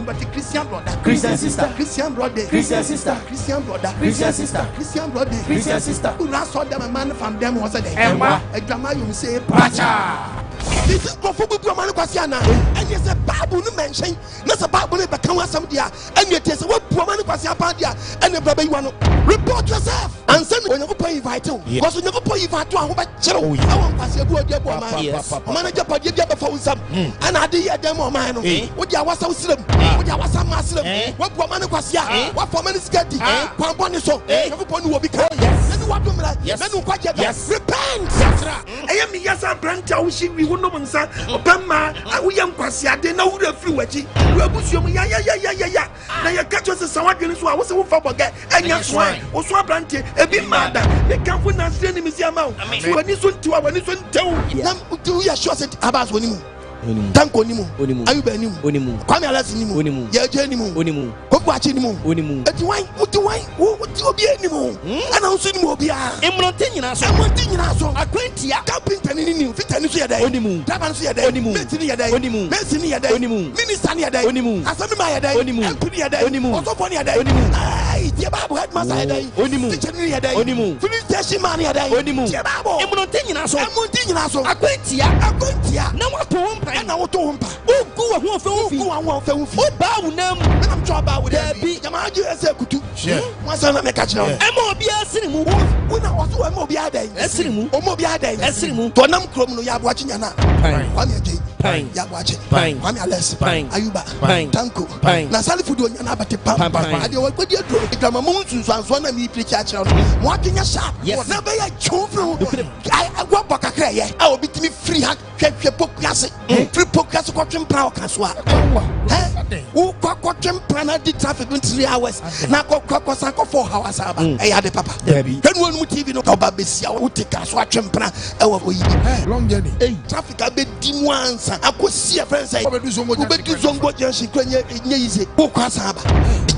but Christian brother, Christian sister, Christian brother, Christian sister, Christian brother, Christian sister, Christian brother, Christian sister. Who last saw them a man from them was a day. Emma, a drama you say, Pacha. This is Kofubu Manquasiana, and yes, a Bible mention, not a Bible, but come some dia, and yet is what Manquasia and the baby one. Report yourself and send when you pay vital. Was when you pay vital, I want pass your good manager, but you get before some, and I did them or mine. What you was so slim, what you was some muslim, what Manquasia, what for many sketty, Pamponiso, everyone will be called. Yes, what woman, yes, repent. I am yes, I'm Branta, we will know. Obama, we am Quasia, they know the fluidity. You are Bushum, ya. Now you catch us a Sawagan, so I was a forget, and yes, why, or Swabrante, a bit mad. They can't put us in the museum. When you soon to our Nissan town, do you assure it about Wonimu? Tanko Nimu, Ayubenimu, Kwame Yajenimu, Watching but why, what do be anymore? And I'll see Mobia. I'm not thinking us. I'm not thinking us. I quit here. Camping Penny, Fitanusia Day, Onimu, Tabansia Day, Messinia Day, Onimu, Messinia Day, Onimu, Ministania Day, Onimu, Asamaya Day, Onimu, Ampunia Day, Onimu, Osoponia Day, Onimu, Yababu had Massa Day, Onimu, Tichania Day, Onimu, Filitation Mania Day, Onimu, Yababu, I'm not thinking us. I'm not thinking us. I quit here. I quit here. Now what to him? And I want to him. Oh, go and walk for bow them. I'm trouble with Debbie. Yamaju as a kutu. My son, I catch now. Mobia Sinimu. When I was to a Mobia Day, Sinimu, or Mobia Day, Sinimu, Tonam Crom, you are watching Yana. Pine, Yawachi, Pine, Wamiales, Pine, Ayuba, Pine, Tanko, Pine, Nasali Fudu, and Abati Pam, I do what you do. The Mamoons and one of me preach at you. Walking a shop, yes, never a children. I walk back a cray. I will be to me free hack, kept your book classic, 3 podcasts, watching Prow Caswa. Who watching Prana did traffic in 3 hours. Now go 4 hours. I had a papa. Then one TV no Babisia, who take us watching Prana. Long journey. Traffic a bit dim once. I could see a friend say, Zongo Jansi, easy. Who Casaba.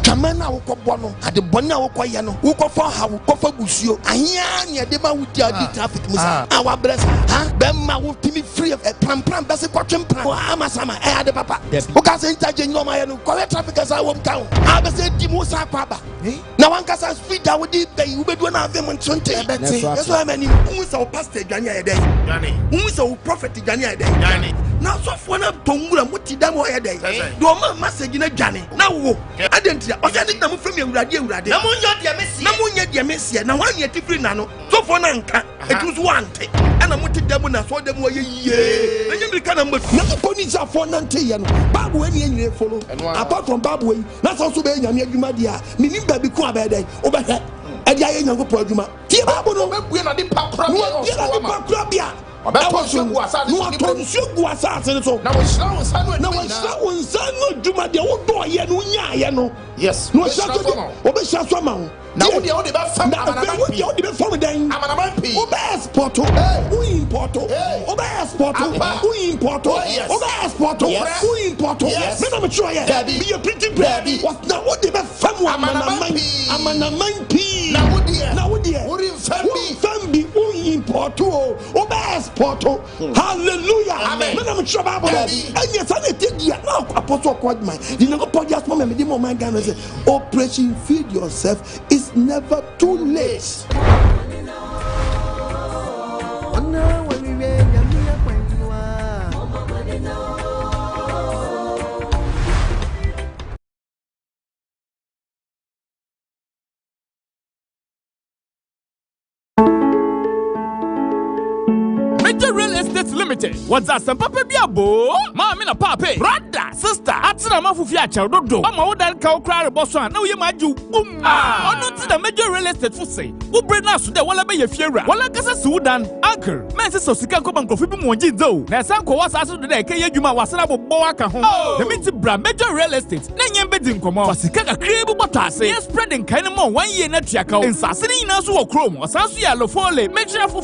Kamana Wokobono, at the Bona Wokoyano, who go for how Kofa Busio, and Yanya Deba with the traffic. Our bless her, Bemma will be free of a pram, that's a cotton pram. Amasama, I had a papa. Who can say, no, my correct traffic as I won't count. I will say, Dimusa Papa. Now one can speak that would be you would one of them on 20. That's why many who is our pastor Jania Day, who is our prophet Jania Day. Now, so one of Tonga, what did them a day? No message in a Johnny. Now, I didn't know from you, Radio Radio. Namunya, Messia, now 1 year different nano. So for Nanka, it was 1 day. And I'm with them when I saw them. Yeah, and you can not ponies are for Nantian. Babu, any follow. Apart from Babu, that's also being a Madia, meaning baby Quabade, overhead. And Yayango Produma. Tiababu, we're not the Pacrabia. That was you was assassin. Now, son, Juma, the old boy, Yano. Yes, no, Obesha. Now, the only best from them. Obes Porto, who importo, Obes Porto, who importo, Obes Porto, who importo. Never mature yet. Be a pretty baby. What now? What the best from one? I'm an amount. Now, dear, Fambi, who importo, Obes Porto. Hallelujah. Amen. I'm sure about that. And yes, I think you now, Apostle Quadman. You know, podcast moment, the moment, Operation Feed Yourself is never too late. Real Estate Limited. What's that? Some papa biabo. Mama na papa. Brother, sister. Atina mafufi acha dodo. Mama wodan ka okra reboso an. Na wo maju. Boom. Ono ti da major real estate fu say. Wo bre na so de wala be ye fiewura. Wala kasa Sudan. Uncle. Men se so sika ko banko fi bi mo nji nzo. Na san ko wasa so de ka ye dwuma wasana bo aka ho. The meet bra major real estate. Na nyem be di nkomo. Wasika ka krebu Otase, yes, spreading kind of more 1 year net yakao. And Sassini Nasu or Chrome, or Sansu Lofole, make sure for.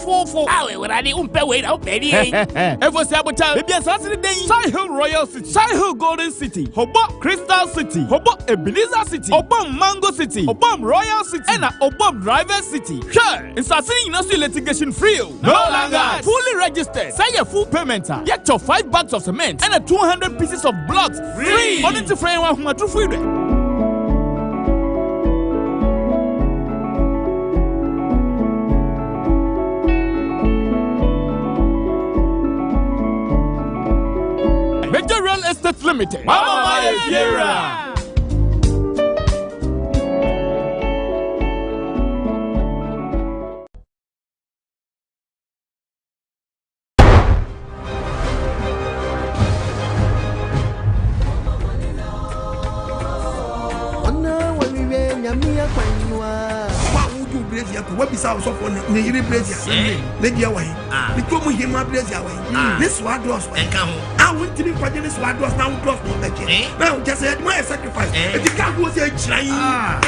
I will I wait out, baby. Ever sabotage, maybe Sassini Day, Shy Hill Royal City, Shy Hill Golden City, Hobart Crystal City, Hobart Ebenezer City, Obam Mango City, Obam Royal City, and Obam Driver City. Sure, and Sassini Nasu litigation free. No longer fully registered. Say your full payment. Get your 5 bags of cement and a 200 pieces of blocks free. On it to frame one from a true free. Major Real Estate Limited. Mama Fiera. What is our soft one? Near Brazil, Lady away. The Tomu Hima Brazil away. This one was I went to be for this one was now close to the now just had my sacrifice. If the car was a giant,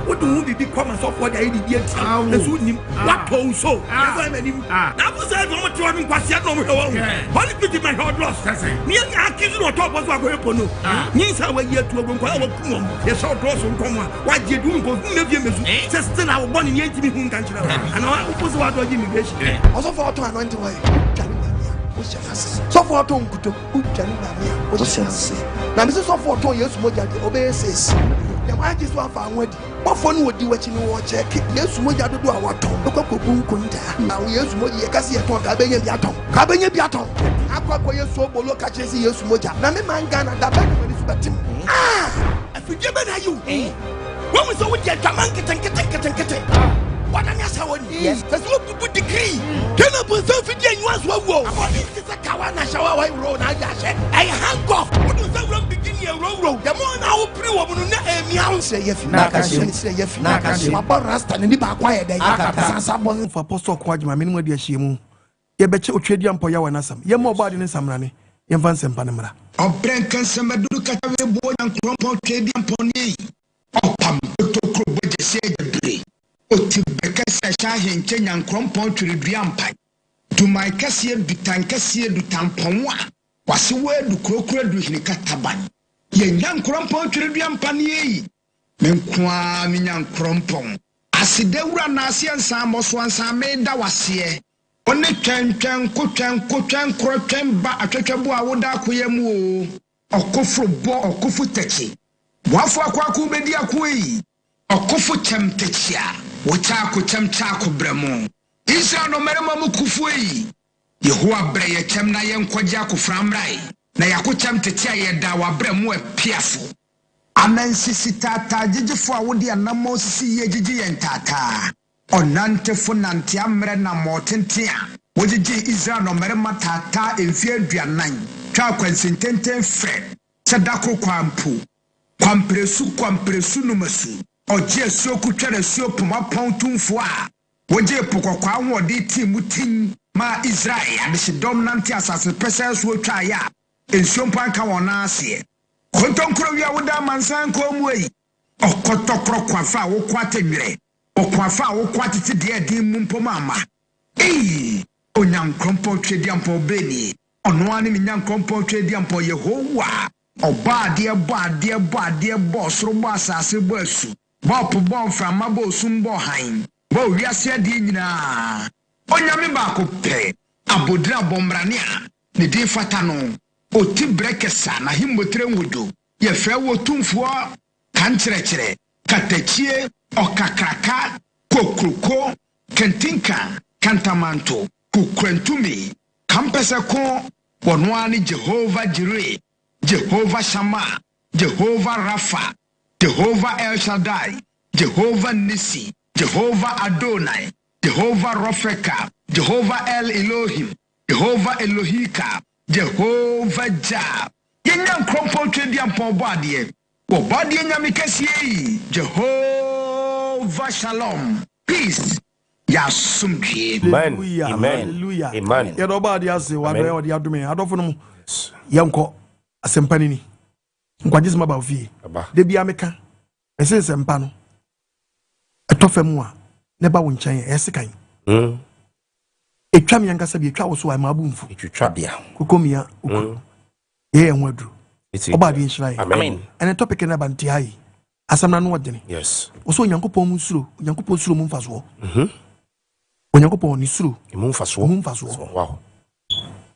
what do we become a soft what I did yet? What told so? That was a moment to having Quasiano. Only pity my heart lost. Me and I kissed on top of our weapon. Means I went here to a room. Yes, so close on Coma. What you do was never just still our money yet to be hung. And I was what immigration. Also for to anoint away. So for to what's now this is so for 2 years more than the obeys. The might is one for what phone would do what you know check. Yes, what you do our tongue. Look up Boom Kunta. Now, yes, what you can see a talk. Cabin Biaton. I quite your so below catches you smoker. Now, me man Ghana that better him. I forgive you. When we saw with your tamank, what am I saying? Yes, that's what you put degree. Can I put something in one's wall? This is a Kawana shower road. I hang off. What does that run begin your road? The more now, pretty woman, meow say if Nakashi, my Rasta and the back quiet. I someone for Apostle Quadma, minimum dear Shimu. You bet you trade your Poya and Assam. You're more body in Samrani. You're Vance and Panamera. Or Brancan Samaduka, boy and crumple trading pony. Oh, Pam, to with the shade. Otibeka Sasha Kenya Crumpon to the Biampai. To my Cassia Dutan Cassia Dutamponwa. Was a word to crocodile do Nikataban. Yen young Crumpon to the Biampani. Menqua Minan Crumpon. Asidura Nasian Samos once I made that was here. Only Kutan Crotan ba a Chachabua would Akuyemu. Or Kofu Bo or Kofu Techi. Wafa Kwaku Media Kui. Or Kofu Temtetia. Wachako chako bremo. Isa no merema mukufui. Yehowa bre ye chem na ye nkwaja ko framrai. Na yakocham tetia ye da wa bremo e piafo. Amensisi tata jijifo awodi anamo sisi ye jiji ye ntata. Onante fo nante amre na motentia. Wojiji Israel no merema tata emfie aduanan. Twa kwansintenten fre. Sadako kwampu. Kwampresu numasu. Oje soku twere sopu mapontumfo a woje pokokwa hodi timutin ma Israel adisi dominant asase pese so twa ya ensompan ka wona ase kontonkro wi awoda mansan ko muyi okotokro kwafa wo kwatenwere okwafa wo kwatete de adin mumpomama onyankrompo twediampo beni ono ani minyankrompo twediampo Yehowa oba de boss ro asase bo asu Bop from Mabo Sumbo Hain. Bo, we are said Dina. Onyame Bako Pe. Abodra Bombrania. The day Fatano. O Tibrekesa, na him with Tremudo. Ye fewo tumfua. Kantrechere. Katechie. O Kakraka. Kokruko. Kentinka. Kantamanto. Kukrentumi. Kampesako. Bonwani Jehovah Jireh. Jehovah Shammah. Jehovah Rapha. Jehovah El Shaddai, Jehovah Nissi, Jehovah Adonai, Jehovah Rofeka, Jehovah El Elohim, Jehovah Elohika, Jehovah Jah. Yenyan krompon twediam po body. Wo body nyamikesi. Jehovah Shalom. Peace. Yasumki. Amen. Amen. Your body has a one or the other me. I don't know. Yanko, a sempanini. Nkwadisma ba fi. De bia meka. Ese sempa no. Etofa mu a neba wo nkyɛn ɛsekan. Etwa me yankasa bi etwa wo so ma abumfu. Etwa bia. Kokomia uku. Ye enwadu. Oba bi nhyira. Amen. Ene topic na banti hai. Asamna no wodene. Yes. Oso Onyankopon mu suro, Onyankopon suro mu mfaso. Onyankopon ni suro. Mu mfaso. Wow.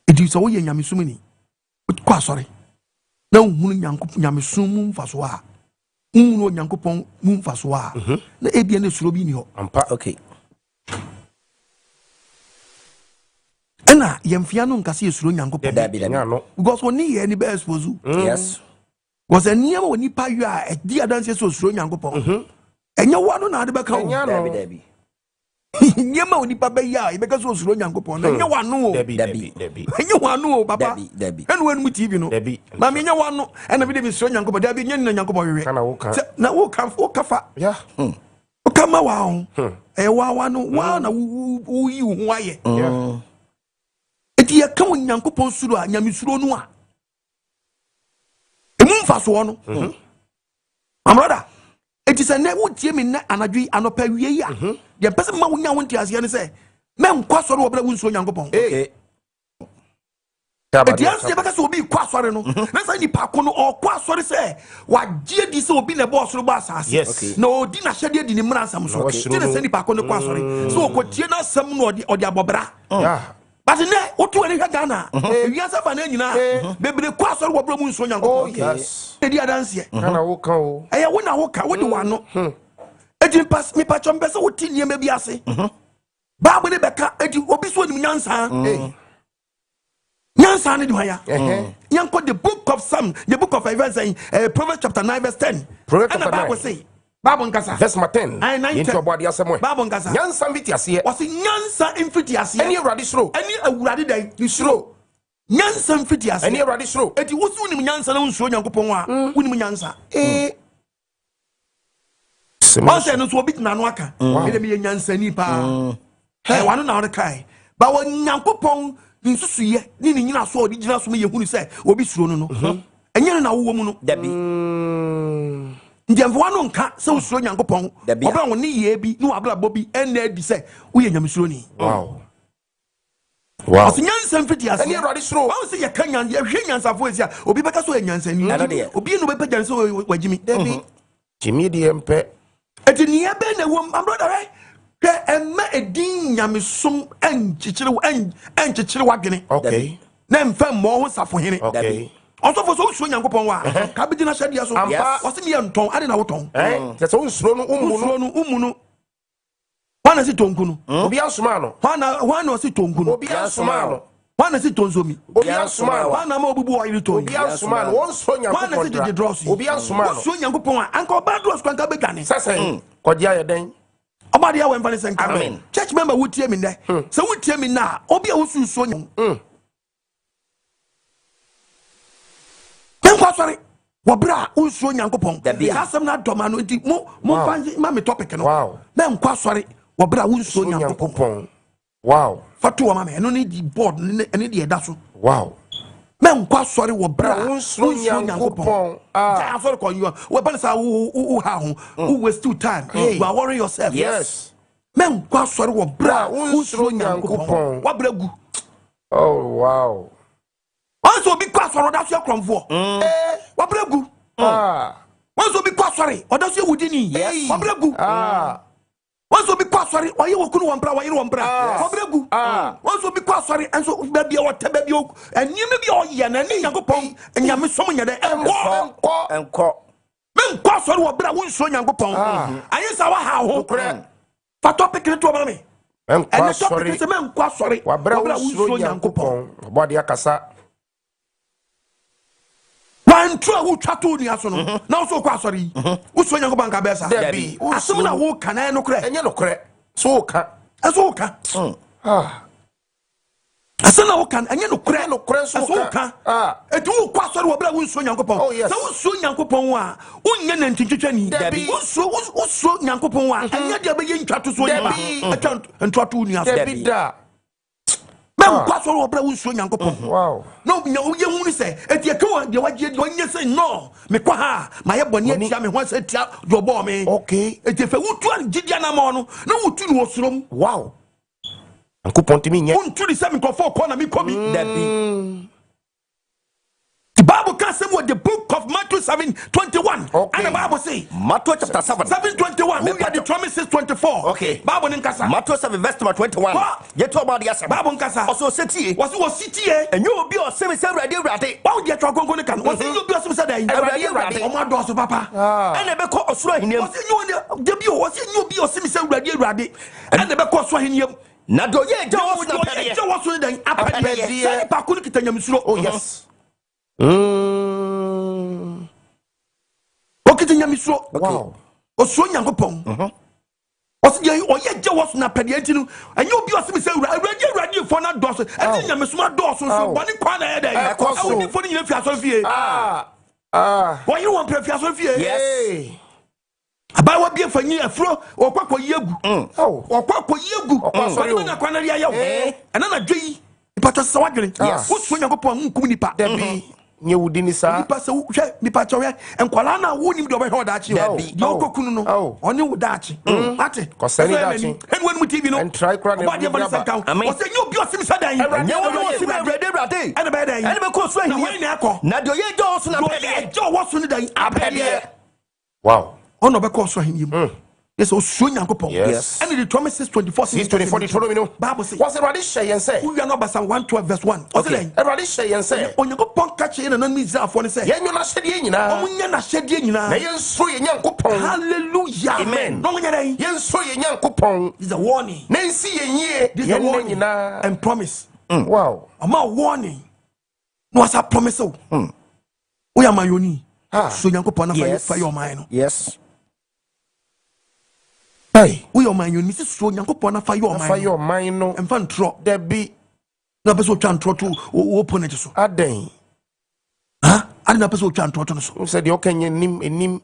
Edi so wo ye nyamesum ni. Kwa sorry. Na uhunu Onyankopon nyamesum mu mfaso a. Uhunu Onyankopon mu mfaso a. Na ebia na suro bi ni ho. Ampa okay. Ena yemfia no nkase esuro Onyankopon. No. Because oni ye ni be expose. Yes. Was a niyama woni pa yu a di adanse so suro Onyankopon. Enya wo no na ade beka wo. Dabi. Niyama woni pa be ya e beka so suro Onyankopon. Enya wo no. Dabi. Enya wo no papa. Dabi. Enu enu TV no. Ma me enya wo no. Ena bi de suro Onyankopon. Dabi nya ni Onyankopon wewe. Na wo ka fa. Yeah. O ka ma wa ho. E wa no wa na wo yi ho aye. Yeah. Eti ya kan Onyankopon suro a nyamesuro no a. Emu mfaso no. Amrada. Eti se ne wo tie me na anadwi anopa wie ya. De pese ma wo nya wo ntia ase ne se me nkwa soro wo bla wo nsuo Onyankopon. Okay. Eti anse beka se obi kwa soro no. Na sa ni pa ko no o kwa soro se wa gie di se obi na bo soro ba asase. Na odi na hyade di ni mra asam so. Ti na se ni pa ko no kwa soro. So ko tie na asam no odi abobra. Yeah. But ne otu ene Ghana wiasa fa na nyina bebre kwa soro wo bra mu nsuo Onyankopon. Yes. Edi adanse. Kana wo kan o. Eye wo na wo ka wo di wano. Edi pass me pa chombe se wo ti niam bi ase. Bible ne beka edi obi so nim nyansa. Nyansa ne di haya. Yanko the book of Psalm, the book of Isaiah saying Proverbs chapter 9 verse 10. Proverbs and the chapter Bible 9. say Bible nkasa. Verse 10. Into body asemo. Bible nkasa. Nyansa mfiti ase. Wasi nyansa mfiti ase. Eni awurade suro. Eni awurade dai ni suro. Nyansa mfiti ase. Eni awurade suro. Eti wosu nim nyansa na nsuo Onyankopon a wonim nyansa. Onse no so obi na no aka. Ede me nyansa ni pa. Wano na ore kai. Ba wo Onyankopon nsusuye ni nyina so odi gina so me yehunu se obi suro no no. Enye na wo mu no. Dabi. Ndiamfo wano nka se usuro Onyankopon. Obra wo ne ye bi no abra bobi ena adi se wo ye nyamesuro ni. Wow. Ose nyansa mfiti ase. Eni awurade suro. Wa se ye kan nyansa ye hwe nyansa fo esi a obi beka so ye nyansa ni. Obi no be pa janse wajimi. Dabi. Jimi di empe. Eti ni ebe na wo brother right. Ke ema edin nyamesom enchichire wadwene. Okay. Na mfa mo ho safo hene. Okay. Also for so usuro Onyankopon wa ka bi dina hyedia so. Wose me nton ade na woton. Se usuro no umu no. Wana si tonku no. Obi asoma no. Wana si tonku no. Obi asoma no. Wana si tonzomi. Obi asoma no. Wana ma obubu wa iri to. Obi asoma no. Won so Onyankopon. Wana si de dross. Obi asoma no. Usuro Onyankopon a anka oba dross kan ka bedwane. Sasa kodi ayeden. Obadi ya wemfa ne senka. Amen. Church member wutie mi nde. Se wutie mi na obi a wosusu onyan. Menko Asore wabra wosusu Onyankopon. Kasem na doma no nti mo fanji ma me topic no. Wow. Menko Asore wabra wosusu Onyankopon. Wow. Fatu wa mama eno ni di board ene di eda so. Wow. Menko Asore wabra wosusu Onyankopon. Ja Asore ko you we ban sa who ha ho who waste too time. You are worrying yourself. Yes. Menko Asore wabra wosusu Onyankopon. Wabra gu. Oh wow. Also be kwa Asore that's your cromfo. Wabra gu. Also be kwa Asore odaso wudini. Wabra gu. Also be kwa Asore oye wokunu wampra wa yire wampra. Wabra gu. Also be kwa Asore enso baby wata baby enime bi oye na ni Onyankopon nyame som nya de enko. Menko Asore wabra wonso Onyankopon. Ayesa wa ha ho. Fa topic ne to ba me. Menko Asore. Menko Asore wabra wonso Onyankopon. Obodi akasa. Wan tro wo twato ni aso no na wo so kwa Asore wo so Onyankopon ka besa Dabi asem na wo kana no kre enye no kre so ka asem na wo kana enye no kre so ka etu wo kwa Asore wo bra wo so Onyankopon na wo so Onyankopon a wonye na ntintwetwa ni wo so Onyankopon a enye de be ye ntwato so ni ntwato ni aso Dabi da kwa so wo bra Wonsuro Onyankopon Wow. no ye hu say eti eka de waje de onye say no me kwa ha ma ye bone atia me ho say tia do bo me Okay. eti fe wutu an gidia na mo no na wutu no osurom Wow. Onyankopon timi nye. untu di se me kofo ko na me kobi Dabi. the Bible can say what the book of Matthew 7:21 Okay. and the Bible say Matthew chapter 7. 7:21 who get the Deuteronomy 6:24 Okay. Bible nkasa Matthew 7 verse number 21. What? Yet to about the answer. Bible nkasa Also city. was city e And you will be on semi ready ready. why would you try gongo kan was you be some say that Ready. o ma do so papa And they call Osuro Hiniam. was you de bi o was you be o some say ready and the be call so hiniam Na do ye do Joe na was pere. you was so then apede say pa kunu kita nyamsuro Oh yes. okita nyamsuro Wow. Osuro Onyankopon Osi ye oye je was na pede antinu and you be o some say ready for na do so and nyamsuma do so so boni kwa na ye dey Ekoso. e woni for ni fi aso fie why you want prefi aso fie Yes. abawa bi afanyi afro okwakọ yegu Oh. okwakọ yegu sorry, kwani na kwana ria yawo ana na dwei ipata sawadwene Wonsuro Onyankopon nkum nipa Dabi. Nye wudini sa. nipa se hwe nipa chowe enkwala na woni de obehwe odachi Dabi. de okokunu no oni wodachi ate Koseni dachi. enwe mu TV no And try kra na obade ebu bani graba. sanka Amen. o se nyo bi osim sadan And you will see me ready ready. ana be dan And they call Osuro na Hiniam. wani na akọ Na do ye Joe na do pere. ye jo woso ni dan apede Wow. ono be call so hiniam yes Wonsuro Onyankopon Yes. and the Deuteronomy 6:24 He's 24 Deuteronomy. Bible say Was it ready say and say? we are not verse 112 verse 1 o se dan Ready say and say. Onyankopon ka che na nan Israelfo ne se Yenyo na hwede nyina. omunya na hyede Na nyina yenso ye Nyankopon. hallelujah Amen. no munya dan Yenso ye Nyankopon. is a warning Na nsi ye nyie. this is a Yenne warning nyina. and promise Wow. ama warning no as a promise o we are mayoni so Onyankopon na Yes. fa your mind no Yes. Hey. we are mayoni so Onyankopon na fa your Fa mind your mind no. and fan tro Dabi. na person twa ntro to opponent so Aden. ade na person twa ntro to no so Who said the okenye enim.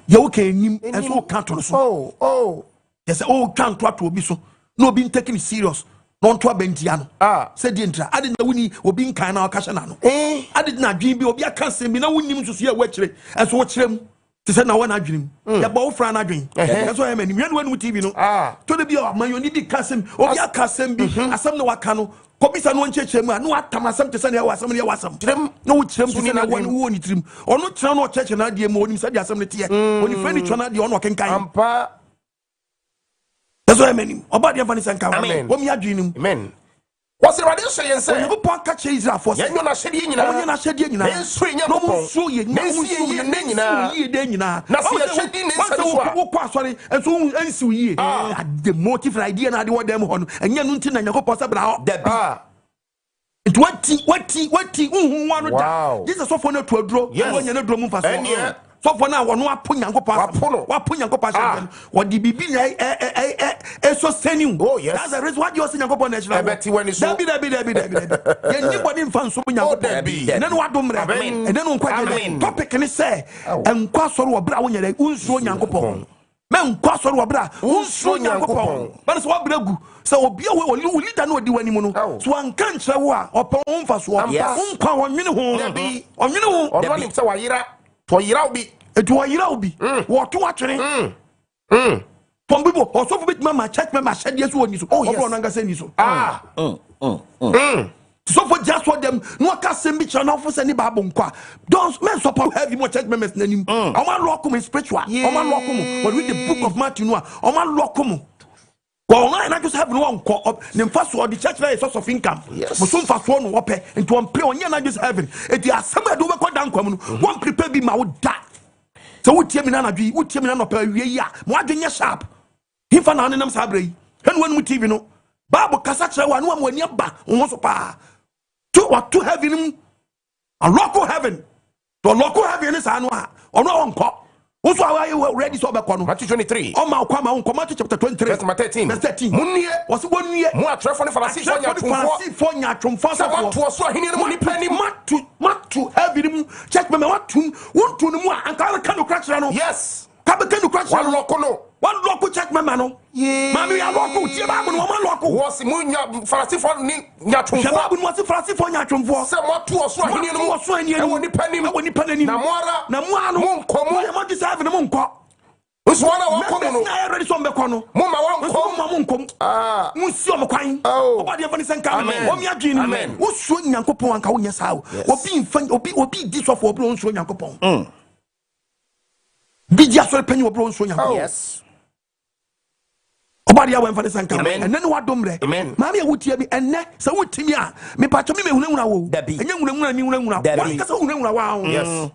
ye wo kan nim and so kan to no so Oh. yes o twa ntro to obi so no be taking it serious no ntro abentia no said the entra ade na wuni obi nkan na okasha na no ade na adwin bi obi aka sem bi na wunim susu ya wachire and so wachirem te say na wana adwin ya ba wo fra na adwin and so I mean when wanu TV no to the bi o man yoni di kasem obi aka sem bi asem na waka no komisa no ncheche mu no atam asem te say na wasem na wasem tirem no wachirem te say na woni tirim ono tira no church na de mu onim say de asem ne tie oni friend twa na de ono kenkan Ampa. that's why I mean obadi afani sanka Amen. wo mi adwin nim Amen. Was it ready say and say? Onyankopon ka che Israel for say Yenyo na hwede nyina. onye na hyede nyina Yenso ye no Nyankopon. mo so ye Na nsi ye nyina nyina. ye de nyina Na se ye hyede ne nsa so a. wo kwa sorry enso ensi ye the motive idea na de wo dem ho no enye no nti na Onyankopon sa bra ho Dabi. wati unhu wanu da Wow. Jesus so for na to aduro Yes. wonye na duro mu fa so Ɛneɛ. so for na wono apo Onyankopon Wapo no. wapo Onyankopon asem wo di bibi na so sending Oh, yes. that's the reason why you see Onyankopon na chira Ɛbɛti wani so. Dabi ye nibody mfa nso Onyankopon Dabi. ene no wadom re Amen. ene no nkwa Amen. topic ni say enkwa soro wo bra wonyere Wonsuro Onyankopon me nkwa soro wo bra Wonsuro Onyankopon but so wo bra gu so obi we leader no odi wani mu no so anka nkyere wo a opon mfa so nkwa wonwene ho Dabi. onwene ho Ono nim say wayira. To yira obi. etu oyira obi wo to atwene Some people also for my church member said yes one so yes. no say ni so so for just for them no ka sem bi chana for say ni ba bonkwa don't men support heavy more church members nanim o man lock them spiritual o man lock them but read the book of Matthew no o man lock them go online na just have no one up nem fast for the church very source of income mo so fast for no ope into one pray on na just heaven it dey asem do be ko dan kwam no one prepare bi ma wo da so wotie mi na adwi wotie mi na no pa wie ya mo adwenye sharp himfa na ne nam sa abra yi hen wonu TV no Bible kasa kire wa no am wani ba wo so pa to heaven a local heaven to local heaven is anu a ono onko wo so awa ready so be kono Matthew 23. o ma kwa ma onko Matthew chapter 23 Verse 13. verse 13 Munnie. wo so wonue Mu atrefo ne farasi fo nya twomfo Sa wa to so ahini ne mu ni pani matu heaven mu check me watu wontu ne mu a anka ka no kra kire no Yes. ka be ka no kra kire One lokono. one local check member no mami ya local tie Bible no one local was munya farasi for ni nya twomfo Bible no was farasi for nya twomfo se mo to Osoro Ahene no mo so ani e woni panim na moara na mo ano mo nkomo mo di serve no mo nko so na wo komo no na ready so mbeko no mo ma wo nkom mo nkom mo si o mo kwan oba de fani senka o mi adwini ni wo so Nyankopɔn anka wo nya saa obi di so for obi wo so Nyankopɔn Bidia so penny obro so nya. Yes. Obadi ya wen fane sanka. Enne ne wadomre. Maami ya wutie bi enne se wutimi a me pacho me hunahuna wo. Enye hunahuna ni hunahuna. Wan kasa hunahuna wa. Yes.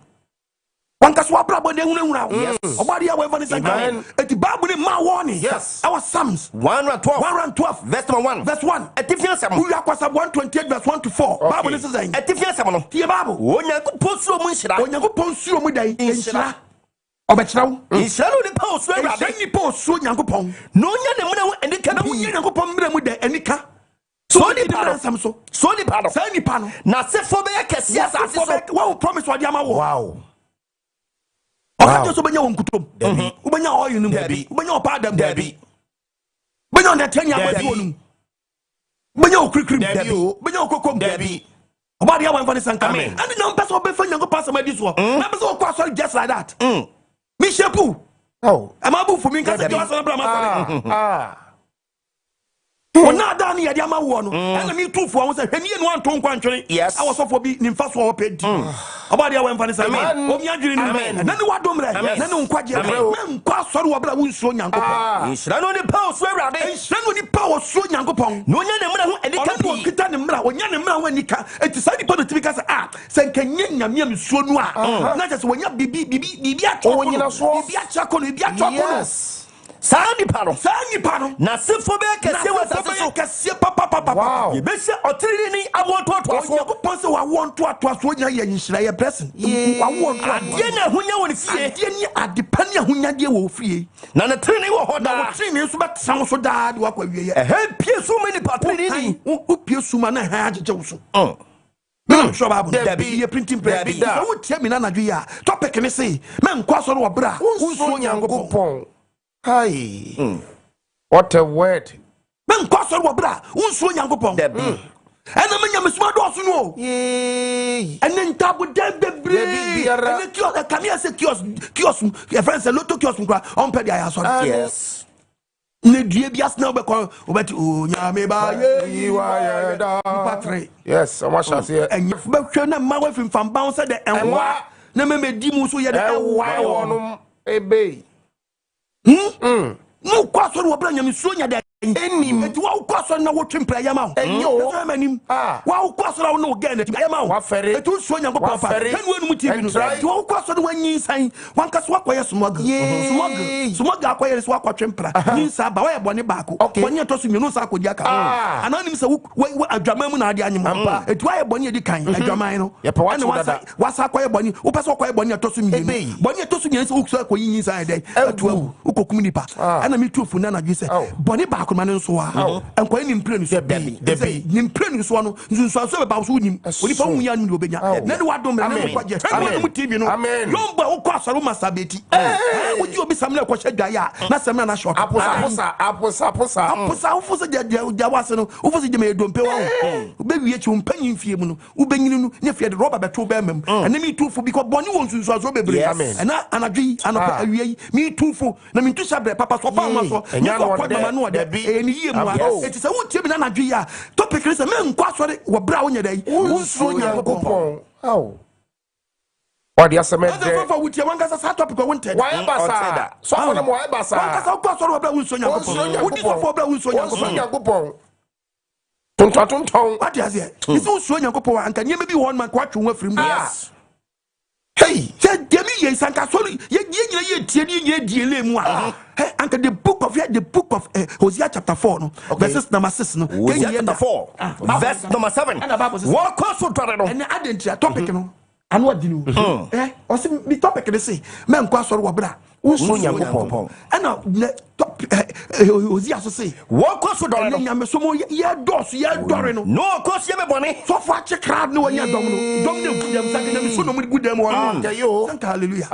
Wan kasa wa brabo de hunahuna. Yes. Obadi ya wen fane sanka. Eti Bible ne ma warning. Yes. Our Psalms 112 verse 1. Verse 1. Etifian sam. We are kwasa 128 verse 1 to 4. Bible ne se saying. Etifian sam no. Tie Bible. Onyankopon suro mu nhyira. Onyankopon suro mu dai. Nhyira. Obechrawo nhyira no ni pa Osoro Awurade nhyira ni pa Osoro Nyankopɔn no nya ne muna wo enika na wo nya Nyankopɔn mra mu da anika so ni pa nsam so ni pa no sa ni pa no na sefo be yakese asase so wo promise wadi ama wo wow okaje so benya won kutom ubenya oil num ubenya opa adam dabi benya on the 10 year body wonum benya okrikrim dabi benya okokom dabi obadi ya wan fani sanka and no person obefa Nyankopɔn asama di so na person okwa sorry just like that me shepu am abu for me kasa just na bra ma ona da ni yade ama wo no and me two for won say hwani no anto nkwanchwere awo so for bi ni mfa so opedi obadi ya wan fani sanka o mi adwiri ni na ni wadomre na ni nkwaje me nkwa sori wo bra wonsuo Nyankopɔn nhyira no ni pa Osoro Awurade nhyira no ni pa Osoro Nyankopɔn no nya ne muna ho enika bi o kita ne mra onya ne mra ho enika eti sa di podo tibi kasa se nkanye nyame amsuo no a na just wonya bibi atwa bibi atwa bibi atwa Sani pano na sefo be kese wa sase so kese papa ye be se otiri ni awonto to aso ko ponse wa wonto aso nya ye nyira ye blessing wa wonto ade na hunya woni fie ade ni ade pani hunya de wo fie na ne tiri ni wo ho na wo tiri ni so betam so da de wa kwa wie ye pie su mani patiri ni wo pie su ma na ha agege wo so sure Bible Debbie ye printing prayer bi so wo tie mi na nadwe ya topic ni say men kwa so no bra unso Nyankopɔn hi what a word men kwa so no bra unso Nyankopɔn ena menya mesuma do so no enen tabo de bebre ene kiosk come here say kiosk your friends say lotto kiosk nkwa on pay dia so yes ne due bi asna be ko obeti o nyame ba ye yiwa da patre yes am sha say enye be hwe na ma wa fimfam bounce de enwa na me medi mu so ye de enwa wonum ebe no kwaso no bra nyame so nya de enim eti wa kwaso na wo twempra ya ma ho enyo so manim wa kwaso na wo no ga na ya ma ho eti so nya nkopɔ pa enu enu tv no eti wa kwaso no wanyi san wan kaso akoye smoga akoye so akɔtwempra ni sa ba wa ye bɔne baako bɔne to so mienu sa akɔdi aka ananim sɛ wo adwama mu na ade anyem eti wa ye bɔne edi kan adwaman no ɛna wa sa akɔye bɔne wo pɛ so akɔye bɔne to so mienu bɔne to so mienu sɛ wo so akɔyi nyi san de atu wo kokum nipa ɛna mi tufu na na dwi sɛ bɔne baako man nso wa enkwai ni mpre ni so debi ni mpre ni so no nso so be ba so nim oni pa hu ya ni obenya na ni wadom na ni kwaje na mu tv no yomba wo kwa asaro masabeti wo ji obi samle ko hwa ya na samle na short aposa ufuso ja wase no ufuso je me dompe wa be wie chi umpanyi mfie mu no ubenyini no ne fie de rubber beto be mam na mi tufu bi ko boni won nso so be bre na anadwi anapa awie mi tufu na mi tu sabre papa so pa ma so ni ko kwa mama no de ni yie mu a eti se wo tie bi na nadwe ya topic ni se me nkwa sori wo bra wo nya dai unso Nyankopɔn what ya sema de for wo tie wan kasa sa topic wo nted why basa so for them why basa wan kasa kwa sori wo bra unso Nyankopɔn wo di for bra unso Nyankopɔn tonton what ya say is unso Nyankopɔn anka nie bi won man kwa twe wo afrim yes hey say demi ye sanka sori ye nyina ye tie ni ye die le mu a anka the book of Hosea chapter 4 no verses number 6 no Hosea chapter 4 verse number 7 what cause for no and identity topic no anu adinu o se bi topic dey say men kwa sori wo bra unso Nyankopɔn and Hosea so say what cause for no nyame so mo ye dos ye dore no no cause ye be bone so for ache crowd no nya dom no gudam sakena mi so no mu gudam wo yo hallelujah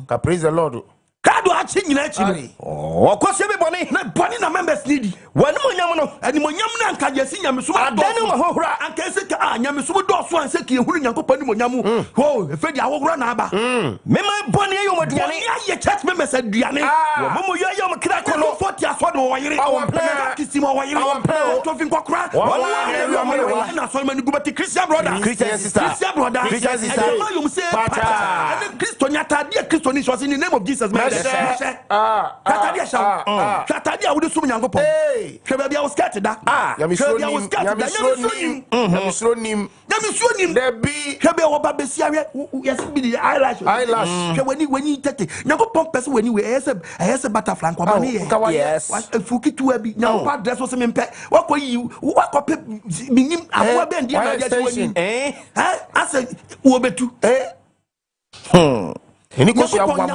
ka praise the Lord crowd chi nyina chi o ko se be boni na boni na members need wani mo nyam no ani mo nyam na anka yesi nyamesum adani mo hohura anka ese ka nyamesum do so anse ki ehuru Nyankopon ni mo nyamu ho efe di ahohura na aba me ma boni ayo mo duane ya church members aduane wo mo yo ayo mo kra ko no 40 aso de wo yire kisi mo wo yire to fin kokra na so mani gubati Christian brother Christian sister ma you say pata and Christo nyata dia Christo ni so in the name of Jesus man kata dia shaw kata dia wo de sum Nyankopon hwe bia wo skirt da Yamisro nim Debbie hwe wo ba besia yes be the eyelash hwe wani tete Nyankopon person wani we ese butterfly kwa ba ne yes fuki tu abi Nyankopon address wo se mempe wakoyi wakope minim aboa be ndia na dia wani ase wo betu eni ko sia wani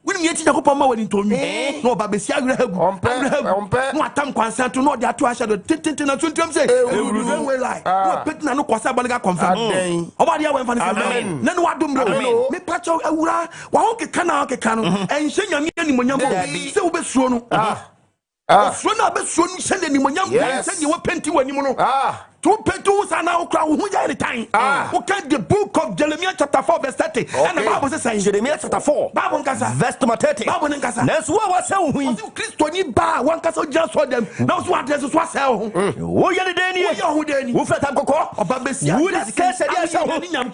wani yeti Nyankopon ma wani tonwi no ba besia agrahagu no atam kwansan to no de ato ahya do tete na tuntum say we way lie no pet na no kwasa boliga confirm oba dia we fani amen na no wadom bro me pacho awura wa ho keka na keka no enhye nyame ani monyam se wo besuo no suo na besuo no hye ni monyam se ni wo penti wani mu no to petu sana okra wo huja any time okay the book of Jeremiah chapter 4 verse 30 and the Bible says Jeremiah chapter 4 Bible nkasa verse 30 Bible nkasa nesu wa se wo hu Kristo ni ba wan kasa just so them now so address so ase ho wo ye de ni wo deni wo feta kokko oba besia wo de ka se dia se ho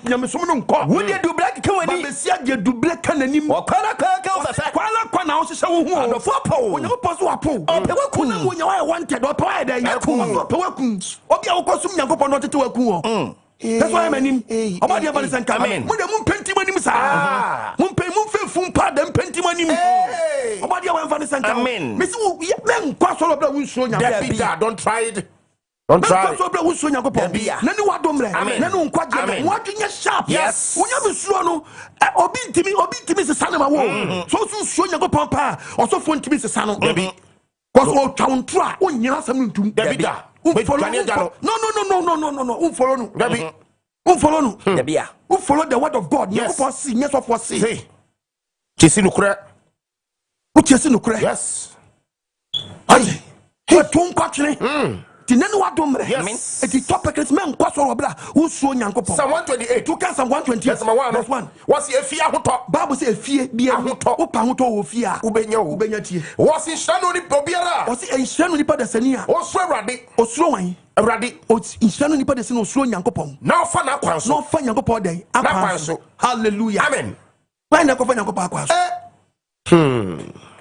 nyamesum no nko wo de double ka wani besia de double ka nanim o kala ka fa kwala kwa na wo hye wo hu o fo po wo nyawo po so apo o pe wa kun wo nyawo wanted o pe wa da yakun o pe wa kun obi a wo sum Nyankopon no tete wa kun o that's why manim oba dia bale sanka mo de mun penti manim sa mun fe fun pa dem penti manim oba dia wa fa sanka me si wo men kwa so bla won so Nyankopon don't try it so bla won so Nyankopon na ni wa domre na ni nkwa je wa dwenya sharp wonya be suro no obi ntimi se sane ma wo so Nyankopon pa o so fo ntimi se sane because o tawontra o nyina sam ntum Dabida no follow no Dabi follow no Dabia who follow the word of God Nyankopon see yes of what see chesi no kura who chesi no kura yes ai he ton kwatwene tinene wa domre eti topic is men kwa so bra who so Nyankopon Psalm 128 to can Psalm 128 yes verse 1 was efie ahoto Bible say efie bia ahoto wo pa ahoto wo fie a ubenya tie was inshano ni bobiara was inshano ni pa da sani a osuro awrade osuro wan awrade inshano ni pa da sani osuro Nyankopon na ofa na kwanso no fa Nyankopon den akwanso hallelujah amen why na kofa Nyankopon akwanso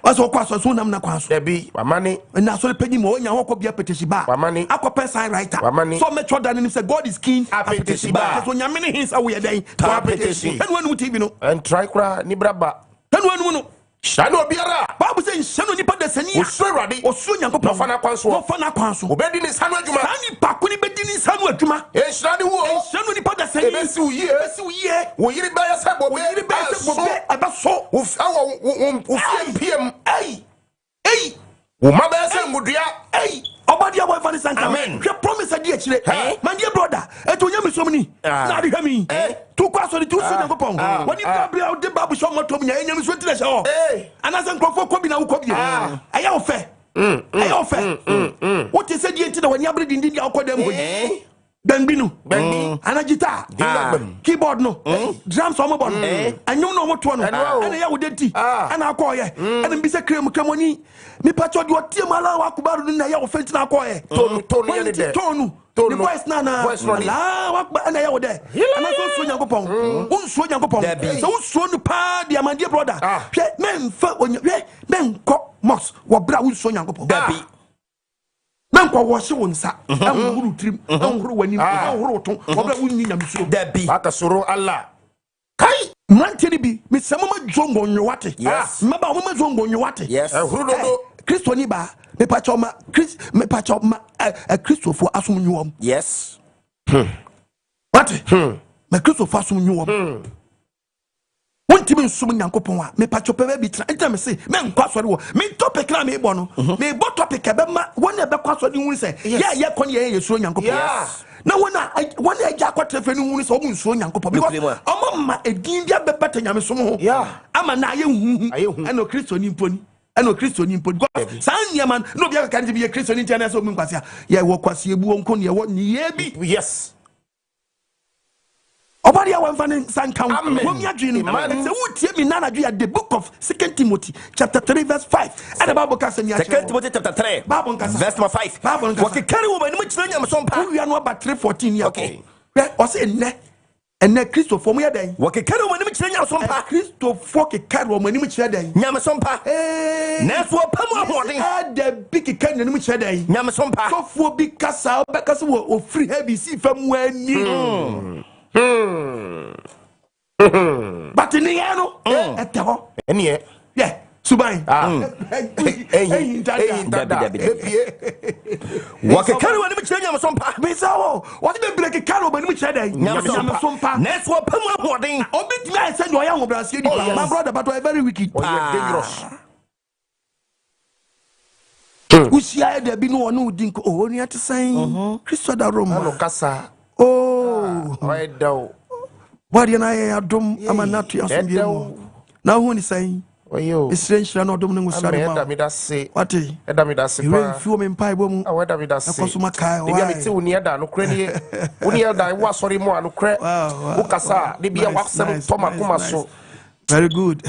waso kwaso so nam na kwanso Debi wamani na so le pedi mo nya hokọ bia petesiba wamani akọ sign writer wamani so metro dan ni say God is king petesiba so nya me ne hinsa we den to petesi enu anu TV no and try kura ni braba enu no shano obiara Bible say shano nipa da sani osuro awrade osuro Nyankopon no fa na kwanso obedi ni sanu adwuma ani pakuni ni bedi ni sanu adwuma shano wo shano nipa da sani ebesi uye wo yiri ba ya sebo be aba so wo PM ei wo ma ba se ngudua obadi abo fani sanka amen hwe promise adi akire my dear brother eto nyame somni na ade hami tu kwa so tu so Nyankopon woni babia o de babu so motom nya nyame so tire se ho anase nkrofo ko bi na wo ko bi aya wo fe what is said yenti na wani abre dindi dia akodam ho Bambino, ana guitar, keyboard no, drums on my bone, and you know what one, and I would denti, and I call ye, and be a cream cremoni. Me patch your team allow Akubaru in the yellow fence and I call ye. Tonu, the voice nana, and I would there. And I so Yankopon, so Yankopon, so soon pa, dear my dear brother. Men felt when you men cock moss, what brown so Yankopon. Menko wash wonsa enhuru trim enhuru wani enhuru ton obra wunni nyamsuro dabi akasoro Allah kai mantini bi me samama jongo nwate yes maba wo ma jongo nwate yes ehuru dodo Kristo ni ba me pacho ma Kristofo asum nyuom yes what me Kristofo asum nyuom wonti me sum Nyankopon a me pacho pe bi tra enta me se me nkwa sori wo me topic na me bo no me bo topic e be ma wona e be kwa sori hu se ye kon ye Yesu Nyankopon na wona eja kwatrefeni hu se o mu Nyankopon because omo ma edin bia be beta nyame som ho ama na aye hu eno Kristo ni mponi eno Kristo ni mponi san man no bia kan be Kristo ni tia na so mu kwase ye wo kwase ebu onko ne wo ni ye bi yes obadi ya wan fanin san kan wo mi adwini se wutie mi na adwi the book of 2 Timothy chapter 3 verse 5 and the Bible ka say 2 Timothy chapter 3 Bible verse number 5 wo ke carry wo mani mu kyerɛ nyam so mpa wo wi anu about 3:14 ya okay o say ene Kristo fo mu ya dan wo ke carry wo mani mu kyerɛ nyam so mpa Kristo fo ke carry wo mani mu kyerɛ dan nyam so mpa na so pam ahoɔden the big can ni mu kyerɛ dan nyam so mpa so fo bi kasa o be kasa wo free heavy si fam wani but in the end no ene yeah subai what can carry when you change your son pa bisawo what be break carry when you change nyam son pa next one pam ahoɔden obi me say no ya ngobrase di my brother but we very wicked dangerous usia de bi no onu din ko o ni atesan Kristo da Roma no kasa why do what you na ya dom amanatu asombiemu na hu ni sai oyo esrenchira no dom ne ngusra de ma me da se wati eda me da se pa refiu me mpai bo mu aweda me da se akosuma kai de bia me te uni eda no kre ne uni eda wo asori mu anu kre wo kasa de bia wasem toma kuma so very good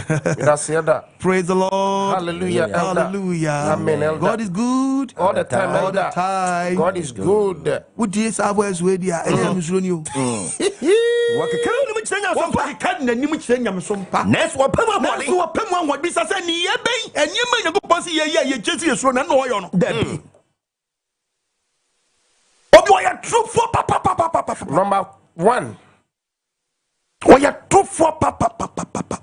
praise the Lord hallelujah hallelujah amen elder. God is good all the time all the time God is good what is our voice we dia enyamsuro ni o what can carry when you change your son pa kan na nim kyerɛ nyamso pa next one pam ahoɔden next one pam ahoɔden bi sase ni ye ben enyima Nyankopɔn si ye kyesi esuro na no ɔyɔ no dabi obi ɔyɛ true for papa number 1 oya trufo papa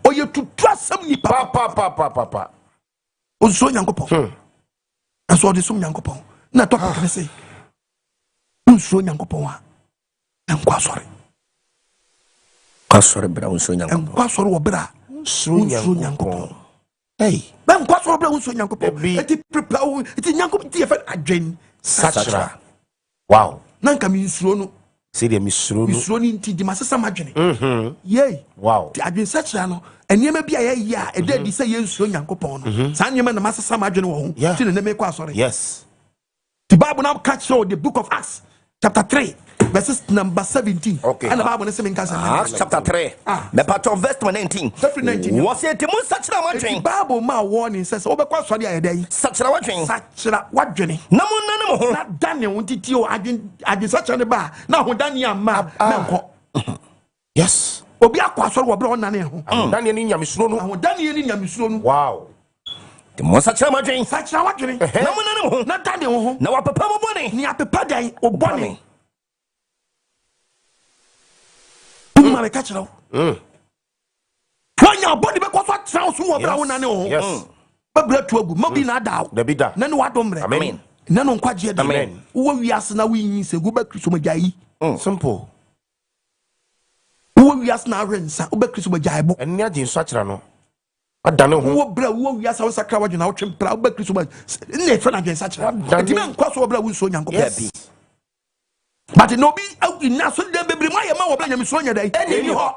oya tutu asem ni papa ozo Nyankopɔn aso odi sum Nyankopɔn na to ka say unso Nyankopɔn a enko asore bra unso Nyankopɔn enko asore wo bra unso Nyankopɔn hey ba enko asore bra unso Nyankopɔn eti prepare eti Nyankopɔn ti efa adwen sachra wow nanka mi nsuro no say dem misuro ni nti di masesa madwene yey wow ti adwen sachra no enema bia ye ya eda di say yensuo Nyankopɔn no sa enema na masesa madwene wo ho ti na me kwa asore yes the Bible now catch you the book of Acts chapter 3 verses number 17 okay and the Bible is saying Acts chapter 3 the part of verse 19 was it mo sachra the Bible ma warning says obekwa asore ayedai sachra wadwene na mo nane mo ho na Daniel untiti o adwen sachra ne ba na ho Daniel ma menko yes obi akwa asore wo bra onane ho Daniel ni nyamesuro no ho Daniel ni nyamesuro no wow the mo sachra wadwene na mo nane mo ho na Daniel ho na wapapa mo bone ni apepa dan obone ma be catch now wanya body be kwa tra so wo bra wona ne ho yes ba bra tu agu mabi na da da bi da na ne wadomre amen na no nkwaje da amen wo wiase na winyi segu ba Kristo magyayi simple wo wiase na rensa wo ba Kristo magyayi bo eni agin so akira no adane ho wo bra wo wiase wo sakra wadwe na wo twempra wo ba Kristo ba ne fra na agin sakra enti men kwa so wo bra wo so Nyankopɔn but no be ina so dem bebre ma ye ma wo bra nyamiso nya dai eni ho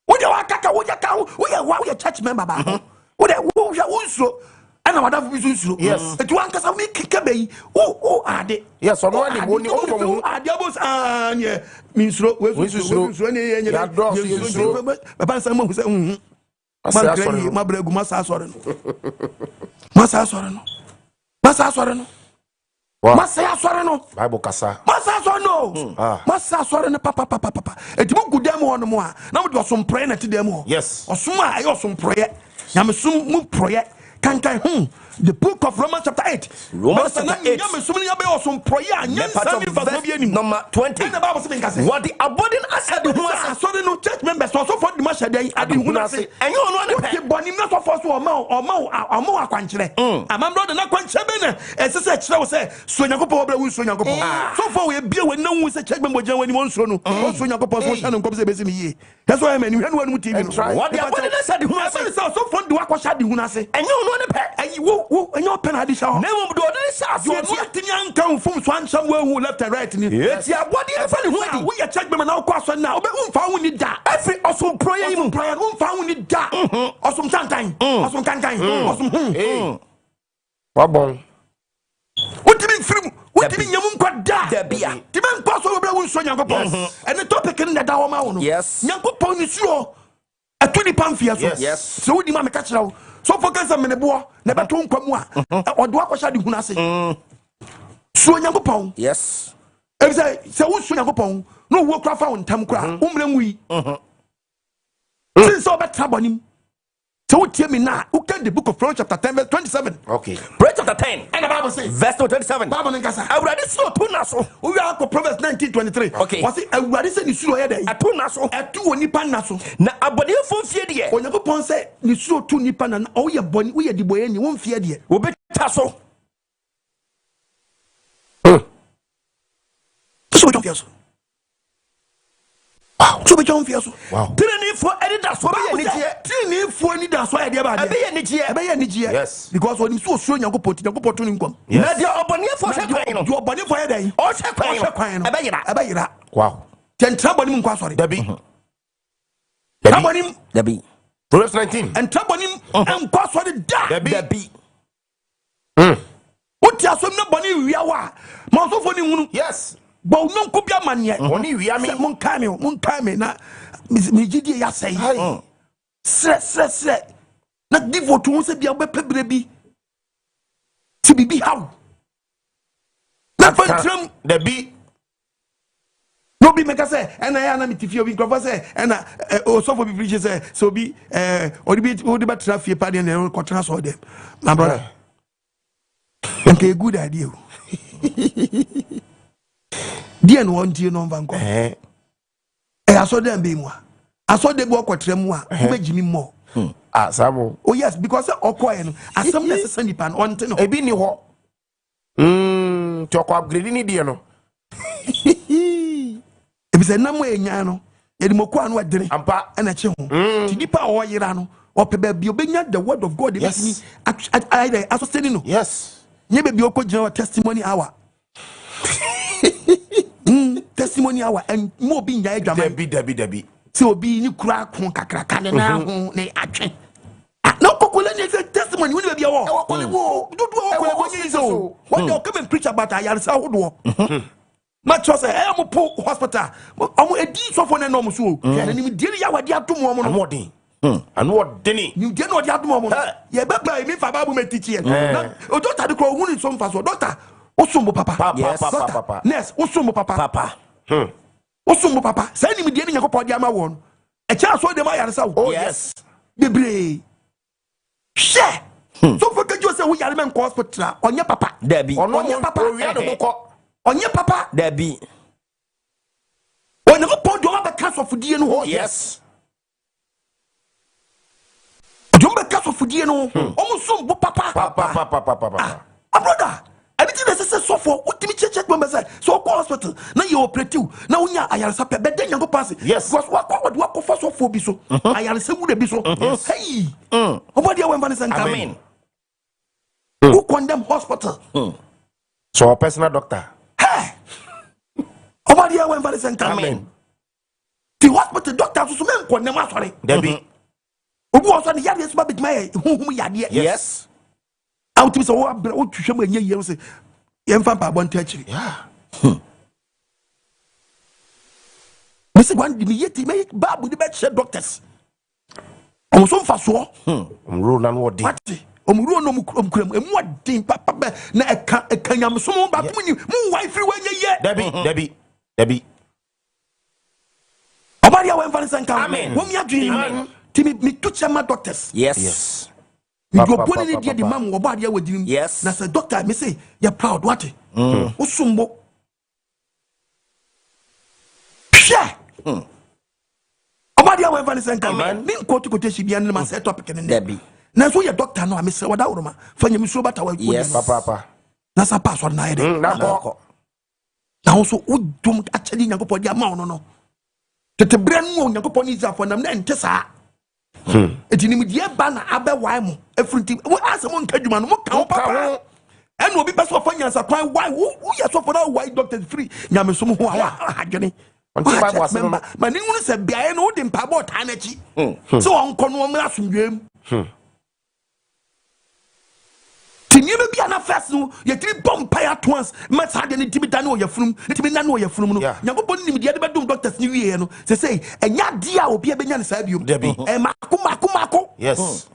wo de wa kaka wo ya ka wo ya church member ba wo de wo ya wo so ana wadafu bi so yes eti wan kasa mi kika be o ade yes ono ani bo ni o mo ade abos anye mi suro we suro ni ye ya do so baba san mo se asa asore ma bregu ma sa asore no masa asore no masa asore no Bible kasa masa asore no masa asore no papa eti mo gudam ho no mo a na mo de osom prayer na ti dem ho yes osom a ayo osom prayer nyamesum mu prayer kankan the book of Romans chapter 8 Romans chapter 8 number 20 what the abiding aside who has sorry no church members also for the masha dey adi huna se enyo no ne pe boni na so for so o ma akwankyere amam brother na kwankyere be na esese kyere wo se so Nyankopɔn bra wo so Nyankopɔn so for we bia we na wu se church member gyan wani mo nso no so Nyankopɔn so sha no nkom se be se mi yie that's why me ni hwanu TV no what the abiding aside who has so for the wakwa sha di huna se enyo ne pe ayi wo enyo pen ade sha ho na mo do de sa so no atini anka fom so ansam wo left and right ni eti abode e fa ne ho adi wo ye check me na wo kwaso na obe umfa wo ni da every osum prayer mu prayer umfa wo ni da osum tantan osum kankan osum wabon wotimi firim wotimi nyam nkwa da bia ti men kwaso wo bra wo nso Nyankopon ene topic ni da wo ma wo no yes Nyankopon ni suro atuni pamfia so yes so wodi ma me ka kira wo so focus am ne bo na beto nkwa mu a odo akosha de hunu ase so Nyankopon yes e say wo so Nyankopon no wo kra fa wo ntam kra umre nwi since obetra bonim so what me now? Who can the book of Proverbs chapter 10 verse 27? Okay. Proverbs chapter 10. And the Bible says verse 27. Bible nkasa. Awurade so to na so. We are Proverbs 19:23. Okay. Was it awurade say ni suro ye dey? Ato na so. Etu onipa na so. Na abodefo fie de. Onyankopon say ni suro tu nipa na o ye boni, wo ye diboye ni won fie de. Obeta so. So don't feel so. Wow. So be don't feel so. Wow. Tini for edita so be ni je. Tini for ni da so e de ba de. Ebe ye ni je. Yes. Because when you so suro Nyankopon to ni nkom. Na de obonefo hwe kwan no. Do obonefo ye dey. O hwe kwan no. Ebe yira. Wow. Tentra bonim nkwa sorry. Dabi. Trabonim. Dabi. Proverbs 19. And trabonim nkwa sorry da. Dabi. What ya so no boni wia wa. Ma so fo ni hunu. Yes. Bo no nko bia mane. Oni wia me. Mon kai me na me gidi ya sei. Sre. Na devote won se bia be pebre bi. Ti bibi how. Na fantram Dabi. no be make say ena ya na mitifie obi nkofo say ena so for be preach say so be odi be traffic party na ko transfer dem. My brother. Okay, good idea. Dear no one dear no vanko. I saw them be more. I saw them walk with them more. Who made Jimmy more? Ah, Samo. Oh, yes, because of Okoyan, as some necessary pan on ten. A bini ho. Choko upgrade ni dia no. If it's a number in Yano, Edmoko and what did Ampa and a chill. Tidipa or Yerano, or Pebe, the word of God. Yes. I associated. Yes. Maybe be Oko testimony hour. Testimony hour and more being diagram. Debi. So be you crack on Kakaka now, nay, action. No, testimony will be a war. What you come and preach about I am much was a hospital. I'm a deep of an enormous wool. And you did ya dia to more. And what Denny? You did not have more. Yeah, but by me for Babu may teach you. Oh, doctor, the crow wounded some fast. Doctor, Osumbo Papa. Yes, Papa. Yes, Osumbo Papa. Osumbo Papa. Send me the ending of Podiama one. A child saw the Maya. Oh, yes. Bere. Share. So forget you say we are men hospital on your papa. Debbie. On your papa. On your papa. Debbie. When you put your other cast of Diano. Oh, yes. You make cast of Diano. Almost some papa. Papa. A brother. I didn't necessarily so for what me check members so hospital. Now you operate you. Now we are Ayarsa, but then you go pass it. Yes. Because what first of for biso. Ayarsa would be so. Hey. Over there when Vanessa come in. Who condemn hospital? So a personal doctor. Hey. Over there when Vanessa come in. The hospital doctor so men condemn us sorry. Debbie. Who was on the yard is big my whom we are Yes. Out to so to show me ye say yemfa pa bon touch. Yeah. Me say one me yeti me babu the best doctors. On so fa so. Rule and what What? Omuro no mukram emu adin papa na eka nyam so mo ba mu wife when ye. Debbie. Obadia when Vanessa come. Amen. Wo me adwin. Timi me to chama doctors. Yes. You go put in the man Obadia with him. Yes. Na say doctor me say you proud what? Osumbo. Share. Obadia when Vanessa come. Me ko to quotation bi an man set topic in Debbie. Na so your doctor no me say wada uruma. Fanya me so bata wa. Yes. Papa. Na sa password na ide. Na ko. Na also udum actually Nyankopon dia ma no. Tete bra no Nyankopon is for nam na ente sa. eti nim die ba na abɛwae mo efrinti wo asɛm nkadwuma no mo ka wo papa ɛna obi bɛ so fa nyansa kwan why wo yɛ so for that why doctors free nyamesom ho a adwene ma ni hunu sɛ biae no wode mpabɔ taa n'akyi sɛ ɔnkɔ no ɔmmra asomdwam tinyebe bia na first no yɛtiri bompa ya twans ma saa de ne timi da ne ɔyɛfunum ne timi na ne ɔyɛfunum no nyankopɔn nim de bɛdom doctors ni wie no sɛ ɛnya dia obi bɛnya ne saa biom mako yes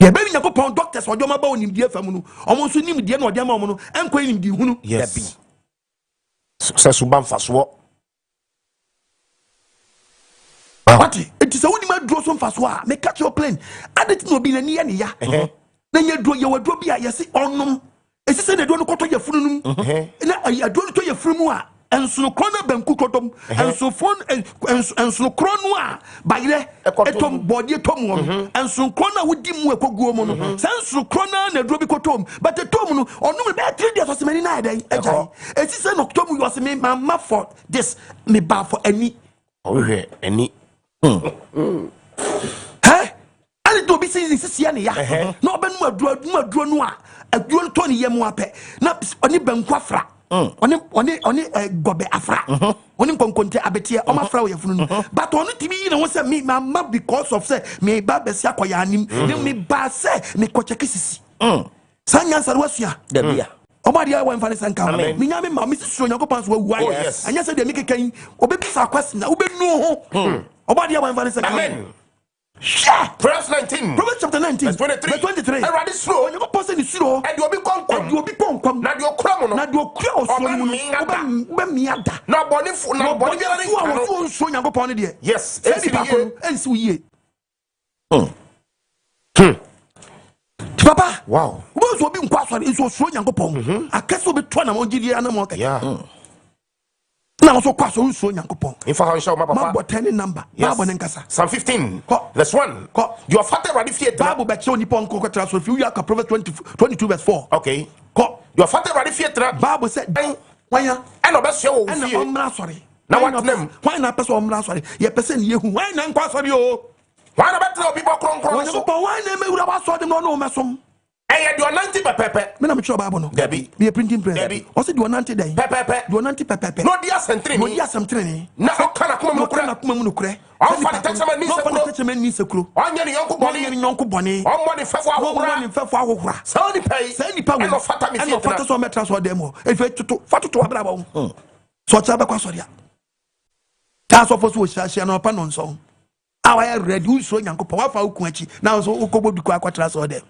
yɛbɛni nyankopɔn doctors ɔde ɔma ba onim die fam no ɔmo nso nim die na ɔde ama ɔmo no ɛnkɔ nim die hunu yes sɛ so ban fasoɔ ati enti sɛ woni ma duro so mfaso a me catch your plane adeti no obi na ni ya ne ya na ye duro ye waduro bi a yesi onnom esi se na duro no koto ye fununum na aduro no to ye funumu a enso krona banku kotom enso fon enso krono a bayire etom body etom won enso krona wodi mu ekoguo mu no senso krona na duro bi kotom but etom no onum be 3 days osemani na eden ejai esi se no kotom you osemi mama for this me ba for any ohwe any ani to bi sisi ya ne ya na obenu aduro no a aduro to ne yemu apɛ na oni banku afra oni gobe afra oni konkonte abete o ma fra o yefunu no but oni timi yi na wo say me mama because of say me ba besi akoya anim ne me ba say me ko check sisi sanya sare wasua da bia Oba dia wa mfane sanka me nya me ma me sisi Onyankopon so wa anya say de me kekan obebisa kwase na obenu ho oba dia wa mfane sanka amen. Verse 19. Proverbs chapter 19. Verse 23. Everybody slow. You go pass in the slow. And you be come. Na di okra mo no. Na di okra o so mu. Oba miada. Na boni fu na boni bi na nka no. So Onyankopon ne de. Yes. Ensi wo yie. Papa. Wow. Wo so bi nkwa so so Onyankopon. Akaso be to na mo gidi ana mo ka. Yeah. Na so kwa so Onyankopon. In fact, show my papa. But any number. Bible nkasa. Psalm 15. Verse 1. Your father ready fear. Bible be show nipo nko kwatra so fi yak Proverbs 22 verse 4. Okay. Your father ready fear. Bible said wanya and obese wo fear. And omra sorry. Na what name? Why na person omra sorry? Ye person yehu. Why na nkwa sorry o? Why na better people kron so? Why na me wura ba so dem no mesom? Eh, do 90 pepepe. Me na me Bible no. Debbie. Be a printing press. Debbie. O say do 90 day. Pepepe. Do 90 pepepe. No dia sentre ni. No dia sentre ni. Na o kana kuma mu kura. Na kuma mu kura. On fa detachment ni sekuro. On fa detachment ni sekuro. Onye ni yonko boni. Onye ni yonko boni. On mo ni fefo ahokura. On mo ni fefo ahokura. Sa ni pay. Sa ni pa we. No fata mi fiat. No fata so metra so dem o. E fe tutu. Fatutu abra ba wo. So cha ba kwa so dia. Ta so fo so hia na pa no nso. Awa ya ready u so Onyankopon wa fa ukun achi. Na so ukobodu kwa kwatra so dem.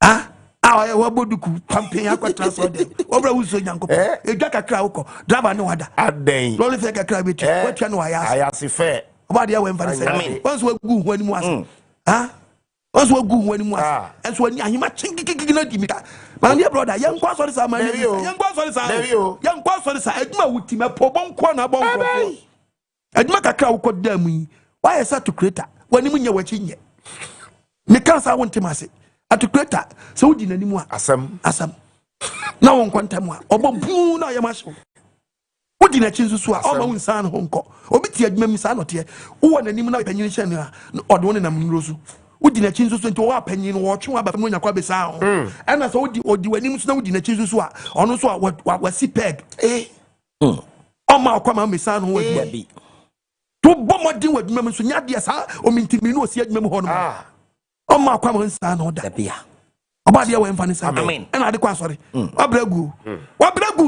Ah? Awa wa boduku campaign akwatra so dem. Obra u so Onyankopon. Edwa kakra uko. Driver no wada. Aden. Lolly fe kakra betu. Watwa no ayase. Ayase fe. Oba dia we mfane say. Once we gu hu animu ase. Ah? Once we gu hu animu ase. Enso ani ahima chinkikiki na dimika. My dear brother, young kwa sorry sa man. Young kwa sorry sa. Young kwa sorry sa. Eduma wutima po bonko na bonko. Eduma kakra uko dam yi. Why is that to creator? When you nya wachi nye. Me kan sa wonte mase. At creator, so wudi nanimu a. Asam. Na won kwanta mu a. Obobu na ya maso. Wudi na chinsu so a. O ma wunsan ho nko. Obi ti adwuma mi sa no te. Wo nanim na panyin hye no a. Odo won na mnrosu. Wudi na chinsu so nti wo apanyin wo twe wa ba fam nya kwa besa ho. Ana so wudi wanim so na wudi na chinsu so a. Ono so a wa si peg. O ma akwa ma mesa no wo di. To bomodin wa adwuma so nya de sa o mintimi no osi adwuma mu ho no. O ma kwa mo nsa no da bia oba dia we mfane sa amen na ade kwa sorry wabragu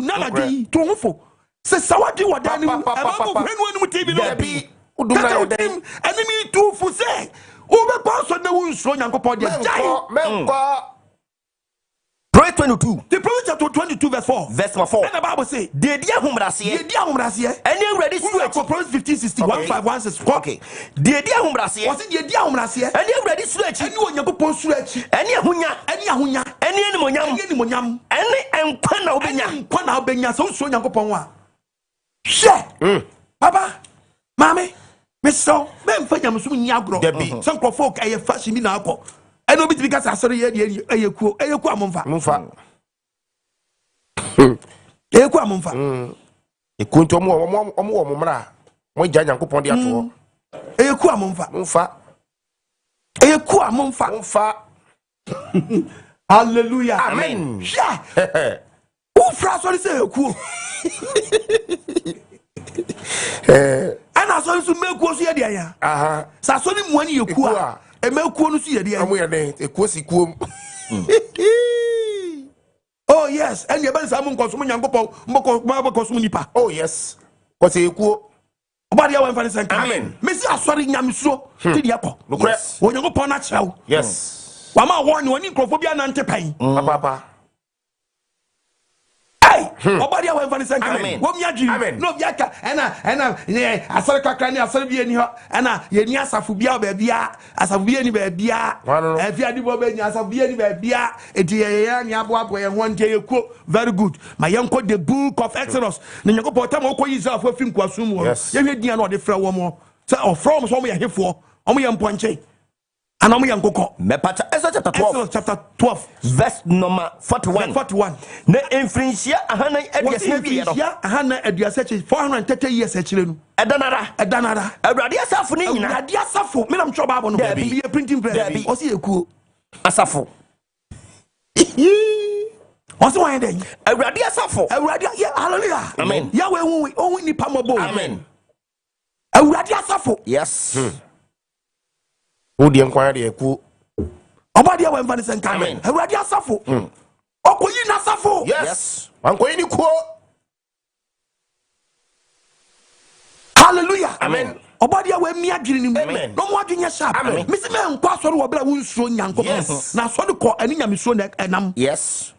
na na dei to hofo se sawadi wadani ababu henu anu tv no bi udumra odan enemy to fu se o be pa so na wunso Onyankopon dia jai menko Proverbs 22. The Proverbs chapter 22 verse 4. Verse 4. And the Bible say, "De dia humrasie." And you ready to Proverbs 15:60. 15:16. Okay. De dia humrasie. Was it de dia humrasie? And you ready to achi. And you Onyankopon suru achi. Any ahunya. Any animonyam. Any enkwa na obenya. Enkwa na obenya so suru Onyankopon wa. Hwe. Papa. Mami. Meso. Me mfa nyamsum nyagro. Some folk aye fashion na akọ. I know because I saw ye ayeku amomfa. Eku amomfa. Ekunto mo mra. Mo ja Nyankopon de ato. Eyeku amomfa. Mfa. Eyeku amomfa. Mfa. Hallelujah. Amen. Yeah. Who frasori say eyeku? And I saw you make was here there. Aha. Sa so ni muani yeku a. E meku no so here there. Amu ya den ekuosi kuom. Oh yes, and you better some consume Onyankopon, mboko consume nipa. Oh yes. Because ekuo. Obadi awen fani senka. Amen. Mesi asori nyamisuo ti dia ko. Nokre. Onyankopon na chew. Yes. Wama woni woni nkrofobia na ntepan. Papa. Obadi awen fani senka. Amen. Wo miadwi. No biaka ena asori kakra ni asori bi eni ho. Ena ye ni asafu bia baabia, asafu bi eni baabia. Efia di bo be ni asafu bi eni baabia. Eti ye ni abo ye ho nte yekuo. Very good. My yanko the book of Exodus. Na Onyankopon tam okoyi Israel fo fim kwasum wo. Ye hwe dia na ode frɛ wo mo. Say of from so mo ye hefo. Omo ye mponche. And I'm young Coco. Mepata Exodus chapter 12. Exodus chapter 12. Verse number 41. 41. Ne infrinsia ahana ediase 430 years actually. Edanara. Awurade asafo ni nyina. Awurade asafo. Me nam choba no. Be a printing press. O se ekuo. Asafo. What's why then? Awurade asafo. Awurade yeah, hallelujah. Amen. Yahweh who ni pamobo. Amen. Awurade asafo. Yes. Odi enkwaya de eku. Obadi awen fani senka. Amen. Awurade asafo. Okoyi na asafo. Yes. Wankoyi ni kuo. Hallelujah. Amen. Obadi awen mi adwiri ni mu. Amen. No mo adwenya sharp. Amen. Misi me nkwa soro wo bra Wonsuro Onyankopon. Yes. Na soro ko ani nyamisuo na enam. Yes.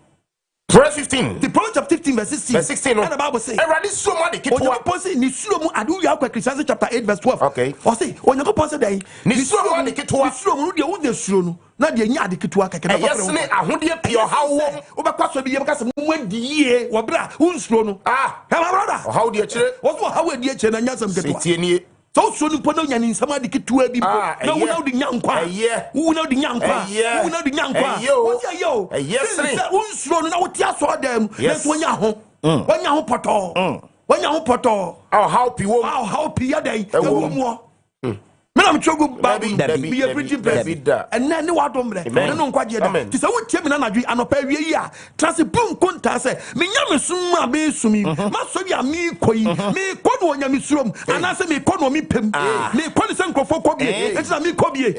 Verse 15. The Proverbs chapter 15 verse 16. Verse 16. And the Bible says, Everybody so much the kid. Onyankopon say ni sulo mu adu ya kwa Ecclesiastes chapter 8 verse 12. Okay. O say Onyankopon say dai Ni sulo mu de ketewa. Ni sulo mu de wo de sulo no. Na de nya de ketewa keke na Yes ne ahode pure hawo. Wo be kwaso bi ye be kase mu adi ye wo bra Wonsuro no. Ah. Come on brother. How do you chire? Wo so how adi e chire na nya sam ketewa. Tie nie. So sulo ni pono nya ni nsama de ketewa bi. Na wo na wo de nya nkwa. Wo na wo de nya nkwa. Wo na wo de nya nkwa. Wo say yo. Yes ne. Wonsuro no na wo tia so dem. Na so nya ho. Wanya ho poto. Wanya ho poto. How piwo. How pia dai. Ewo mo. Me na me chogo ba be a preaching press. And na ne wadom re. Na no nkwaje da. Ti se wo tie me na nadwi anopa wie yi a. Trans boom konta se me nya me sum a be sumi. Ma so bia me koyi. Me ko no nya me surom. Ana se me ko no me pem. Me ko ni se nkrofo ko bie. Eti na me ko bie.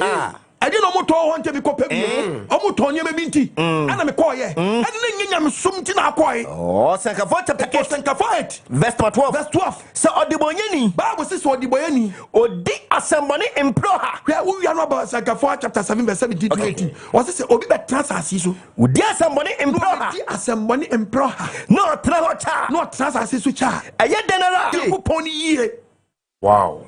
Ade no moto ho ntemi ko pem. O moto nya me binti. Ana me ko ye. Ade na nya me sum ti na akoye. Oh, Sankafo chapter 8. Verse 12. Verse 12. So odibonyani. Bible says odibonyani. Odi asemboni imploha. Where we are about Sankafo chapter 7 verse 17 to 18. Was this obi be transasi so? Odi asemboni imploha. Odi asemboni imploha. No trahocha. No transasi so cha. Eye denara. Yakupon ye. Wow.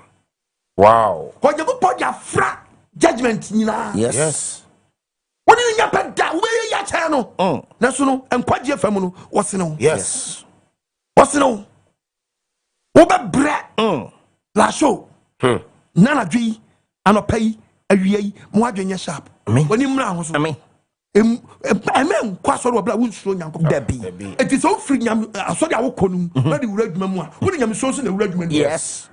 Ko yakupon ya fra judgment nyina. Yes. Woni nya peda we ya cha no. Na so no enkwaje fam no wose no. Yes. Wose no. Wo be bre. La show. Nana dwi anopai awiei mo adwenye sharp. Woni mra ho so. Amen. Amen kwaso ro bra Wonsuro Onyankopon. Dabi. Eti so free nyam asori awokonum. Na de wura adwuma mu a. Woni nyam so na wura adwuma mu. Yes.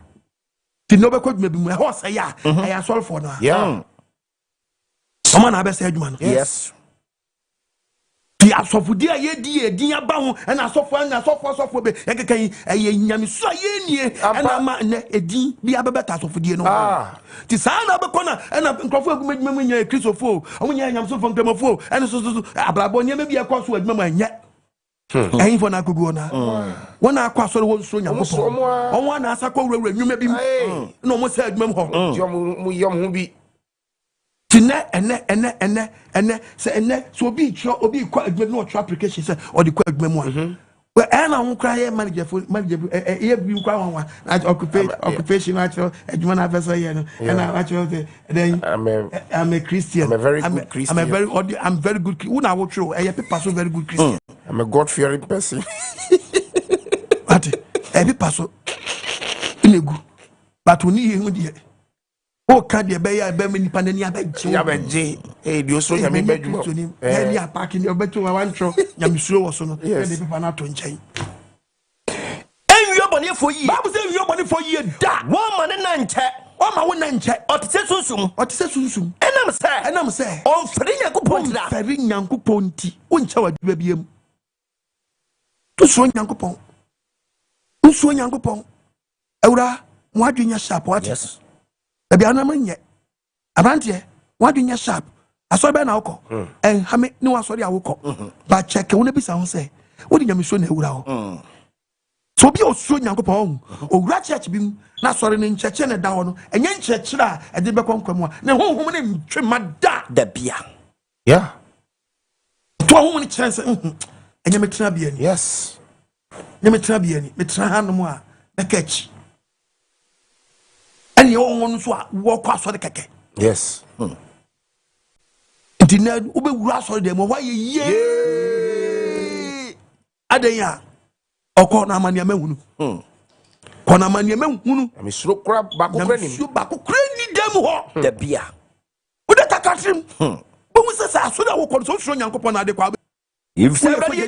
Ti no be ko adwuma bi mu. E ho say ya. E ya asori for no. Yeah. Someone na be say adwuma no. Yes. Ti asofudi a ye di edin aba ho e na asofo be e kekan e nyam so a ye nie e na ma ne edin bi abebeta asofudi no. Ti sa na be kona e na nkrofo agumedwuma mu nya Kristofo o mu nya nyam so fo nkramofo e no so abrabo ne be bi e kwa so adwuma ma nya. Eyin for na gugu na. Wona akwa so Wonsuro Onyankopon. Onwa na asakọ wura nwuma bi. Na mo say adwuma ho. Mu yom hu bi. Ene se ene so obi kwa adwuma no try application say or the kwa adwuma mu a. Well na ho kra ye manager ye bi kwa wan occupation actual adwuma na person ye no na actual then I'm a Christian. I'm a very good Christian. I'm very good. Who na wo true e people so very good Christian. I'm a God-fearing person. Ati e people so inegu but oni ye hu de o ka de be ya be me nipa nani abeje Ya beje di oso nya me badwuma ni apaki ni obeto wa wantro nya misuro wo so no de people na to nchen Enwi obonefo for ye. Bible say your money for ye da. One man and nche. Oma wo nanche. Otise sunsum. Otise sunsum. Enam say. On feri Nyankopon da. Feri Nyankopon ti. Oncha wadua biem. To so Nyankopon. Nso Nyankopon. Ewura, mo adwenya sharp what? Yes. Ebi anam nye. Abrantie, mo adwenya sharp. Aso be na wokọ. Ha me ne wasori awokọ. Ba check wo ne bisa ho say. Wo di nyameso na ewura ho. So bi osuo Nyankopon. Owura church bi na sori ne ncheche ne da ho no. Enye ncheche a e de be konkwam a. Ne honhom ne ntwe mada da bia. Yeah. To honhom ne chere say enye metena bia ni. Yes. Ne metena bia ni. Metena hanom a na catch. Eni honhom so a wo kwa sori keke. Yes. Ntina ube wura sori dem wa ye adenya okọ na amania mahunu kọ na amania mahunu Ami suro kura bakukre ni. su bakukre ni dem ho Da bia. wo de takatrim bo mu sesa so da wo kọ so suro Nyankopon na ade kwa If say somebody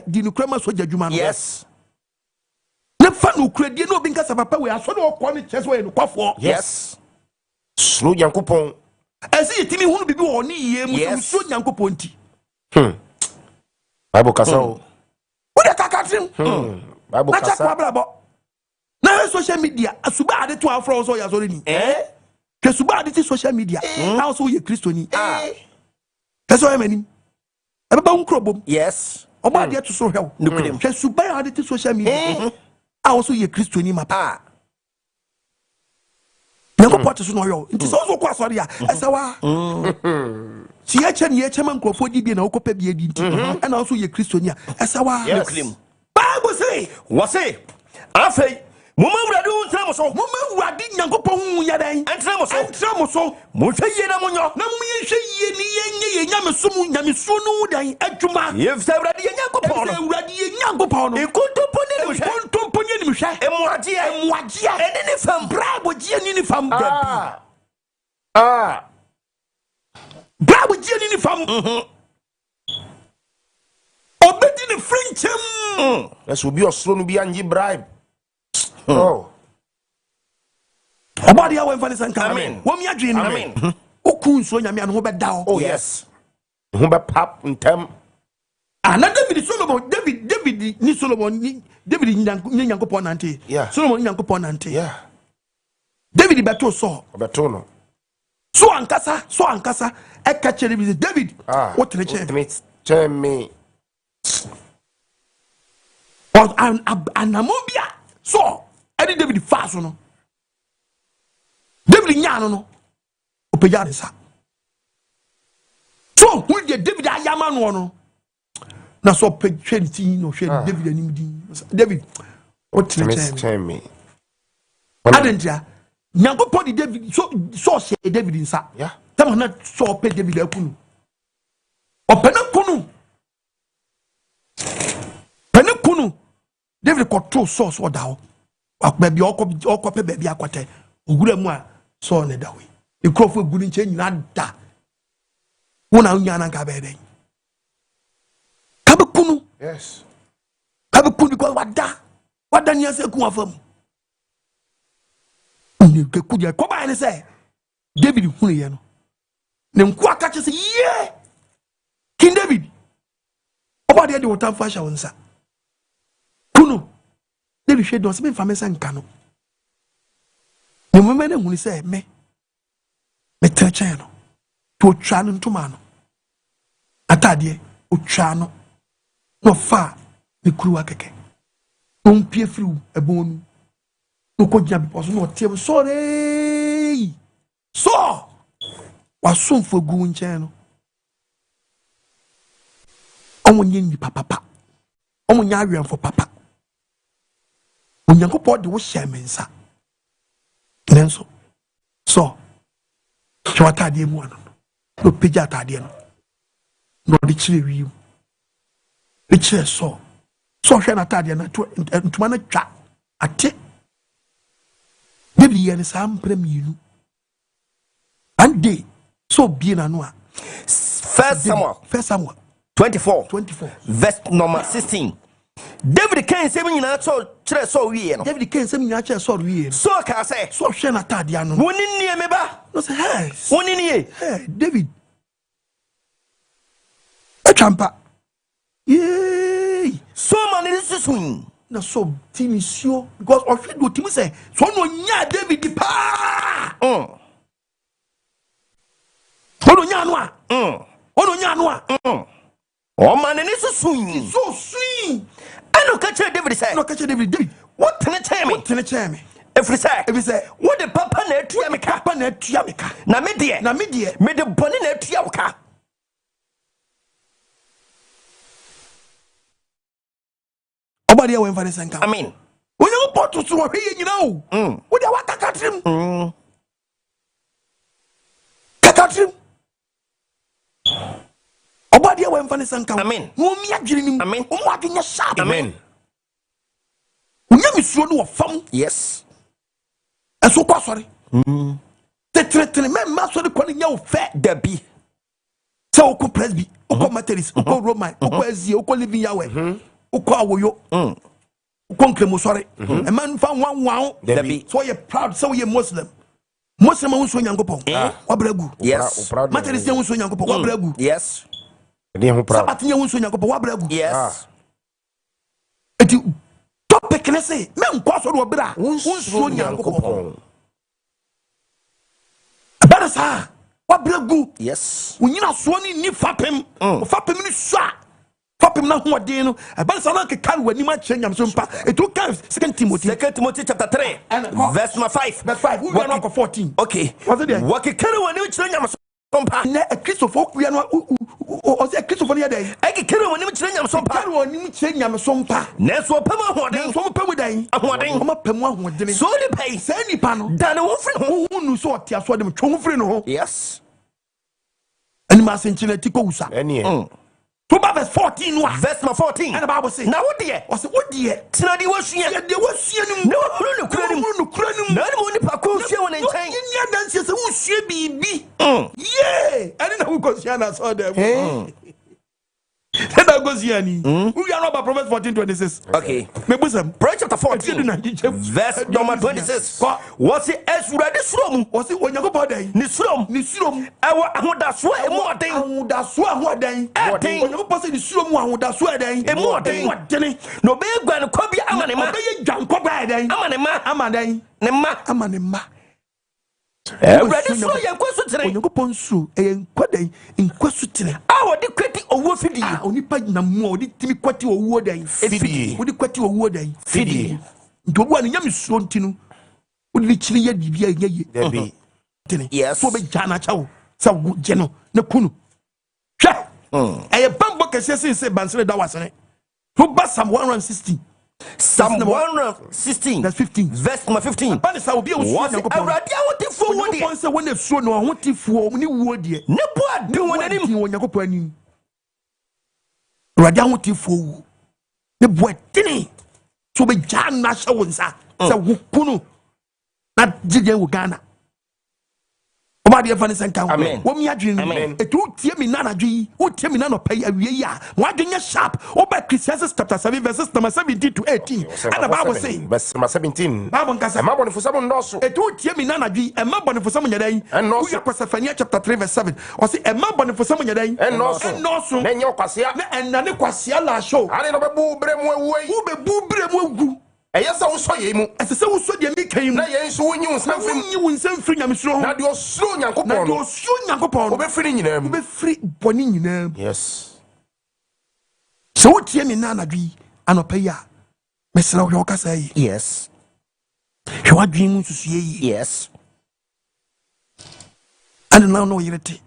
di nukre ma soja juma no yes. ne fa nukre di no bi nka sa papa we aso de okọ ni chese we no kwafo Yes. Suro Nyankopon. ese yitimi hunu bibi wo ni ye mu Yes. so Nyankopon ti Bible kasa o. wo de takatrim Bible na cha kwa kasa. brabo na social media asuba ade to afro so ya so ni ke suba ade ti social media how so ye kristoni that's why many ebe ba nkrobo Yes. oba ade to so hwew Nukrem. ke suba ade ti social media how so ye kristoni mapa Nyankopon to so no yo nti so kwa sori ya esawa si ye che ni ye che man krofo di bi na okopa bi edi nti e na so ye kristoni a esawa Nukrem. Bible say Wase. Afei. Mama wurade untra mo so. mama wurade Nyankopon hu ya dan Entra mo so. entra mo so Mo hwe ye na mo nyo. na mo ye hwe ye ni ye nyameso no dan adwuma If somebody Nyankopon. se wurade ye Nyankopon no Ikuntumpo ni mo hwe. kontompo ni mi hwe Emuaje. emwaje Ene ne fam. brabo je ni fam da Ah. brabo je ni fam obedi ni frinchem Yes, obi osuro no bi anji bribe. Oh. obadi ya wenfa ni sanka Amen. wo mi adwe ni Amen. okun so nyame ano ho beda Oh o yes. Hu be pap ntem. ana David Solomon David ni Solomon ni David ni Nyankopon nante Yeah. Solomon ni Nyankopon nante Yeah. David beto so Obeto no. so ankasa e ka chere bi David Ah. what the chere me. or anamobia so e David fast no David nya no opeja de sa so who the David ayama no na so pe twenti no hwe David anim din David what the chere Me. adentia Nyankopon di David so say David nsa Yeah. tama na so pe David akunu opena kunu pene kunu David control source o dawo akba bi okope ba bi akwate ogura mu a so ne dawo ikrofo guru nche nyina da wona nya na nka ba den kabe kunu Yes. kabe kunu ko wada nya se ku afam ni ke ku dia ko ba ne se David hunu ye no ne nku aka che se ye King David oba de wotan fa sha wonsa kunu David hwe don se me fa me sanka no ne mo me na hunu se me treche no to twa no ntoma no atade o twa no no fa ne kuruwa keke on pie friu ebonu no ko gya bi so no tie sorry so wasomfo gu nchen no omunye ni papa omunya awemfo papa Onyankopon de wo hye mensa nenso so chwatade mu ano no pija atade no no de chire wi e chire so hwe na atade na ntuma na twa ate Biblia ni sam premium and day so bien na no a First Samuel 24 verse number 16. David can say me na so chere so wie no. David can say me na chere so wie. So ka say so hwe na tade ano. Woni nie me ba. No say hey. Woni nie. Hey David. Champa. Yay. So man is swing. Na so timisio because of it do timi say so no nya David pa. Ono nya no a. Ono nya no a. O man is swing. So swing. I no catch David say. No catch David. What can I tell me? What can I tell me? If we say what the papa na etua me ka. Papa na etua me ka. Na me de. Me de bone na etua ka. Obadi we mfa senka. Amen. Onye poto so hwe ye nyina o. Wo de wa kakatrim. Kakatrim. Obadi we mfa senka. Amen. Wo mi adwiri nim. Amen. Wo mo adwenya sharp. Amen. Unya misuo no wo fam. Yes. Eso kwa sori. Tetre me ma sori ko nya wo fe Dabi. Se wo ko presby, wo ko materis, wo ko roman, wo ko azie, wo ko living yawe. Uko awoyo uko nkremo sore e man fa wan Dabi. So you proud so you Muslim Wonsuro Onyankopon wa bragu. Yes. Materials ye Wonsuro Onyankopon wa bragu. Yes. Sabat ye Wonsuro Onyankopon wa bragu. Yes. Eti topic ne say me nkwa so do bra Wonsuro Onyankopon barasa wa bragu. Yes. Unyina so ni fapem fapem ni swa Papim na ho de no eba sana ke kan wani ma che nyam so mpa etu kan 2 Timothy chapter 3 verse 5 we are not 14. Okay. What ke kan wani che nyam so mpa na Christopher ku ya no o se Christopher ya dai e ke kan wani che nyam so mpa kan wani che nyam so mpa na so pam ahoden so pam dan ahoden o ma pam ahoden so ni pai se ni pa no dan wo fri no ho nu so otia so dem twon fri no. Yes. Ani ma senchina ti ko usa Eni. Verse 14 wa verse 14 and the Bible say now what dear o say what dear tina di wasua de wasua nim no no kuranim na mo ni pa ko sia won nchen nya dan se wusua bibi yeah ani na wo ko sia na so dem Then I go see any. We are not about Proverbs 14:26. Okay. Maybe some. Proverbs chapter 14, verse number 26. Was it as ready from? Was it when you go by day? Nisrom. I want that sweat more thing. I want that sweat more day. When you go past the Nisrom, I want that sweat day. More thing. No big one. Kobe Amanema. Be young Kobe day. Amanema. Ready so young question today. Onyankopon so nkwadai nkwasu tene. Ah, odi kwati owo fidi. Ah, onipa na mo odi timi kwati owo dan. Fidi. Odi kwati owo dan. Fidi. Ntobu an nyam so ntinu. Odi chiri ya bibia nyeye. Dabi. Tene. Yes. So be jana chawo. Sa je no na kunu. Hwe. Eye bambo kese se bansere da wasene. To ba Psalm 116. Psalm 116 that's 15 verse number 15. Banisa obi What already I want to for what you say when they so no want to for ni wo de. Ne bo adu won anim Onyankopon anim. Already I want to for ne bo tini. So be jan na sha wonsa. Say wo kunu. Na jije wo Ghana. Oba de Vanessa kan wo mi adwin etu tie mi na adwin wo tie mi na no pay awie ya wo adwin sharp oba Ecclesiastes chapter 7 verses number 17 to 18 and the Bible say verse number 17 Bible nkasa e ma bone fo sam ndoso etu tie mi na adwin e ma bone fo sam nyadan wo ya Kwasafania chapter 3 verse 7 o say e ma bone fo sam nyadan ennoso na nya kwasea na enane kwasea la show ane no be bu bre mu awuai wo be bu bre mu agu eyesa wo so ye mu ese wo so de mi kan na ye nso wonyi nsam fim wonyi wonsam firi nyamesuro na de osuro Onyankopon na de osuro Onyankopon obe firi nyina mu obe firi boni nyina mu yes so tie mi na anadwi anopa ya mesra wo ka say yes hwe wadwi mu susue yi yes and now no yirete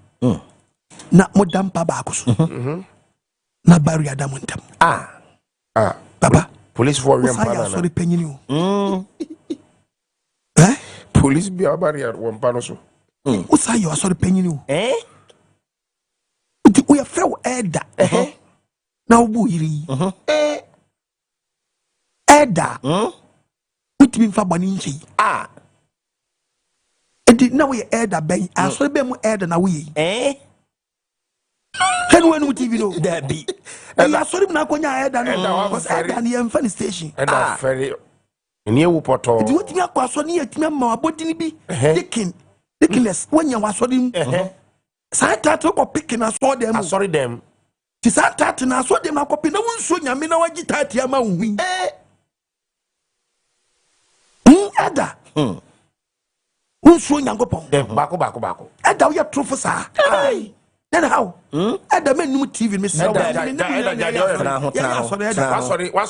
na modam pa ba akoso na bari adam ntam baba police for we mpa na sorry penyini o police bi abari wo mpa no so o say you sorry penyini o we are fair elder na obu yiri elder utimi mfa bani nchi edi na we elder ben asori be mu elder na we Can we TV no? That be. And I saw him now when I had an funny station. And that's very near Poto. Do you think I was on here? Mamma, but didn't be dickiness when you was on him. Santa or picking, I saw them. I saw them. Santa and I saw them. I copy no one soon. I mean, I want to tell you, Ada. Wonsuro Onyankopon. Bako. Ada we true for sir. Then how? Ada men no TV me say. What's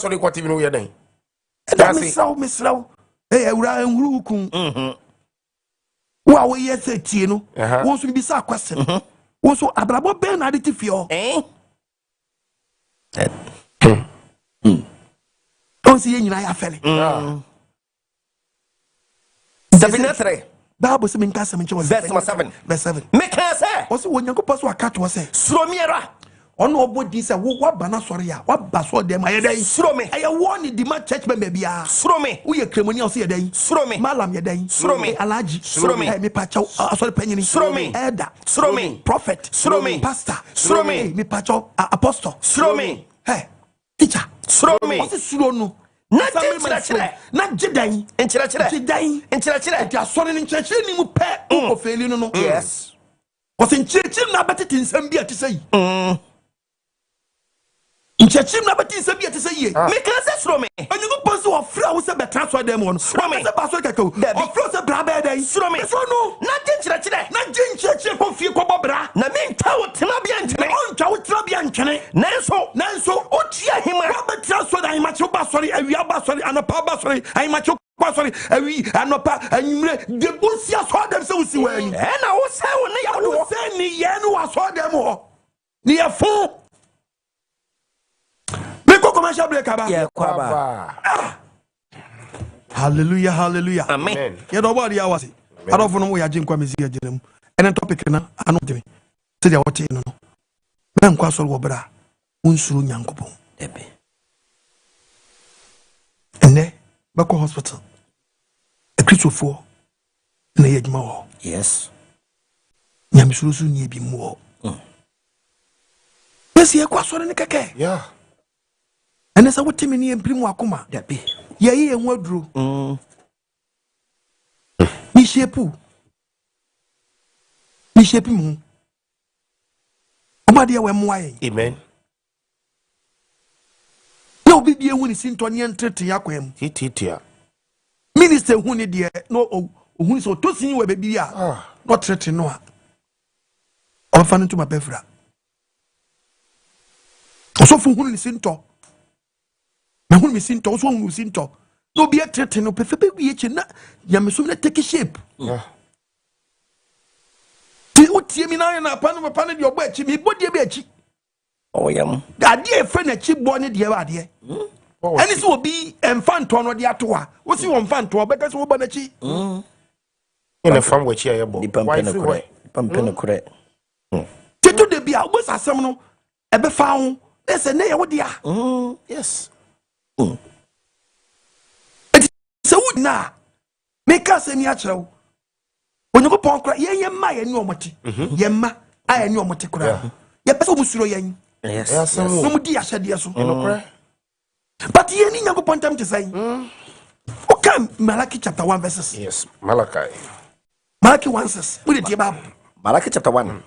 what TV no yeden? Ada me say. Eh ewura enhuru kun. Wa we ye say tie no. Won so bi sa question. Won so abrabo ben na de tifio. On see nyina ya fele. 73. Bible say minka se menche verse 7. Verse 7. Me can say. O say Onyankopon so aka to say. Sromiera. Ono obodi say wo ba na sori ya. Wa ba so dem ayedai. Sromi. Aye woni di ma church member bia. Sromi. Wo ye kremoni o say yedai. Sromi. Malam yedai. Sromi. Alaji. Sromi. Me pacho asori panyini. Sromi. Elder. Sromi. Prophet. Sromi. Pastor. Sromi. Me pacho apostle. Sromi. Hey. Teacher. Sromi. O say suro no. Na chire. Na jedan. Enchire. Jedan. Enchire. Ti asori ni chire ni mu pe o feli no. Yes. O say chire na betete nsam bi atise yi. Nchechim na beti nsabi ate say ye. Me can say Sromi. Onyankopon se ofra wo se betra so dem won. Sromi. Se ba so keke. Ofra se bra ba dey. Sromi. So no. Na jenchire. Na jenchire ko fie ko bobra. Na me ntwa wo tena bia nchene. On twa wo tena bia nchene. Nanso o tia hima. Wa betra so dan macho ba sori awia ba sori anopa ba sori ai macho ba sori awi anopa anwumre de bosia so dem se usi wa ani. Na wo se wo ne ya wo se ni ye no wa so dem ho. Ni ye fo commercial break aba. Yeah, kwaba. Hallelujah. Amen. You know what ya was. I don't know where Jim Kwame Zia Jerem. And topic na anu timi. Say the what no. Menko Asore wo bra. Wonsuro Onyankopon. Ebe. Ene bako hospital. A Christopher na yedma wo. Yes. Nyamisuro su ni ebi mu wo. Yes, ye kwasore ne keke. Yeah. And as I would tell me and Primo Akuma, that be. Ye and Wodru. Mishapu. Mishapu. Omadia wemway. Amen. No be a winning Sintonian Tretty Yaquem. Titia. Minister who need dear no who so to see you baby. Not Tretty Noah. Or fan to my befra. So for who listen to. Na hu mi sinto so hu sinto no be atete no pefe be eche na ya meso na take shape ti utie mi na na pa no papa ne de obo echi mi body be echi yam ade e fe na chi bo ne de ba de ani so obi emfanto no de ato a wo si wo mfanto be ka so wo ba na chi ina fam we chi ayebo di pampene kure teto de bia wo sasem no e be fa ho ese ne ye wo de a yes. So would na make us any actual when you go pon ye ma ye ni omote ye ma aye ni omote kura ye pese obusuro yen yes no mu di ahede so but ye ni nyango pon tam te say o kam Malachi chapter 1 verses yes Malachi 1 verses we the Bible Malachi chapter 1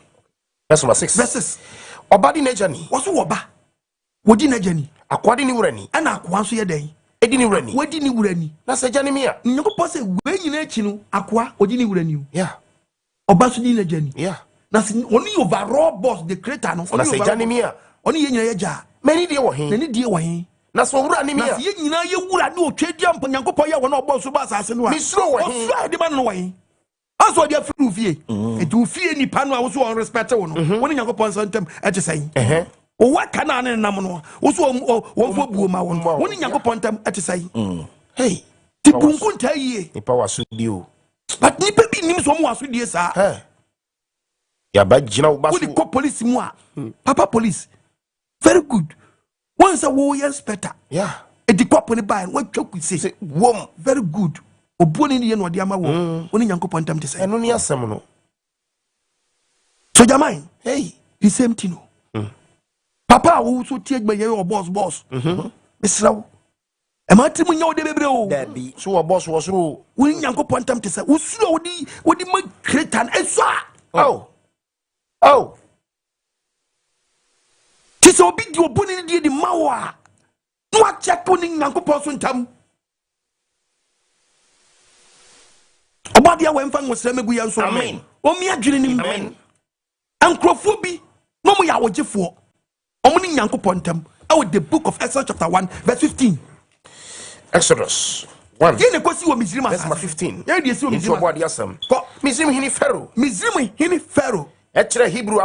verse 6 verses obadi na jani wo so oba wodi na jani akwade ni wurani ana akwa so ye den edi ni wurani wodi ni wurani na se jani mi a nyango pon se we nyina echi no akwa odi ni wurani yeah oba so di na jani yeah na se oni overall boss the creator no na se jani mi a oni ye nyina ye ja many dey wo hin na ni die wo hin na so wura ni mi a na ye nyina ye wura ni otwedia mpo nyankopon ye wo na obo so ba asase no a mi suro wo hin o de ba no wo hin aso dia firi ufie etu ufie ni pa no a wo so on respect wo no woni nyankopon so ntem e te sai o wa kana ne nam no wo so wo fo buo ma wo woni nyankopon ntem e te sai hey ti bunkun ta yie ni pa waso di o but ni pe bi nim so mo waso die sa ya ba gina wo ba so wo di police mu a papa police very good once a wo yes better yeah e di ko ni ba wo twaku se wom very good obuoni ni ye no de ama wo woni nyankopon ntem te sai eno ni asem no so jamai hey the same thing no Papa who so take me your boss. Misraw. E ma timu nya ode bebre o. Dabi. So boss was so. We Nyankopon tam te say usuro odi ma cretan eso a. Oh. Ti so obi di oboni di di mawa. No a check on Nyankopon so ntam. Obadia we mfa ngosra megu ya nso. Amen. Omi adwene nim. Amen. Ankrofo bi no mo ya wogefo. Omo ni Nyankopon tam. The book of Exodus chapter 1 verse 15. Exodus 1. Verse 15. Yeah, you see Mizrim hini Pharaoh. Mizrim hini Pharaoh. Echere Hebrew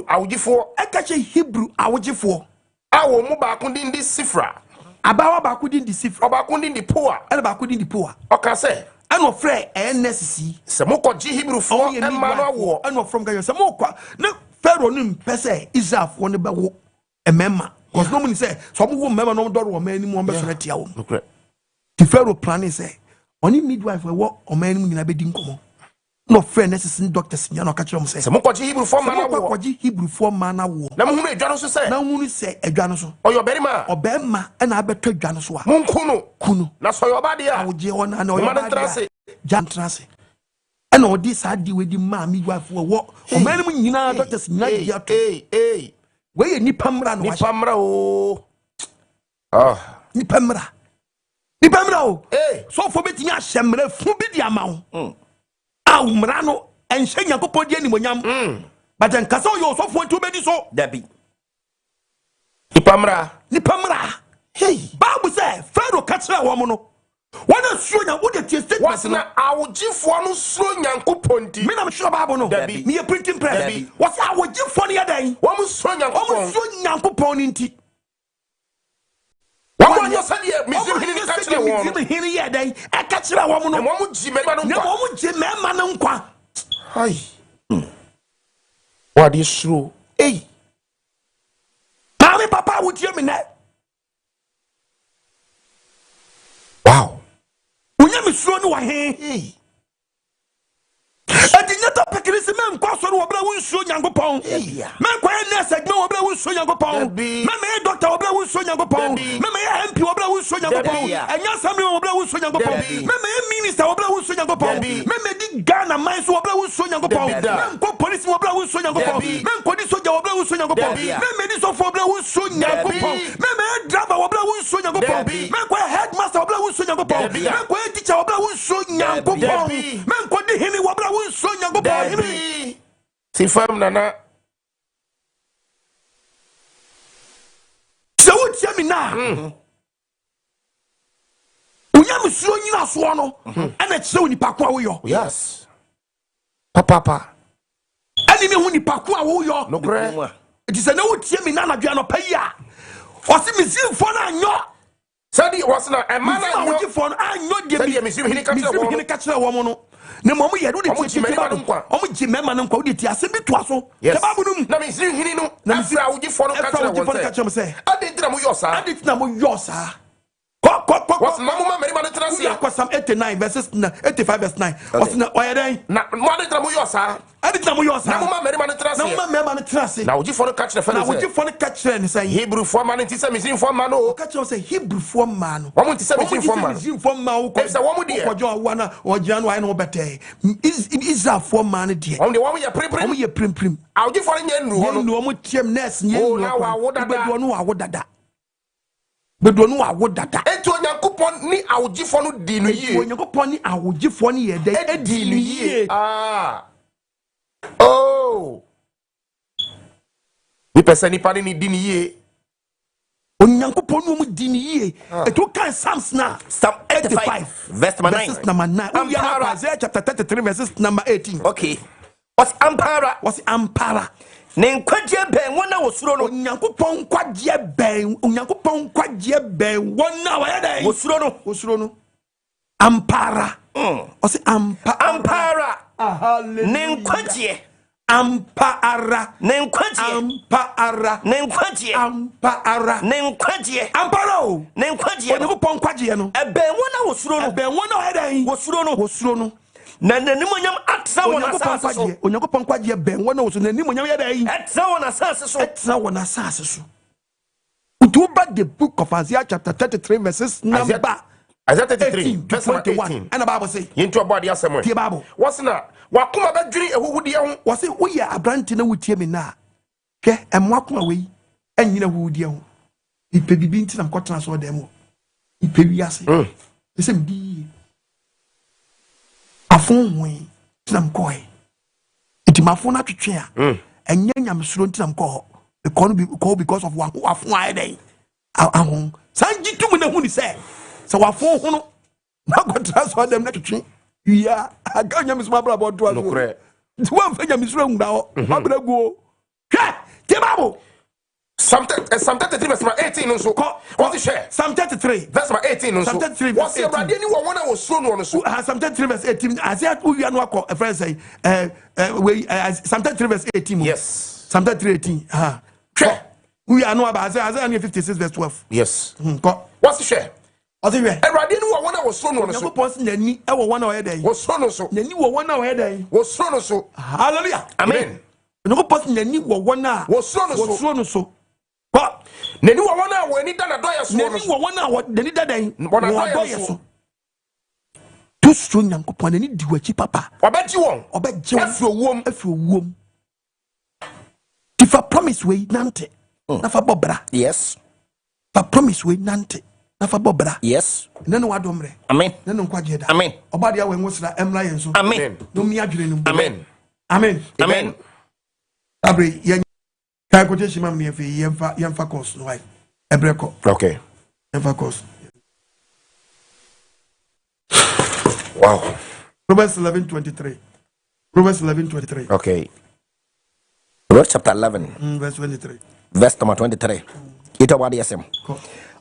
awujifo. Ekache Hebrew awujifo. Awo mu ba kundin di sifra. Abawa ba kundin di sifra. Oba kundin di poa. Ele ba kundin di poa. Oka se. Ano frɛ NSC. Se mo ko ji Hebrew fo e ma no wo. Ano from ga se mo kwa. Na Pharaoh nim pese Israel fo ne ba wo emema. Cause no money say so mo wo emema no do ro man ni mo be so tia wo. Okay. The Pharaoh plan say oni midwife we wo o man ni nyina be di nkomo. No friend necessary doctors nya no ka kire mo say. Se mo ko ji Hebrew fo ma na wo. Ko ji Hebrew fo ma na wo. Na mo hunu edwa no so say. Na hunu say edwa no so. Oyo berima. Obema na abeto edwa no so a. Mo kunu. Na so yo ba dia. Awje ona na oyo ba dia. Jan trase. And all this I do with the mammy wife for what? O man, you know, doctors, hey, where you nip pamra, no pamra, oh, nip pamra, so for betting a shamra, fubidi amount. Mrano, and Shanya Podi anyone, but then Casso, you also want to be so. Debbie. Nipamra, hey, Babu say, Pharaoh catch a woman. What a sure would it is was not our G one slow Yankopon. Me, I'm sure Babu no, me a printing press. What's our G funny a day? One was so Yankopon in tea. What was your Miss Hilly a day? I catch a woman, and one would Jim Manunqua. Hi. What is true? Hey, Mammy, Papa would hear me that. Wow. Unyami suonu wa he. Adinyata pekirisi men kwa so wo bra wonsuo Nyankopon. Men kwa nurse agbe wo bra wonsuo Nyankopon. Men me doctor wo bra wonsuo Nyankopon. Men me MP wo bra wonsuo Nyankopon. Enya samre wo bra wonsuo Nyankopon. Men me minister wo bra wonsuo Nyankopon. Men me di Ghana mines wo bra wonsuo Nyankopon. Men kwa police wo bra wonsuo Nyankopon. Men kwa di soldier wo bra wonsuo Nyankopon. Men me di so for bra wonsuo Nyankopon. Men me driver wo bra wonsuo Nyankopon. Men kwa headmaster wo bra wonsuo Nyankopon. Men kwa teacher wo bra wonsuo Nyankopon. Men kwa di himi wo bra wonsuo Nyankopon. Si fam nana. Se wo tia mi na. Unyam suo nyina so no. Ana kire wo nipa ko a wo yo. Yes. Papa. Ani me hu nipa ko a wo yo. No gre. It is na wo tia mi na na dua no pa yi a. O si misim fo na anyo. Sadi was na e ma na anyo fo no anyo de mi. Misim hini ka kire wo no. Ne momu ye do de ti mema no kwa omu ji mema no kwa wo de ti ase bi to aso te babu num na me siri hini no na me siri awuji fo no ka kire say adintra mo yo sa What's Mamma Mary Manatrasia? Some 89 verses 85 verse 9. What's na oyeden? Na Manatramu yosa. Aditamu yosa. Mamma Mary Manatrasia. Mamma Manatrasia. Now you for the catch the fellow. Now you for the catch and say Hebrew for man and Tissa Missing for man. Oh, catch us a Hebrew for man. One to say missing for man. For man. There's a woman dear. Or John Wine or Bete. Is a for man dear. Only one we are prim. I'll give for you. No more team nest. Oh, now I would that. But don't know what that. Eto Onyankopon ni awogifo no di no yie. Onyankopon ni awogifo no ye de di no yie. Ah. Oh. We person ni pa ni di no yie. Onyankopon no mu di no yie. Eto kan Psalms na Psalm 85 verse number 9. Isaiah chapter 33 verses number 18. Okay. What's ampara? Nenkwaje ben wona wosuro no Onyankopon kwaje ben wona wa yedai wosuro no ampara o se ampara nenkwaje ampara Onyankopon kwaje no ben wona wosuro no wa yedai wosuro no na nanimonyam atra wona asase so Onyankopon kwaje ben wona wo so nanimonyam ya dai atra wona asase so atra wona asase so utu ba the book of Isaiah chapter 33 verses number Isaiah 33 verse 21 and the Bible say into about the assembly the Bible what's na wakuma ba dwiri ehuhudi ho was say we ya abranti na wutie me na ke emwakoma we anyina wuhudi ho ipe bibi nti na mkotena so dem ipe wiase ese mbi afon hui na mkoe iti mafon na twetwe a enya nyamsuro nti na mko because of wafon ayi ahon sanji tumu na huni se wafon hono na kwatra so dem na twetwe ya aga nyamsuro abra bo do aso nokre ti wan fa nyamsuro ngda ho abra guo hwe ti babo Psalm 33 verse 18 nso what is share Psalm 33 verse 18 nso Psalm 33 what's your brother ni wo na wo so no so Psalm 33 verse 18 Isaiah we no akọ a friend say Psalm 33 verse 18 yes Psalm 33 18 we are no about Isaiah 56 verse 12 yes what's the share Oti we Erade ni wo na wo so no so Yakopon nani e wo wona o yedan wo so no so nani wo wona o yedan wo so no so hallelujah amen Yakopon nani wo wona wo so no so nani wo wona wo ni dana doye so nani wo wona wo nani dadan wo doye so to so Yakopon nani di wachi papa obeji won obeji afi owom if a promise we nante na fa bobra yes fa promise we nante na fa bobra yes nanu wadomre amen nanu kwaje da amen obade ya wenwo sra emla yenso amen no mi adwene no amen amen amen abre yen ka quotation mam ne efe yemfa course no ai ebreko okay yemfa course wow Proverbs 11:23 Proverbs 11:23 okay Proverbs chapter 11 verse 23 verse number 23 ita wadi yasem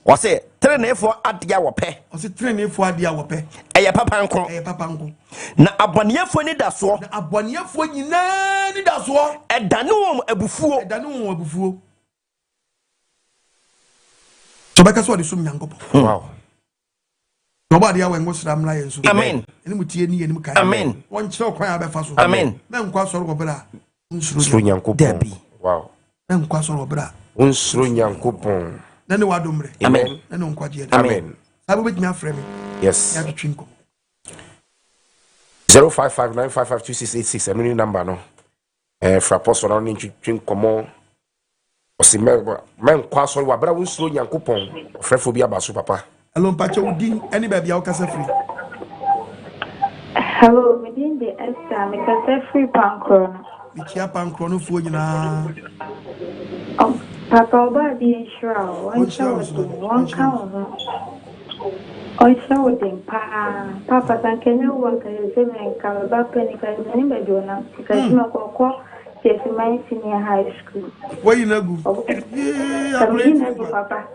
o se trenefo adia wo pe o se trenefo adia wo pe eye papa nko na abonefo ni daso na abonefo nyina ni daso edane wo abufuo so beka so de sum Nyankopon wow nobody ya wengo sra mla yenso amen eni mutie ni eni mukai amen won kire kwan abefa so amen na nkwa so ro bra nsuro Nyankopon Debi wow na nkwa so ro bra nsuro Nyankopon na ne wadomre amen na no nkwa je amen sabu betimi afre me yes ya twinko 0559552686 enu ni number no fraposo na ni twinkomo osimeba men kwa so wa bra nsuro Nyankopon frefo bi abaso papa hello mpacho udi any baby ya kasa free hello within the Esther me kasa free pankro mi chia pankro no fu nyina papa oba di insura one count oisha odin papa tankenya wanka yemen ka ba peni ka ni be dona ka jima ko Yes, my senior high school. Where you know? Papa.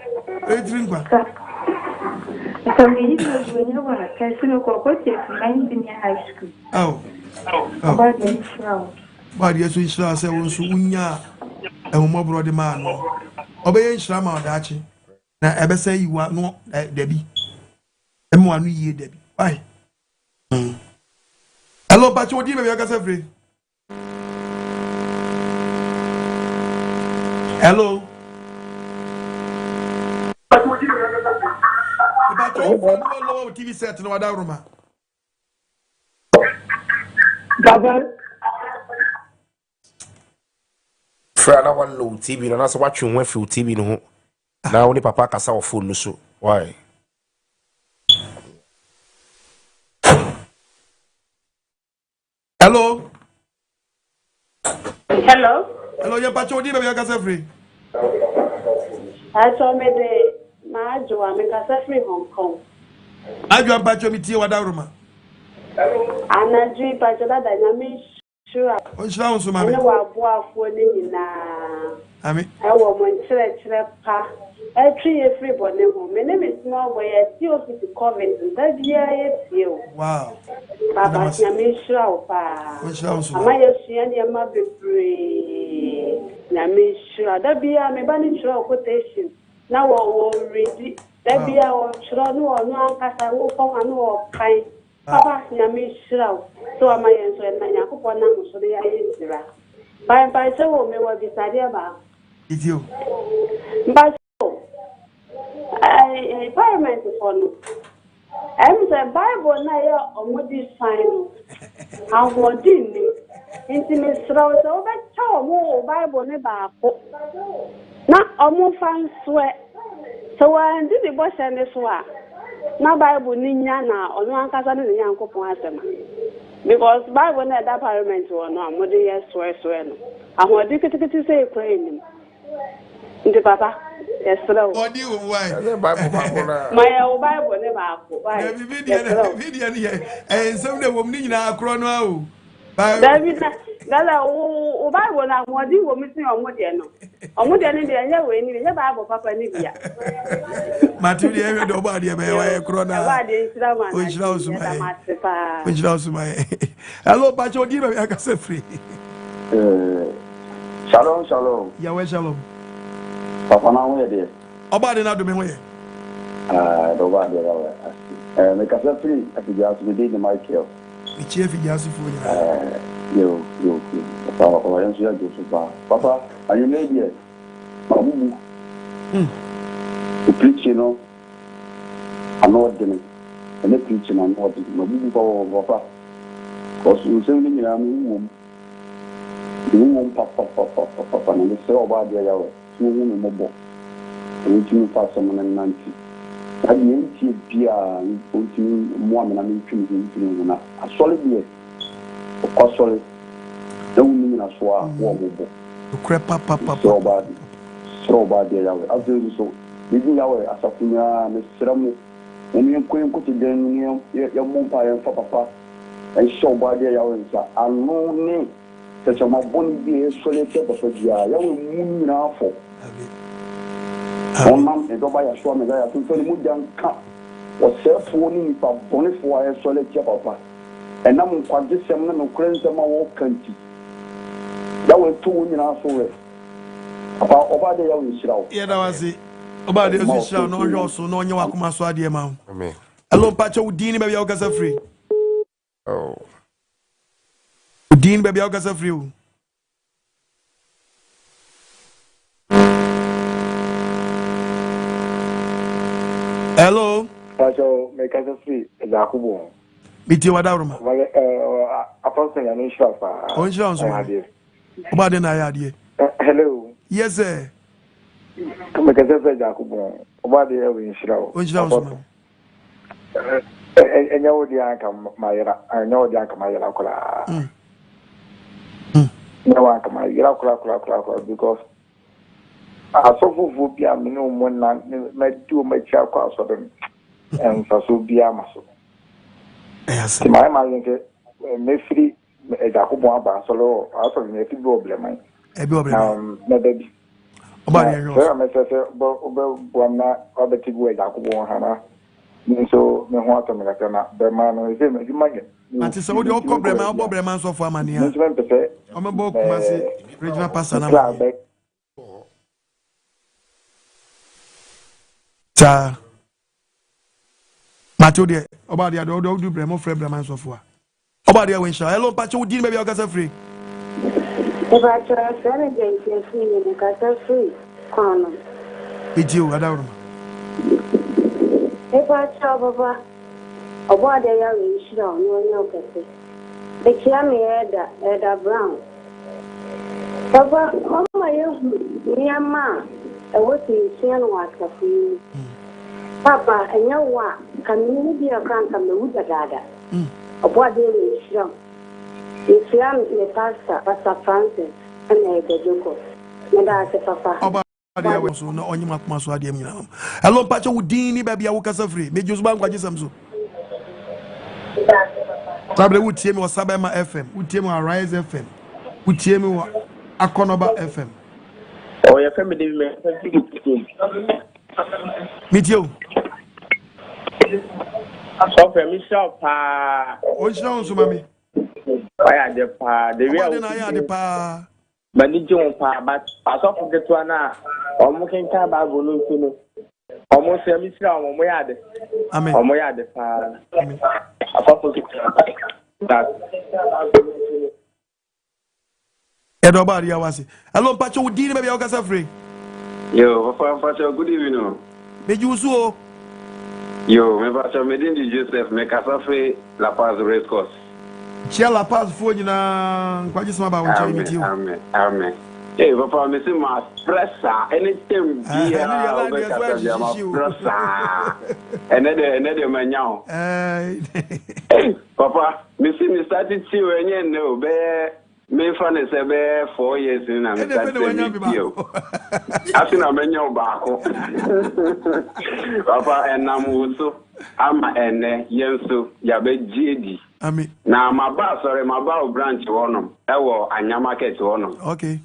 Drink one. So we need to go over Casino Coco, my senior high school. Oh. About the show. But yes, we shall say, Unya, and more brother man. Obey Shrama Dachi. Now, ever say you are no Debbie. And one year, Debbie. Bye. Hello, but you did me, free. Hello. Hello. TV set no other room. Frana one low TV no na so watch you free TV no. Na only papa kasa o phone no so. Why? Hello. Hello. Hello, your pacho di baby kasa free. I told me the Majo am kasa free Hong Kong. Aju pacho mi tie wada room. Ana dri pacho da dynamic sure. On shira on so mama. Na wa boafo ni nyina. Ami. E wo mo nkyerɛkyerɛ pa. E twi e free bone ho. Me ne me small boy e ti office COVID. Da bia ye tie o. Wow. Baba na me sure pa. On shira on so. Ama ye sua ne ma bebre. Na me sure da bia me ba ni sure quotation. Na wo ready. Da bia o sure no ankasa wo fon anu o kan. Papa, Yami Shrow, so am I answering my Yakupon, so the Ayesira. By so me was decided about. It's you. But so, I environment for no. I'm the Bible now on what this sign. How what did me? Intimate throws over more Bible never. Not almost fan sweat. So I did the bush and this one. Now Bible Ninyana or no Uncle Onyankopon because Bible na that parliament or no more yes swear. I want to say praying. The papa, yes, sir. What do you why? My Bible never. Video and some the woman now chrono. David, that's a Bible now. What do you miss me on what you know? On what you need, and you Bible, Papa Nibia. Matthew, every nobody, my corona. Which knows my. Hello, Pacho, give me a cassette free. Shalom. Yahweh Shalom. Papa, now where there? About another way. Nobody. Make us free. I could just be the Michael. The chief is just for you. Papa, are you made yet? The preaching, I'm not doing it. And the preaching, I'm not doing it. Papa, because you say, I'm Papa, and they say about the hour, 2 women mobile, and you pass someone and 90. I didn't be one and I'm a solid year. Of course, solid. Don't mean as well, mobile. To crap up, so bad the hour. I'll do so. Living hour as a funeral, Miss Ramu, when you couldn't put it down, your mumpa and papa, and show by the hour, and no name. Such a bony be a solid step of a jar. You will move now for. One man is over a swam, and I think very much young camp was self warning for bonnet for a solid papa. And now, for this seminal of credit, I'm all country. That was 2 women also. About over there, we shall. Yeah, that was it. About the official, no, you also know you are coming to the amount. Hello, Pacho, Dean, baby, I'll get free. Oh. Dean, baby, I'll get free. Hello. Pacho, make us free. Jacobo. Meet you at Arma. Apostle and Inshafa. Oh, Inshafa. About the Nayadi. Hello. Yes, sir. Make us say Jacobo. About the Inshafa. Inshafa. And you know the Uncle Mayra. I know the Uncle Mayra. No one come out because I saw who be a minimum one night, met 2 my child cross of them, and so be a muscle. Yes, my mind, may free a Jacobo solo, also in a problem. No baby. I'm a sister, but one not other people Jacobo Hannah. So, no water, the man is him, you might. Ati sa odi okobere ma obobere man so for amani ha. O me bo kuma se regional pastor na ma. Ta. Matthew de oba de do bre mo frɛ bre man so for. Oba de we nsha. Hello Pacho udi me be okasa free. Oba tra sene de free ni kasa free. Kono. Ijiu adawro. Eba cha baba. Oba de ya we shira no nya okase. The chiame Eda Brown. Baba, mama yehu nyama e wosi nsia no wakafu. Papa, enya wa kamini bi akranka me wuda dada. Oba de we shira. Isiam ne Pastor Francis and Eda Joko. Nda se papa. Oba de we so no onyima kuma so ade nyina. Hello Pacho udini ba bia wo kasa free. Me jusu ba nkwaje samso. Probably would team was Sabema FM, would team or Rise FM, would team or Akonoba FM. Oh, your family, meet you. So, Michelle, Pa, oh, so, mommy. Why are the Pa, the real, I had the Pa, but did you, Pa, but I saw the Tuana, or Mukin Kaba, Gulu, or Almost a mission on my yard. Amen. On my yard. Edobari Awasi. Hello, Pacho, would you maybe August free? Yo, Pacho, good evening. Did you so? Yo, me Pacho, me didn't Joseph, me Casafe, La Paz race course. Chia La Paz for you now. Quite just about what you Amen. Hey, Papa, me see my pressa, anything be and then my now. Hey, Papa, me see me started to when you know, bear. Me fan is about 4 years in and I think I'm your back. Papa and I'm also I'm and Yensu Yabe JD. Now my boss or my bow branch on them. I will and your market on them. Okay.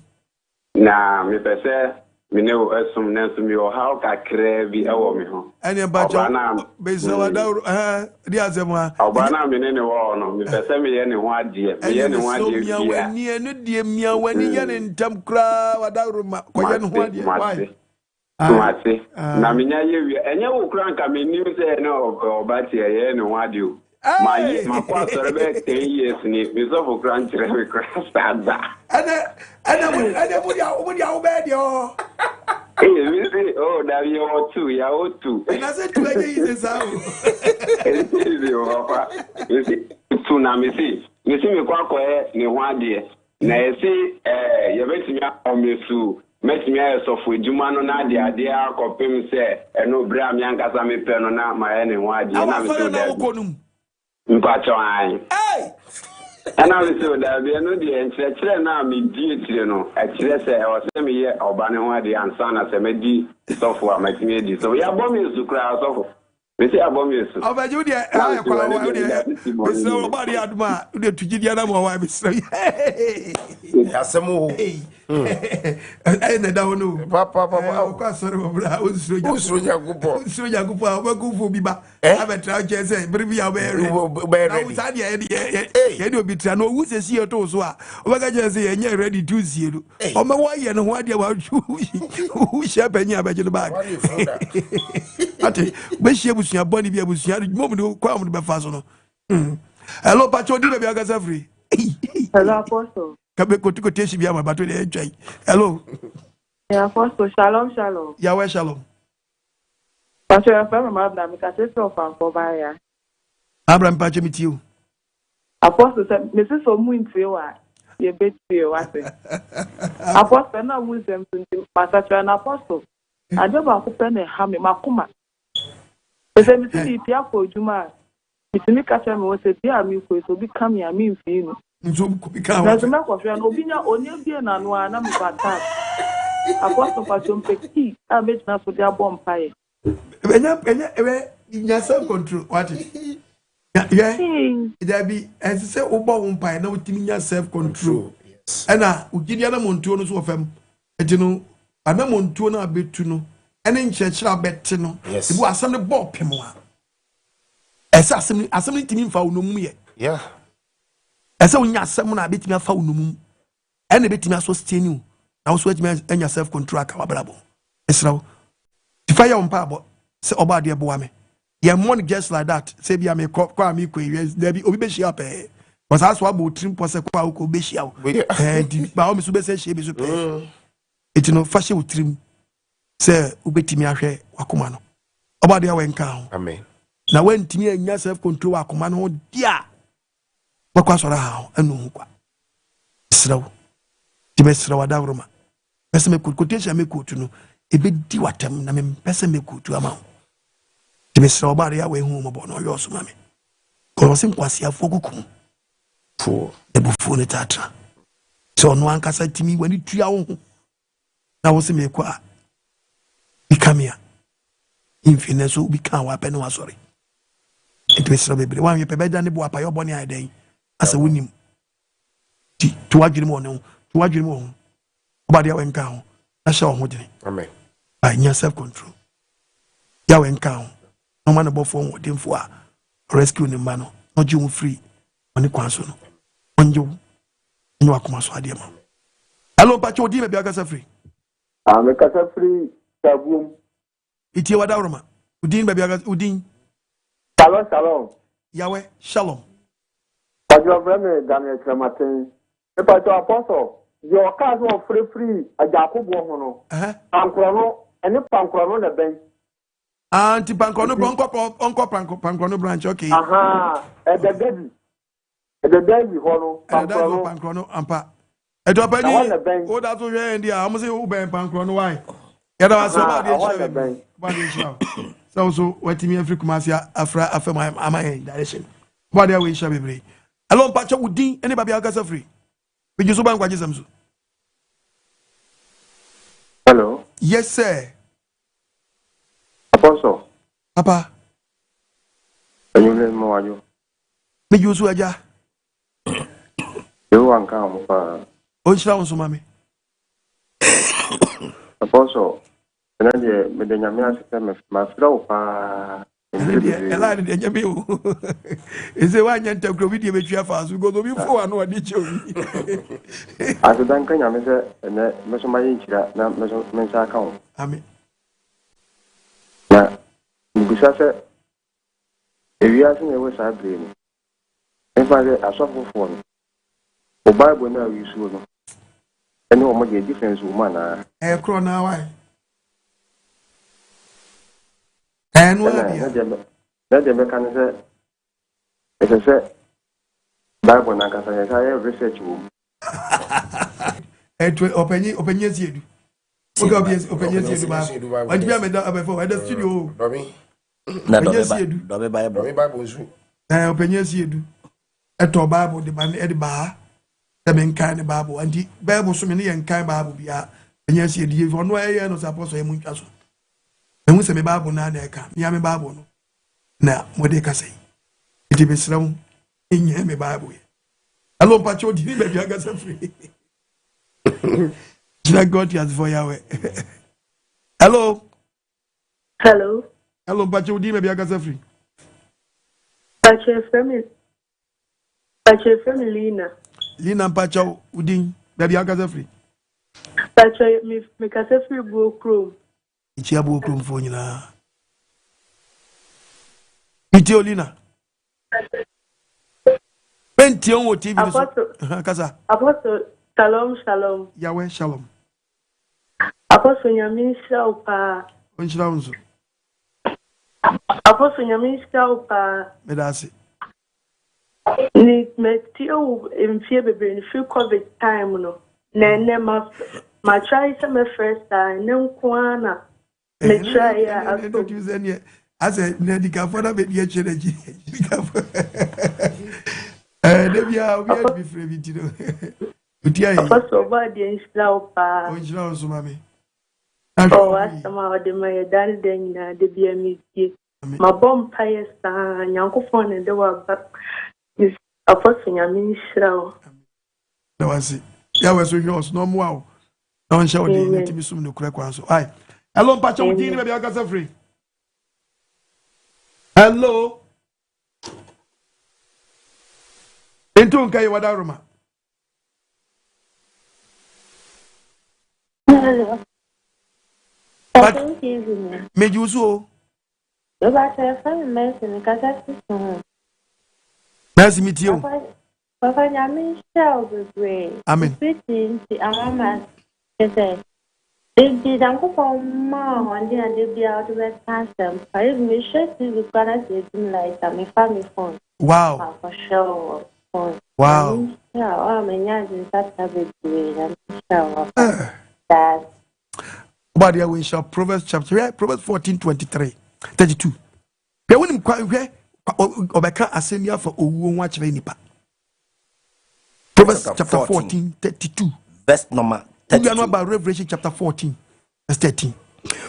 Now, me say. Me know some name to me or how ka krebi ewo me ho. Any bacho base wa da dia zemwa. Obana me ne wo no me pese me ye ne ho ade. Me ye ne ho ade bia. Wani enu die mia wani ye ne ntam kra wa da ruma ko ye ne ho ade. Mate. Na me nya ye wi. Enye wo kra nka me ni se na obati ye ne ho ade o. My kwa sore be 10 years ni me so for kra nchire me kra start da. Ana mu dia obedi o. Hey, we say, oh, that you are two, you are two. And I said, 2 years out. You see, two now, me see me quite ni one day. Now, you see, you make me on me so, make me a soft with Jumano Nadia, dear, copy say, and no bram young as I may pen on my any one day. I'm so that. Hey! And I was so that we are not the entry now, me dear, you know. Actually, I was saying, yeah, or Banana, the answer as a medi software, my community. So we are bombing to cry off. We say, I'm bombing. Over Julia, I am somebody admire the Tujiana, my wife. Has some more. And I don't know. Papa, sorry, Wonsuro Onyankopon, Biba. Have a tragic say, bring me a Bere. You be trying to who's a seer to so. What I just say, and you're ready to see you. Oh, my wife, and what you about you? Who shall pay you about your bag? But she was your body, be able to see moment to come to the fasono. Hello, Pacho, did I be free? Hello, Apostle. Come to go to Shibiama, but to enjoy. Hello. Yeah, Apostle, shalom. Yahweh, shalom. Pastor, your friend, Madam, because it's so fun for Baya. Abraham, Pacho, meet you. Apostle said, Mrs. Omuin, you bet you, I say. Apostle, now wisdom to Pastor and Apostle. I don't want to spend a hammy, Makuma. They said, Mrs. Piapo, Juma. It's me catch me was a dear me, so become your mean for you. There's a mark of your opinion on your being and one. I'm bad. Apostle Passion Peki, I bet not for their bomb pie. In your self control, what? Yeah, there be as I say, Oba pie, no, in your self control. And I will give you a montonos of them. And you know, I'm a montona bit to know. And in church, I'll bet to know. Yes, it was some bob Pimoa. Assembly to me for no more. Yeah. As when you someone I bet me a foul no moon. And a bit me so stay new. I was waiting and yourself contract our bravo. It's now. If I am pabo, say about dear boy me. You're more just like that. Say be I may call me queries. There be obeshi up. Was that's what about trim was a quack obeshi out. And by all Miss Ubese she be so. It's no fashion with trim. Say ubeti me a share wakumano. About the way count. Amen. Now when Timmy and yourself control our command, oh dear, what was how and no slow. Timesra Wadaruma. Person could quotation me could to know a bit diwatem, I mean, person me could to amount. Timesra Barria way home about no yours, mammy. Colossum was here for Gukum. For the buffon tatra. So no one can say to me when you 3 hours. Now was a me qua. Become here. Infinite will become weapon was sorry. It was probably one you pay better than the boy by your bonny idea. As a winning to what you want, to what you want. About your encounter, I shall hold it. Amen. By your self control. Your encounter, no man above phone with him for rescue the man, not you free on the council. On you, and you are come so dear. Hello, Pacho, dear, be a free. I'm a casa free, Taboo. Itie wada Roma. Udin baby aga udin. Shalom. Yahweh, shalom. But your friend Daniel Krematin. If I to apostle, your cars were free, a Jacob Wohono. Pancrono, and if Pancrono the bench. Anti Pancrono, Uncle Pancrono branch, okay. Aha, at the baby. At the baby, Hono, Pancrono, Ampa. At the bench. Oh, that's what you're in the almost Uber and Pancrono. Why? Yada was somebody so what me every kumasia after my direction. What there we shall be free. Alone patch would din anybody else free. We just bank watches them. Hello. Yes, sir. Apostle. Papa. Can you name more you? Me use waja. You want come for Onshira so mami. Apostle. And then me the nyame asem ma flow pa. Ela de nyame o. Eze wa nyanta kro video betwa fa so go be fo anu ade chewi. Aso dan kan nyame se ene me so ma yinchira na me so me sa kan. Amen. Na ngusa se ewia se ne we sa bre ni. En fa se asofofo no. O Bible na wi su no. Ene o mo de difference woman na. E kro na why? And what let them can say, it's a Bible, and I can say, research room. Open yes, you do. Open yes, you do. I made that before. I just studio. Bible. Open yes, you do. At our Bible, the man at the bar, the men kind of Bible, and the Bible so many and kind Bible be and yes, you do. One way, and was apostle Munkaso. And we say me Bible na na ka me Bible no na mo de ka say it be sram in me Bible hello pacho di be bia gasa free God has for Yahweh. Hello pacho di be bia gasa free pacho family Lina pacho udin be bia gasa free pacho me gasa free go chrome Ichiabu krumfo nyina. Itiolina. Penti on TV so. Kasa. Apostle shalom. Yahweh shalom. Apostle Nyamin Shaupa. Onchira unzo. Apostle Nyamin Shaupa. Medasi. Ni metio emfie bebe ni free COVID time no. Na ma try some first time nem kwana. Me try ya as a medical for the baby challenge. Devia we be free with you. Utia. Apostle body in Shaupa. Onchira unzo mami. Oh, asama de my dan den na de bia mi tie. Ma bom paye sa Onyankopon ne de wa ba. Apostle Nyamin Shrawo. That was it. Yeah, we so yours no more. Don't show the intimate sum no kura kwan so. Ai. Hello, Pacho, we didn't be aka free. Hello. Into nkai wada Roma. Hello. But me juso. Eu baixei família, me casar com. Nice meet you. Papa Nyamin shall be. Amen. Pretty, Amama. They don't go for more on the other be out of that custom. I wish to gonna say like a family phone. Wow. For sure. Wow. Yeah, I'm in that that. But there we shall Proverbs chapter Proverbs 14:23, 32. There when him quite where Obeka asemia for owu nwa kire nipa. Proverbs chapter 14:32. Verse number 32. We are not about Revelation chapter 14, verse 13.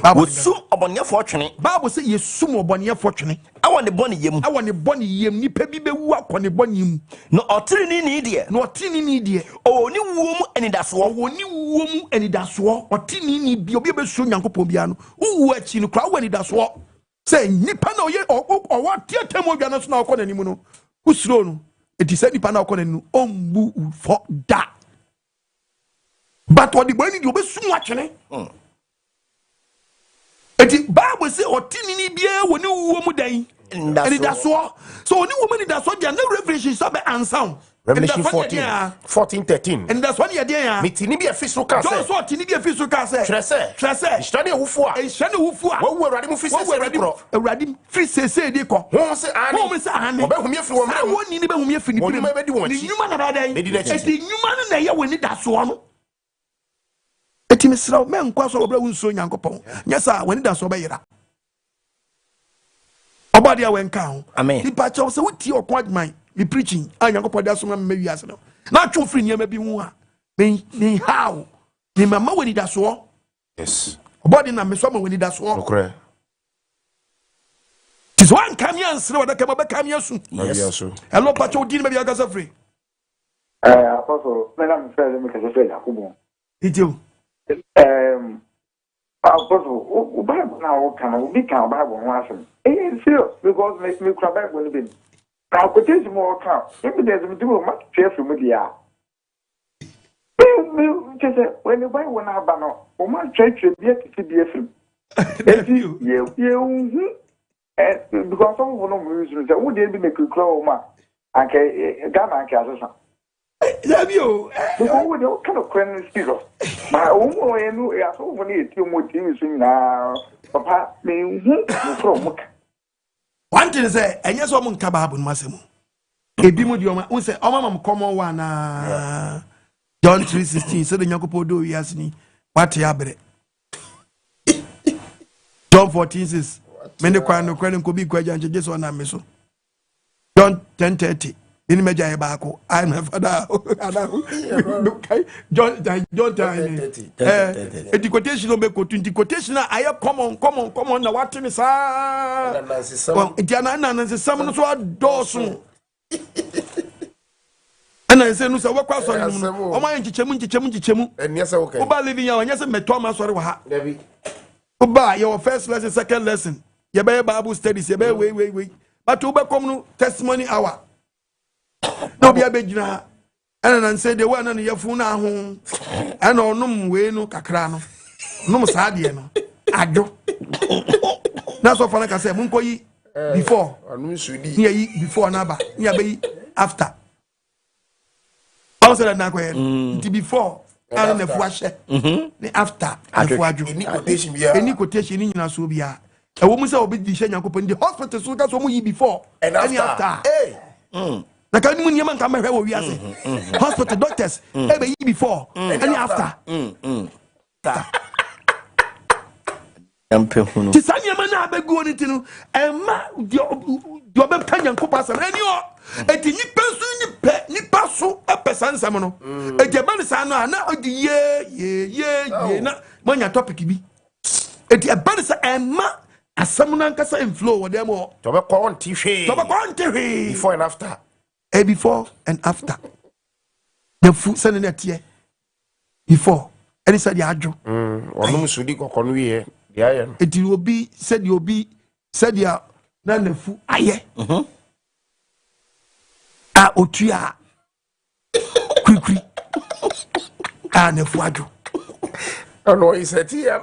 Bible say ye sum obonye fortune. I want the bonny yem nipa bi be wu akone bonny mu. No otrini ni de. No otrini ni de. O ni wuom enidaso. Oni wuom enidaso. Otini ni bi obi be so Onyankopon bia no. Wu achi no kra enidaso. Say nipa na oye o wa tietem odwa no so na akọ nanimu no. Usuro no. Eti say nipa na akọ nanimu ombu for da. But what the boy need obi sum atwene. eti Bible say otini ni bia woni wo mu dan and that's so only woman that's what they are no revelation so be answer Revelation 14:13 and that's what you there metini bi afiso ka say just what tini bi afiso ka say trese ishane hufu a wo urade mu fisi se kro urade free se di ko ho se ane obehumi afiri wo mre woni ni behumi afiri ni pire be di won ni nyuma na badan edi nyuma na ye woni da so no eti mesra me nkwa so obra Wonsuro Onyankopon nyesa woni da so be yira obade awenka ho amen ipa che se wuti okwa adman me preaching Onyankopon da so ma me wiase no na atwo free niam bi hu a me how ni mama woni da so yes obade na me so ma woni da so okre tiso an kam yansre wada kama be kam yasu yes hello pa che odi ni me bi agasa free apostle me na me fẹ́ me kase fẹ́ Yakubu idio apostle o Bible na o kan o bi kan Bible ho asem serious because me kura Bible ni be na quotation mo kan evidence me do ma twa from me dia me just when the Bible na ba no o ma twa bi ati bi afim ye because some of them use say wo dey be make kura o ma anke Ghana anke asesa Labio, what kind of question is my own way? I saw when you tell me TV now, Papa, me from one thing is, and yes, I'm on Kabab and Massimo. A bimudioma, who say, oh, Mamma, come on, one, John 3:16, so the Onyankopon do yasni, what ya Bere. John 14 says, Mende Kwano Kwan could be Kwajan, just one Amiso. John 10:30. In meja ebako I my father John the quotation no be quotation I common na what me sa Indiana na some no so adoso and I say no so wakwa so no o ma nchichemu o ba living ya onye se meto ma so re wa ha o ba your first lesson second lesson ye be Bible studies ye be wait but o be come no testimony hour no be abegina and say the one and yafu na ho and onum we no kakra no num saa de no adwo na so fana ka say mun koyi before anum sudi ni before na ba ni abai after also na koyi ti before and na fu ahye ni after na fu adwo any quotation ni nyina so bia e wo mu say obi di hye Nyankopon di hospital so ka so mu yi before and after na kan mu niam nka mehwe wo wiase hospital doctors e be yi before and after ti sanyama na abegu oni tinu e ma di obem kan Nyankopon asem ani o eti nipa so e pesansam no e je ban sa no na odi ye na manya topic bi eti e ban sa e ma asem na nkasa inflow wo dem o to be kwonti hwe before and after before and after the food sending that year before and he said the adjo onum sudi kokonu ye dia it will be said you be said ya na the food aye otua kwikwi na fu adjo no he said here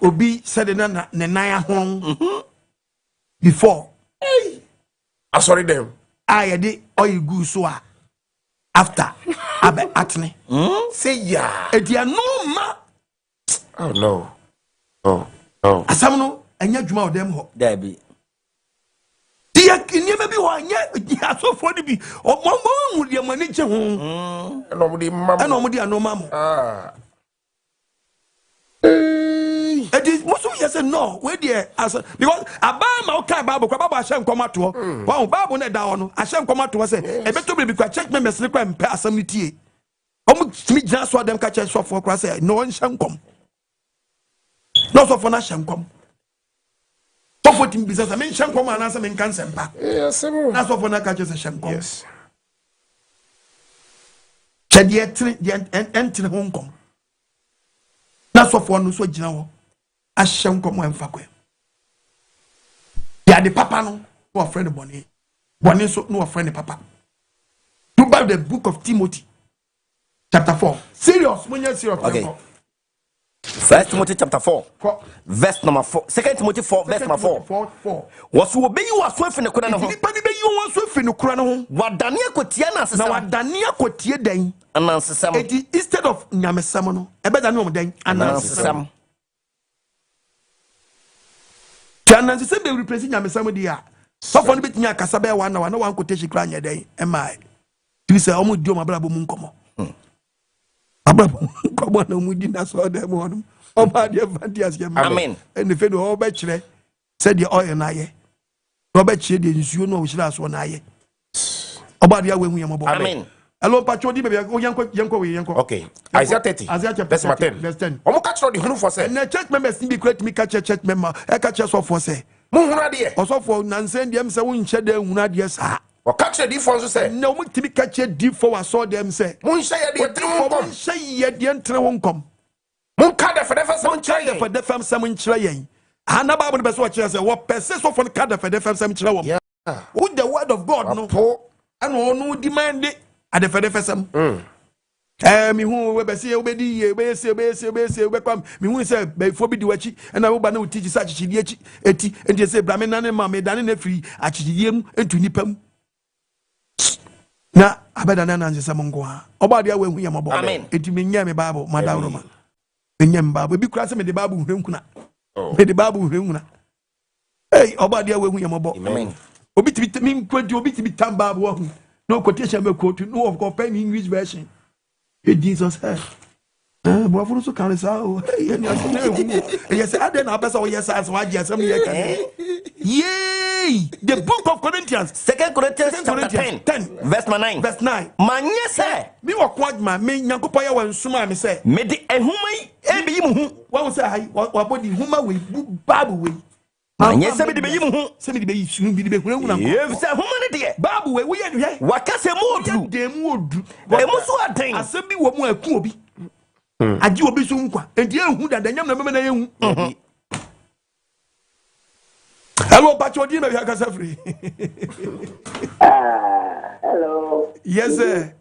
obi said na ne nan ahon before sorry them I did all you go so after abe atne say yeah e dia no ma oh no asam no anya djuma odem ho there be dia kinyema bi ho anya dia so fo ni bi o mo dia mani che ho no mo di mam no mo dia no mam it is most of you say no where there as because abama okay Bible ashem komato wow Bible na da no ashem komato say e beto be kwa church members ne kwa mpe asam ni tie omu timi gina so dem ka church so for kwa say no nshem kom no so for na shem kom so for tim business I mean shem kom ana say men kan sempa yes na so for na ka church shem kom yes chedi entri hong kong na so for no so gina wo ashem komo emfa kwe ya de papa no no friend boni so no friend papa do by the book of Timothy chapter 4 serious when you serious okay 1 Timothy chapter 4 verse number 4. 2 Timothy 4 verse number 4. Was will be you are so fin the corner. You want so fin the corner. What Dania Cotiana now what Dania Cotier day and answer some instead of Nyamesamono, a better no day and answer some. Janan said they represent Nyamesamodia. So for the bit near Casabe 1 hour, no one could take a grand day. Am I? You say, Omu do my brother Munkomo. Abraham, come on, we didn't saw them on. Oh, my dear Vantias, amen. And the fellow all bachelor said the oil and I. Robert Chedin, you know, which last one I. About the way we are about. Amen. Hello, Patrol, Yanko. Okay. Isaiah 30. Isaiah verse 10. Verse 10. Omo catch the hunu for say. And the church members be great me catch a church member. I catch us for say. Munhunadie. Also for Nansen, them say, won't shed them, Hunadie, sir. Or catch the difference say. No, we to be catch a deep for us, saw them say. Munshaya the say yet the entry won't come. Munkada for the first one try for the fam some trying. Hanaba would best watch us what persist of on card for the fam some try. Yeah. Would the word of God no? And no demand it at the first some. Me who we say obedi we say we come me who say before be do and I will no teach such eti and they say brame na ma me dan na free achidiem entu nipam na abeda na nze samongo ha oba dia we hu yamabo eti me nya me bible madawroma me nya me bible bi kura se me de bible hu nkuna me de bible hu nkuna hey oba dia we hu yamabo amen obi ti mi kwenti obi ti bi tam bible hu no quotation me quote no of compare English version. Jesus said, but for so can say, yes, I didn't have so yes, as what yes, yay! The book of Corinthians, 2 Corinthians chapter 10, verse 9. Verse 9. Man, yes, sir. Me wa kwad man, me Nyankopon wan suma me say, me de ehuma e be yimu hu. Wa say hi, wa body huma we Bible we. Man, yes, me de be yimu hu. Se me de be yisu bi de be hunu na. Yes, say huma ne de. Bible we ye hwe. Wa ka se mo odu. Dem odu. E mo so aden. Asem bi wo mu aku obi. Aji obi so nkwa. Enti ehu da nyam na meme na yehu. Hello, Pacho, do you know you are free? Hello. Yes, sir.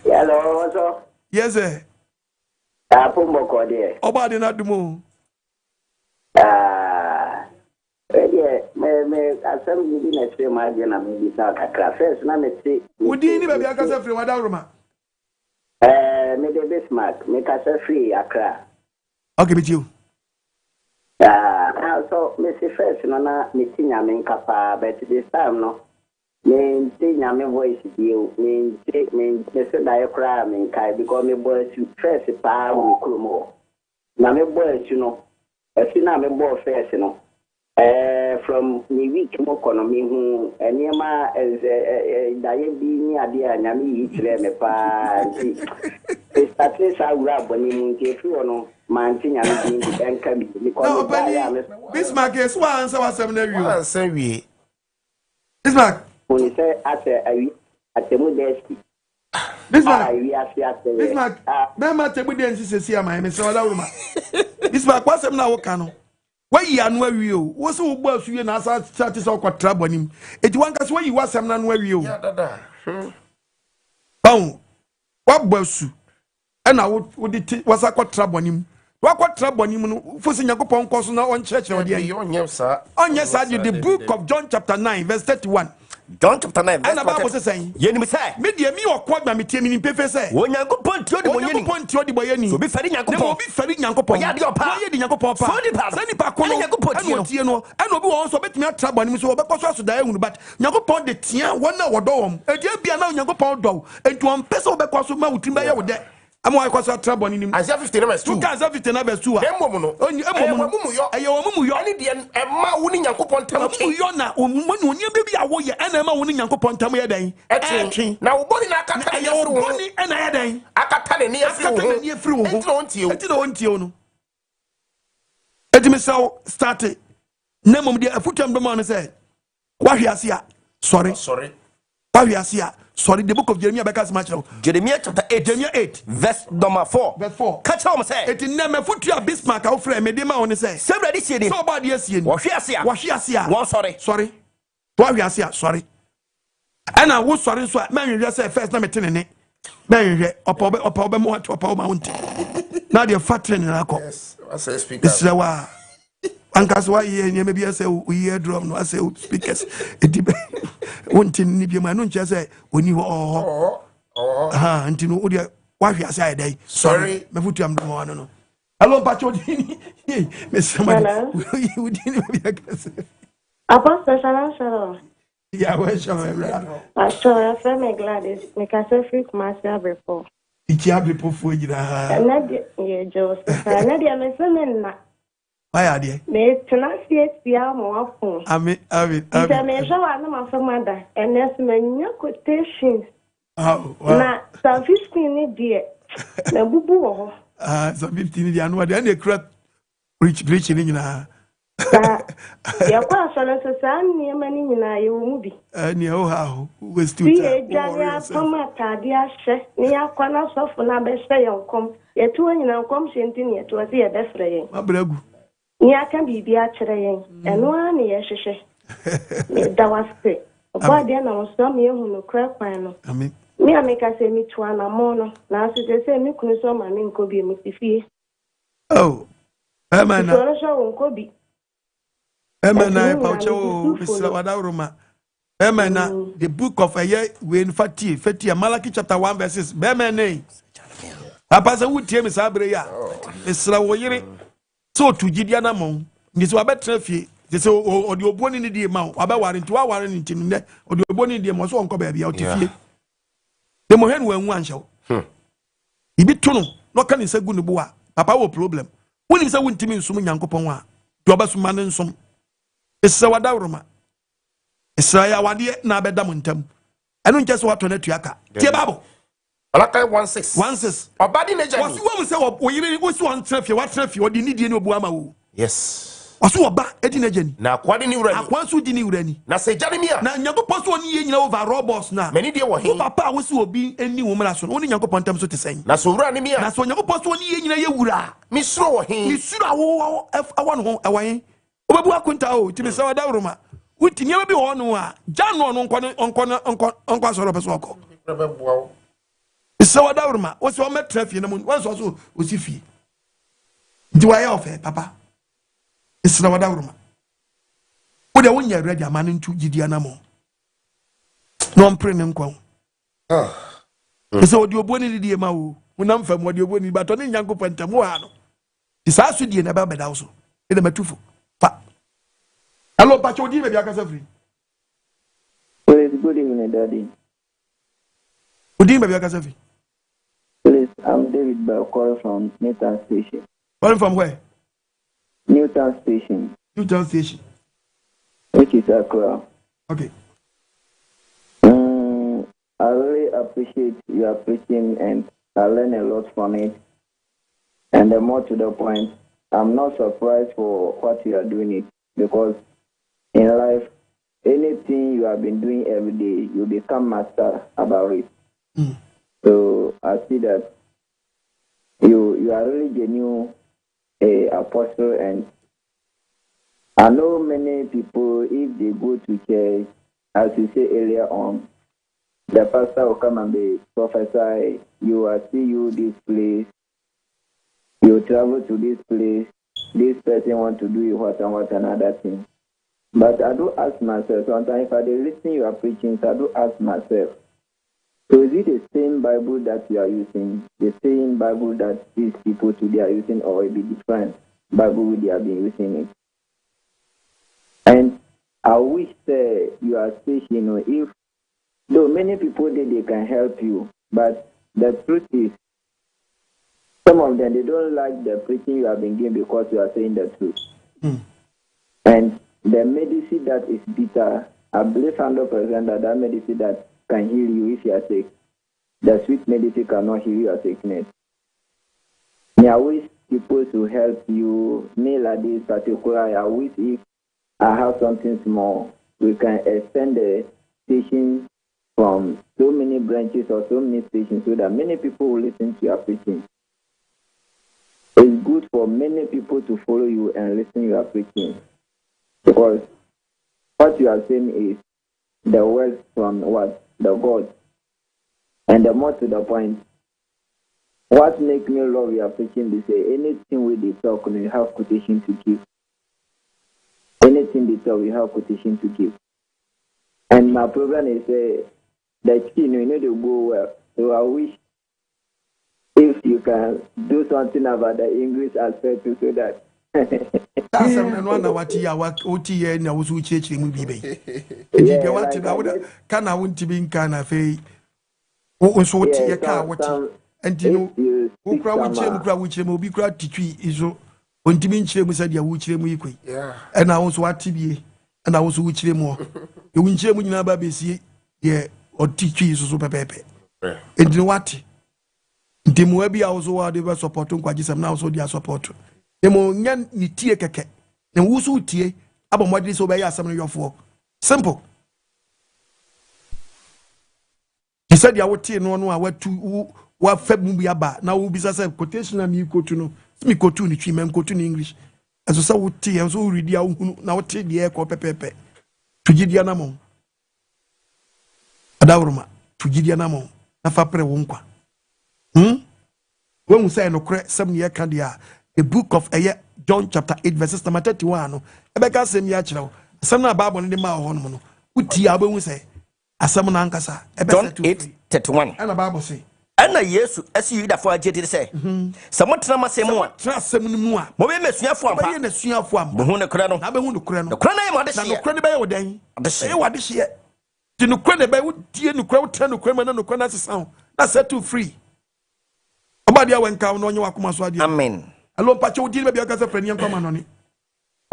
Hello, what's up? Yes, sir. Pumbo there. Oba de not do more. Me assembly didn't say my dinner, maybe not a craft. Now, let's see. Would you need a casa free? What Roma? Me the Bismarck, make us a free Accra. Okay, with you. So, Mr. First, no, meeting a main capa, but this time, no. Me, my voice, you mean, Mr. Diacram and Kai, because me boys, you first, power, we could more. Now, me boys, you know, as soon as me boy first, you know. From me week mo economy hu eniema daye bi ni ade anyame yi kire me pa nti starting sa wura boni mu nti efi wono man ti nyame bi enka bi because Bismarck is one answer was seven review answer we Bismarck when say ayi atemu deski Bismarck be ma temu den sisi ama me se wala wuma Bismarck was seven na wo kanu why you no awie o wo so wo gba suye na asa start so kwatra bonim eti wanka so why you wasem na no awie o ya dada bon wa gba su e na wo de wasa kwatra bonim wa kwatra bonim no fo se Yakopon koso na on church o de onyem sa the book of John chapter 9 verse 31 John chapter 9 verse 31. And Bible say, "Yenim say, me de mi okwa gba me tie mi pefe say, Onyankopon tio de boyeni. Onyankopon tio de boyeni. So be feri Nyankopon. No be feri Nyankopon. Ya de opa. Ya de Nyankopon pa. So di pa. Sani pa kono. Nyankopon tie no. And obi won so betimi atra bani so obekọ so da ehunu but Nyankopon de tia won na wodo wom. E de bia na Nyankopon do. Entu on pese obekọ so ma wutim ba ye wo de. Am I kwasa trouble ni nim. Isaiah 59 verse 2. You can Isaiah 59 verse 2. Emom no. Emom yo. Ayo omum yo. Ani de emma wo ni Nyankopon tam ki. Yo na omum oni be bia wo ye ana ma wo ni Nyankopon tam ye dan. Etwe. Na wo boni na akata ne ayo boni ana ye dan. Akata ne afiri wo. Enti no ontie no. Enti me saw start na mom de afutam do ma no say. Wa hwiase a. Sorry. Wa hwiase a. Sorry, the book of Jeremiah because much now. Jeremiah chapter 8. Jeremiah 8. Verse number 4. Verse 4. Catch on say. It in name foot to Bismarck our friend medema on say. Say ready see it. So bad yes yin. Wahia. One sorry. Wahia sorry. And I was sorry so man you just say first na me tenene. Man you opa mo to opa mountain. Now they're fattering in our Yes, I say speaker. This is why. Ankas why here maybe I say we hear drum no I say speakers. It one thing ni bi ma no nche say oni ho ah ntino o dia wa hwe ase ai dai Sorry me futu am no no hello pacho dini me somebody we dini be akase Apostle Shalom. Yeah, we shalom. Pastor, I feel me glad me can say free commercial before. Iki abripo fo gira. Na ye Joseph. Na dia me se me na. Why are they? Me tenasie tia mo afun. Amen. Ita me jo wa na ma famada. Enes me nya quotations. Na Psalm 15 ni die. Na bubu wo ho. Psalm 15 die anu de na kura preach ni nyina. Ya kwa sala se san ni ma ni nyina ye wo mu bi. Ni o ha ho. We still. Ye jania pama tade ahye. Ni akwa na sofo na be hye yonkom. Ye tu nyina nkom hyenti ni ye tu ase ye be frɛ yen. Mabragu. Ni aka bibi a kyerɛ yen. Ɛno a ne ye hyehyɛ. Me da waste. Oba de na wo so me hu no kra kwan no. Amen. Me ameka se mi tu anamo no. Na so se mi kunu so ma me nkobi mu tifie. Oh. Amen. So so nkobi. Amen. Paucho Mr. Wadauruma. Amen. The book of when Fati Malachi chapter 1 verses. Amen. Papa say would tell me sabre ya. Mr. Woyere. So to Gideon among. This was better fee. They say or the born in the amount. About warrant to our warrant in the or the born in the most on baby out of the mohen when one show. He be tunnel. No can he say good boa. Papa will problem. When he say win to me some Onyankopon. Jobas man and some. Esa wadauruma. Esa ya wadie na beda muntam. Enu nche so wato na tuaka. Tie babo. Alaka 16. Obadi na jani. Wasu wo se wo yiri wo so antrafie watrafie odi ni die ni obu ama wo. Yes. Wasu oba edi na jani. Na akwade ni urani. Akwansu di ni urani. Na se jani mia. Na Nyankopon so ni ye nyina over robots na. Mani die wo hin. Papa wo se obi eni wo mra so. Oni Nyankopon tam so te sen. Na so urani mia. Na so Nyankopon so ni ye nyina ye wura. Mi suro wo hin. Mi suro awo awan ho awan. Obebu akunta o ti me se wadauruma. Wuti niam bi ho no a jano no onko asoro peso oko so wadauruma wo se o metra fie na mu wo so o si fie di wa ya ofe papa isra wadauruma wo de wonya ready amane ntu gidia na mo no mpre ne nkwa so odi oboni di ma wo munam fam odi oboni ba to ne Nyankopon ntam wo ha no isa so die na ba beda wo so e de matufo pa. Hello, Pacho, do you maybe I can free? Good evening, Daddy. Good evening, maybe I can free. Please, I'm David Bell calling from Newtown Station. Calling from where? Newtown Station. Newtown Station. Which is Accra. Okay. I really appreciate your preaching and I learn a lot from it. And the more to the point, I'm not surprised for what you are doing it because in life, anything you have been doing every day, you become master about it. So I see that you are really genuine apostle, and I know many people, if they go to church, as you say earlier on, the pastor will come and be prophesy, you will see you this place, you travel to this place, this person want to do you what and what another thing. But I do ask myself, sometimes if I listen you are preaching, I do ask myself, so is it the same Bible that you are using, the same Bible that these people today are using, or it be different Bible they have been using it? And I wish you are station, if though many people they can help you, but the truth is, some of them they don't like the preaching you have been giving because you are saying the truth. And the medicine that is bitter, I believe 100% that medicine that can heal you if you are sick, the sweet medicine cannot heal your sickness. I wish people to help you. Me like this particular, I wish if I have something small, we can extend the station from so many branches or so many stations so that many people will listen to your preaching. It's good for many people to follow you and listen to your preaching. Because what you are saying is the word from what? The God. And the more to the point, What makes me love your preaching is say anything with the talk, you have quotation to give. Anything they talk, you have quotation to give. And my problem is the key, you know, they go well. So I wish if you can do something about the English aspect so that. That's what you are OT and I was with you. And you want to know, can I want to be in Canada? So what you can't. And you know, who crowd which will be crowd to tree is so. When Timin Chem said, you which him weekly. And I was what TB, and I was which him more. You win Chem when you never be see, yeah, or teach you so pepe. And you know what? Timuebi, I was over the support on Quajisam now, so they are support. The Monyan ni tea keke, and whoso tea, about what is obey us some of your four. Simple. He said, you would tea no one were to what fed movie about now will be a quotation and you go to know. Me go to the tree, go to English. As so would tea and so read you now take the air called pepe. To Gidianamo. Adaurma, to Gidianamo, Nafapre Wonqua. When we say no correct 7 year candia, the book of John chapter 8, verses number 31. Ebeka same year chilo. Some na Bible in the mouth on Uti abu we say. Asamana ankasa. John 8:31. And the Bible say. And yes, as you that for a jetty say. Someone trama say more. Trust some more. Mobe messia for a in a swing of one. Behuna Crano. Nabehunu Crano. The Crana mother no credit by your day. The same what this year. To no credit by what dear no crowd turn no criminal no corner sound. That's set too free. Obadia when count on your Akumaswadi. Amen. Alone Pacho deal maybe a casa friend young common on it.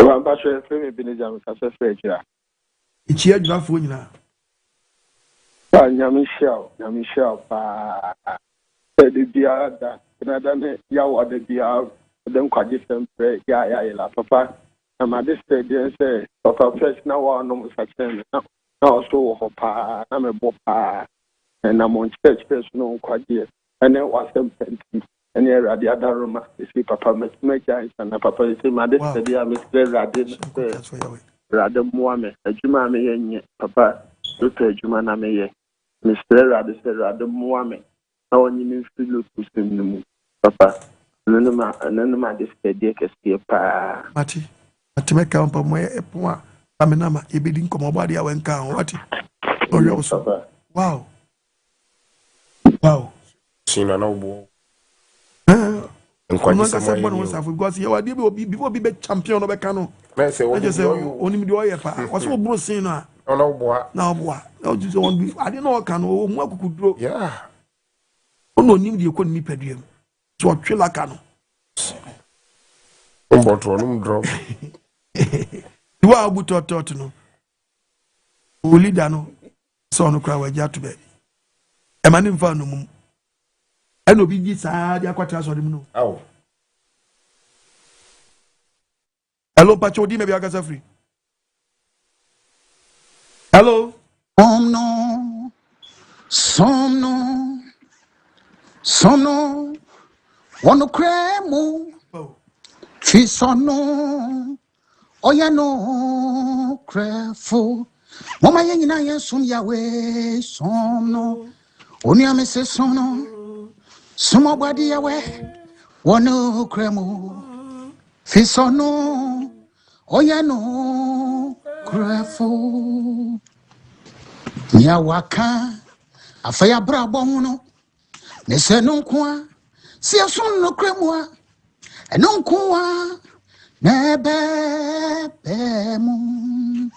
I'm not sure if we have been a jam success rate here. It's here, you have for you now. Yamichel, the beer that another yaw the beer, then quite different pray, la papa. And my district didn't say, Papa, fresh now, no such thing. Now, so hopa, I'm a bopa, and I'm on church personal quite dear. And then was them and here at the other room, you see Papa make eyes and Papa is my district, I miss Radin, Radam Moame, a Jumame, Papa, Dr. Jumana May. Mr. Radam Moame. How you need to look to send the moon, Papa. And then my district, dear Cassia, Mati, to make count of my point. Amenama, a bidding come about the when count. What? Oh, you Papa. Wow. Wow. Seen an old And quite because you are before be champion of a canoe. I just say, only do I was so bruising now. Oh, no, boy. Now, boy. I just want I didn't know I can what could do. Yeah. Oh, no, you couldn't be pedium. So a trailer canoe. Drop. You are about to talk to no. Uli dano. So no cry with to bed. A man in front of me. I know be sad, ya quite so no. Oh. Hello, Pacho, di maybe I got free. Hello. No. Some no. One cremo. Fish no. Oh, ya no. Crefo. Mama yena yesum yawe. Some no. Only a missus sono. Some body away. One no cremo. Fish no. Oh, ya no. Crefo. Nya waka. Afaya brabo no. Nese non kwa. Si asun no cremo. E non kwa. Nebe mu.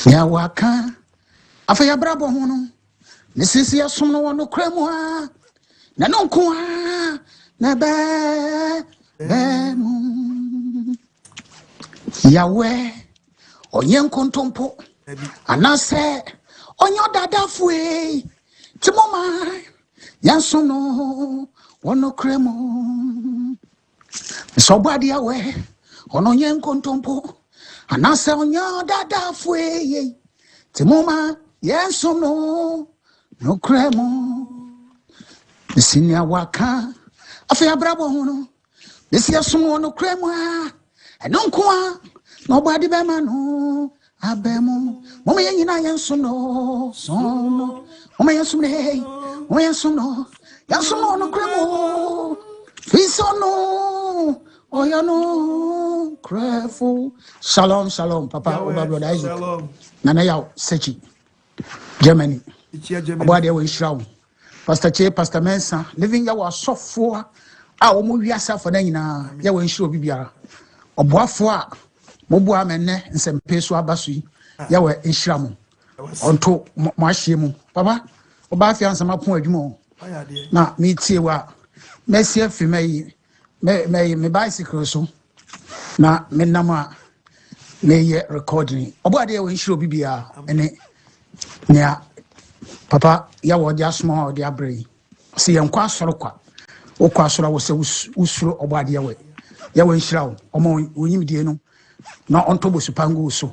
Nya waka. Afaya brabo no. Nese si asun no cremo. Na non kwa. Nebe mu. Yawe. Onyen kontompo. Anase. Onyo dada fue. Timoma. Yansono. Wono kremo. Sobadi yawe. Onyen kontompo. Anase onyo dada fue. Timoma. Yansono. No kremo. Sinya waka. Afia brabo hono. Nisia sumo no kremo. Enonkwa. Nobody be mano. Abemo. Mama yina yansono. Sono. Mama yansono. Mama yansono. Yasono no kremo. Fisono. Oyano crefo. Shalom, shalom, Papa. Oba brother Isaac. Shalom. Nana yaw Sechi. Germany. Germany. Oba de we nshrawo. Pastor Che, Pastor Mensa, living yaw asofo a omo wiasa for na nyina yaw nshrawo bibiara. Oboafo a mobu amene nsempe so abaso yi yaw nshrawo. Onto mo ahye mu. Papa, oba afia nsama pon adwuma. Na me tie wa Messi afima yi me bicycle so na me nama me ye recording obo ade we nshiro bibia ene nea papa ya wo dia small dia brei se ye nkwa asoro kwa okwa asoro wo se usuro obo ade we ya we nshira wo omo onyim die no na ontobo supango so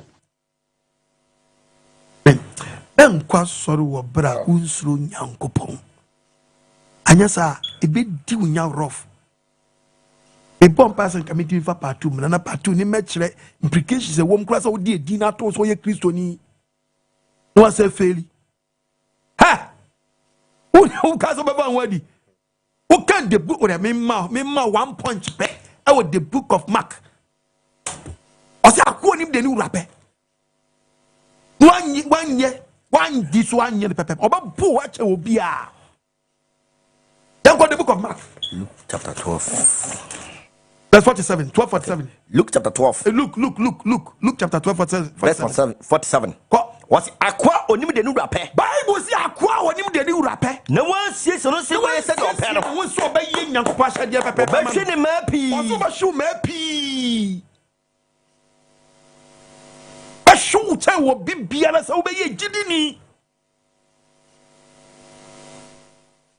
nkwa asoro wo bra unsuro Onyankopon anyasa ebe di unya rough a bomb person committee for part 2 na part 2 ni mechre implications e wom kura so di edi na to so ye kristoni no say fail ha who ka so baba wadi who can the book or me ma 1 punch pe I was the book of Mark o say akwo nim de ni wurape one this one year pepe oba bu wa che obi a then go the book of Mark Luke chapter 12 verse 47, 12:47. Luke chapter 12. Luke chapter 12, verse 47. What's aqua or nimde nu rape? Bible see aqua or nimde nu rape. No one sees no see where said your pen. One so by young pasha dear papa. Bashini mappy. Also, shoe mappy. A shoe tell will be bialas obey Jidini.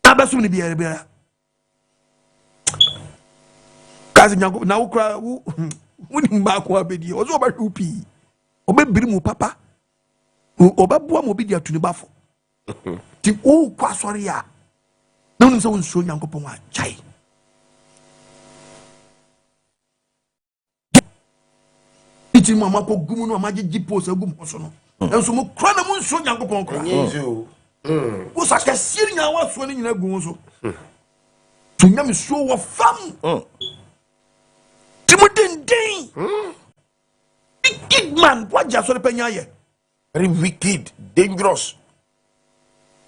Abasuni be a na ukra woni mbako abedi ozo ba hupi obebiri mu papa obabua mo bi dia tuni bafo ti o kwa sori ya na woni se wonso Onyankopon wa chai iti mama ko gumu no amaje jipos agum so no enso mo kra na mo nso Onyankopon kra wo sa ka siri nya wa so ni nyina gu so tunya me so wo fam wicked man, what just so penyaye? Very wicked, dangerous.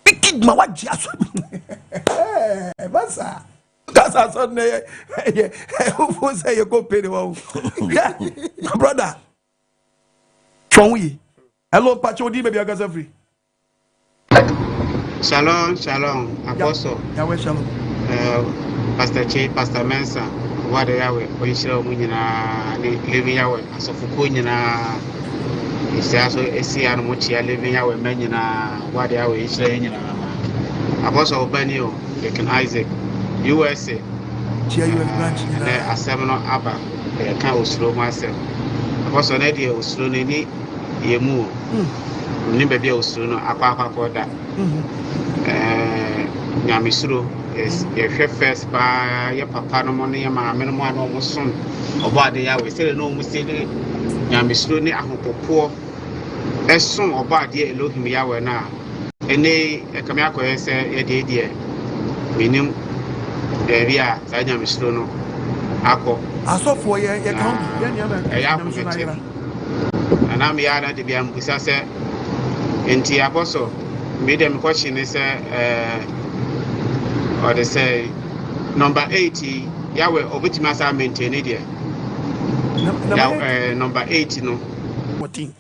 Wicked man, what just Masa. That's a son. Who say you go pay the wow? Brother. Hello, Pacho, maybe I got free. Shalom, Apostle. Yahweh shalom. Pastor Che, Pastor Mensa. What Yahweh, Wonsuro Onyankopon living Yahweh, as of Kunyana is also a sea and what you are living Yahweh, Menina, what Yahweh is saying. Apostle Benio, Deacon Isaac, USA, a seminar Abba, a cow slow myself. Apostle Nadia was slow in it, you move. Nimba be soon, a papa for that. Yamisuro. Yes, your first by your papa no money, your mamma, no one almost soon. Or what they are, we say no mistake. Yamisluni, I hope poor. As soon or bad, dear, look me out now. And they come out and say, dear, meaning, there we are, Yamisluno. Ako. I saw for your account, and I'm here to be a Musasa. And the apostle made them question is or they say number 80 Yahweh obitimasa maintain it there. Number 80 no. 14.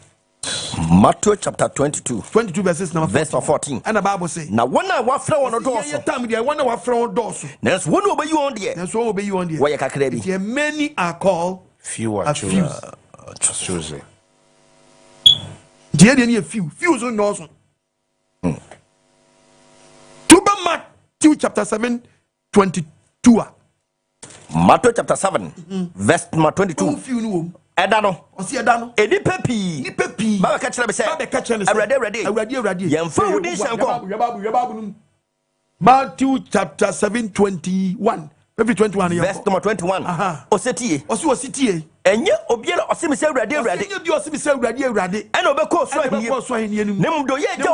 Matthew chapter 22 verses number verse 14. And the Bible say now one I wa fra on door so time there one wa fra on door so there's one obey you on there there's one obey you on there why you kakra bi there many are called few are chosen there dey few so no so Matthew chapter 7 22 Matthew chapter 7 verse number 22 Edano osi edano edi pepi baba ka kire be say awrade yemfa wudi shanko Matthew chapter 7 21 every 21 verse number 21 osetie osi enye obiara osimi se awurade awurade enye bi osimi se awurade awurade ena obekọ so ahini nim nim do ye je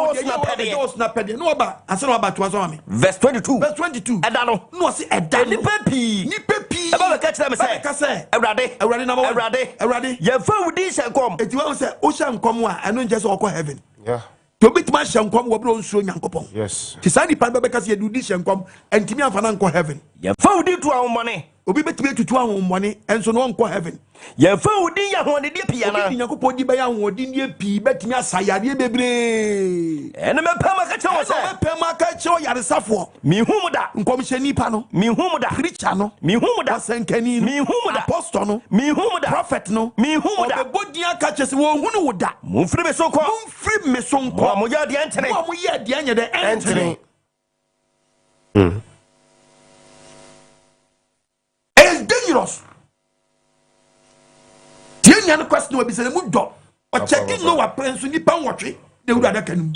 os na pede no ba ase no ba to aso ame verse 22 eda no no se eda ni pepi e ba ka kire me se awurade na awurade ye fa wudi hyenkom eti wa se o hyenkom a eno nje se okọ heaven to bitima hyenkom wo bro Wonsuro Onyankopon yes ti sa ni pa be ka se yedudi hyenkom entimi amfa na nkọ heaven ye fa wudi to ahomone obi betime tutu ahomone enso no nkọ heaven ye fa wudi ya ho de pia na obi Onyankopon di be ya ho de die pi betimi asayade bebre ene me pema ka chewo se me pema ka chewo yare safo mi humuda nkomhye nipa no mi humuda preacher no mi humuda sankani no mi humuda apostle no mi humuda prophet no mi humuda obebodia ka chese wo hunu woda mumfiri me so ko mumfiri me so nko mo ya de entene mo ye de anya de entene it's dangerous tienya no question we bi se mu do o checking no wa prince ni pa nwotwe de wura da kanum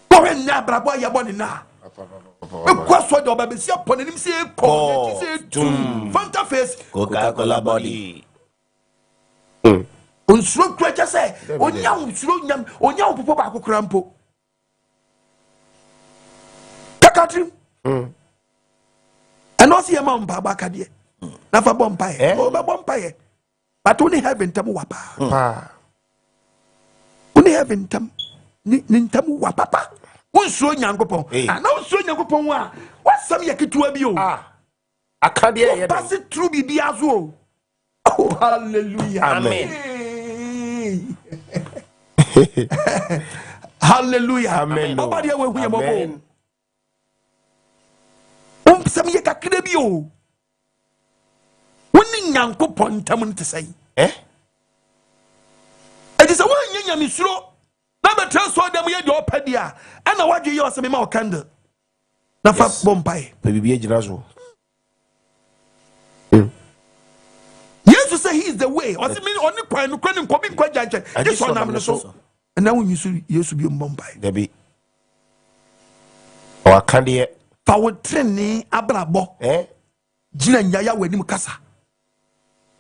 ko he nya brabo ya boni na kwa so de oba si apon nim se ko se tum fanta face Coca-Cola body Wonsuro kwacha se onya Wonsuro nyam onya opopo ba akokora mpo takatrim and also your mom baba kadie na fa bompa ye o ba bompa ye but only heaven tam wapa only heaven tam ni tam wapa pa Wonsuro Onyankopon na Wonsuro Onyankopon wa wasam ye ketua bi o akadie ye pass it through bi azo oh hallelujah amen hallelujah amen nobody we hu ye bobo some ye kakra bi o woni Nyankopon tam nte sai e di se won nyanya misuro na be transfer dem ye de opadia e na wadwe ye oseme ma o candle na fa bompai pe bibie gira so Jesus say he is the way o se me oni kwan no kwan nko bi nkwa janche this one am no so na won yusu Yesu bi bompai debi o akadie fa wo trene abrabo gina nyaya w'anim kasa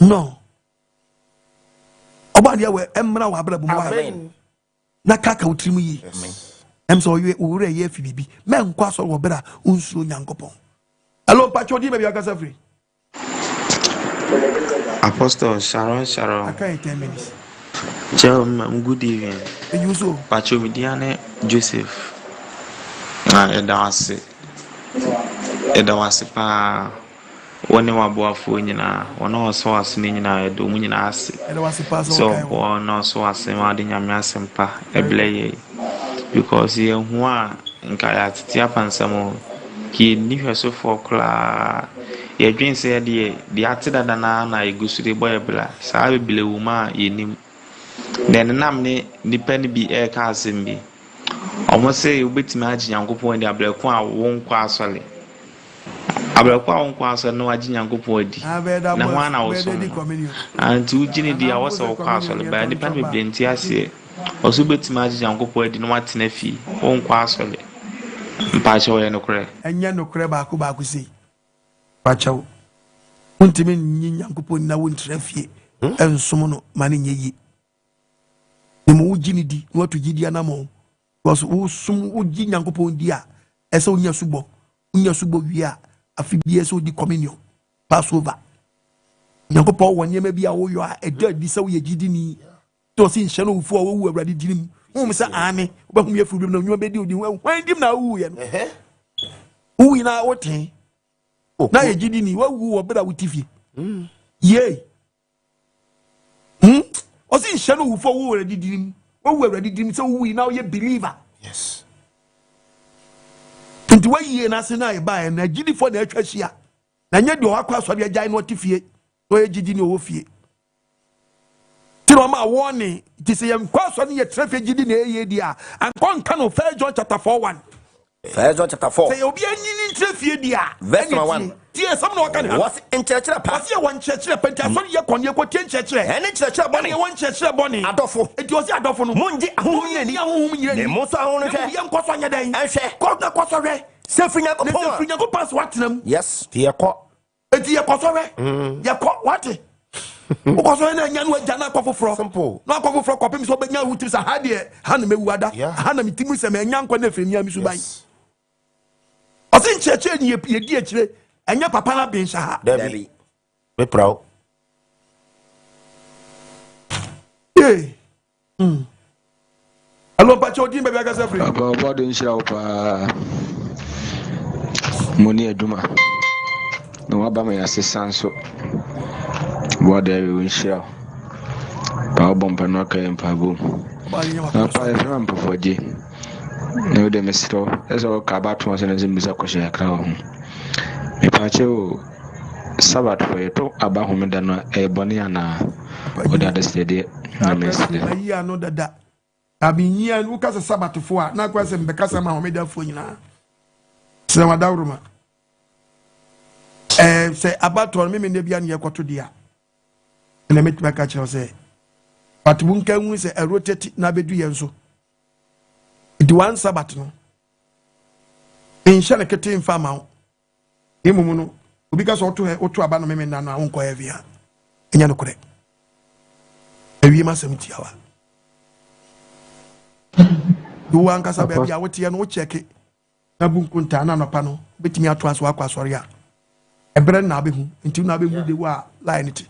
no oba dia we emra wa abrabo mu wa na kaka utrim yi em so ye owure ye fi bibi me nkwa so wo bra Wonsuro Onyankopon hello pacho di be akasa free Apostle Sharon akai 10 minutes good evening yuso pacho midiane Joseph na edawase pa wone waboafo nyina wona oso asene nyina edo mu nyina ase edawase pa so wona oso ase ma de nyame asempa ebleye because ye hu a nka ya titia pansamo ki ni hweso for kla ye dwen se de ateda na egusure boy bla sa bebele wu ma yenim den nam ne nipa ne bi e ka asem bi omo se obetimi agi Nyankopon de ableko a won kwa asole ableko a won kwa asole no agi Nyankopon di na ho ana wo so anti ugini di a wo se wo kwa asole ba nipa ne be nti ase oso betimi agi Nyankopon di no watena fi won kwa asole mpa che wo ye nokre enya nokre ba ko sei pa chawo untimi nyi Nyankopon na won trafie ensom no mane nyeyi mo ugini di no to gidi anamo because wo sum ugi Nyankopon di a ese onya subo wi a afi bi ese odi communion passover Nyankopon wonye ma bi a wo yo a eda di se wo ye gidi ni to si nhye no fu a wo wu awrade dinim wo se ane wo ba hum ye fu bi no nwa be di odi wan dim na wu ye no wu na wo ten na ye gidi ni wo wu wo bra wo tifie ye o si nhye no fu a wo awrade dinim wo wu awrade dinim se wu na wo ye believer yes nti wa yie na se na e ba na gidi fo na atwa hia na nya de o akwa so de agyan no tifie no ye gidi ni o fie ti no ma warning ti se yem kwa so ne ye trafie gidi na eye di a ankon kan no 1 John chapter 4:1 1 John chapter 4 say obi anyini trafie di a verse number 1 ti e sam no kan ha was in church pa was ye won church pa ti so ye konye ko tie church ene church boni ye won church boni adofo eti o si adofo no munji ahum nyani ne mo so ahum no hwe ye nkoso nya den ehwe ko na koso hwe Sefri Nyankopon Nyankopon so watenam yes tie ko eti ye kosore ye ko what ukosore na nya no agya na akofoforo simple na akofoforo kopem so benya wuti sa ha de ha na mewuada ha na mitimu se me nya nkwa na efremia mi so ban osin cheche ni ye di akire enya papa na ben sha David be proud Hello, Pacho, Jim, baby, I got free. About the shop, money a duma. No, Abama assistant, so what they will share. Power bumper, no can pabo. Papa, I'm for G. No, the mister, as all cabat was in a Zimbiza crown. Me Pacho Sabbath for you talk about whom than a boniana or the other steady. I know that. I've been here and look as a Sabbath for now, because I'm a media for you now. So, my darling, say about to me, maybe I'm here to dear. And I met my catcher say, but Bunka was a rotated Nabedu and so. It one Sabbath no. In Shanakatin farm out. Imuno, because or to abandon me and I won't go heavier. And you're correct. And we must meet you. You want us to be able to check it. Nabunkunta na pano betimi atwa so akwa sori a ebre na abehu nti na abehu de wa line it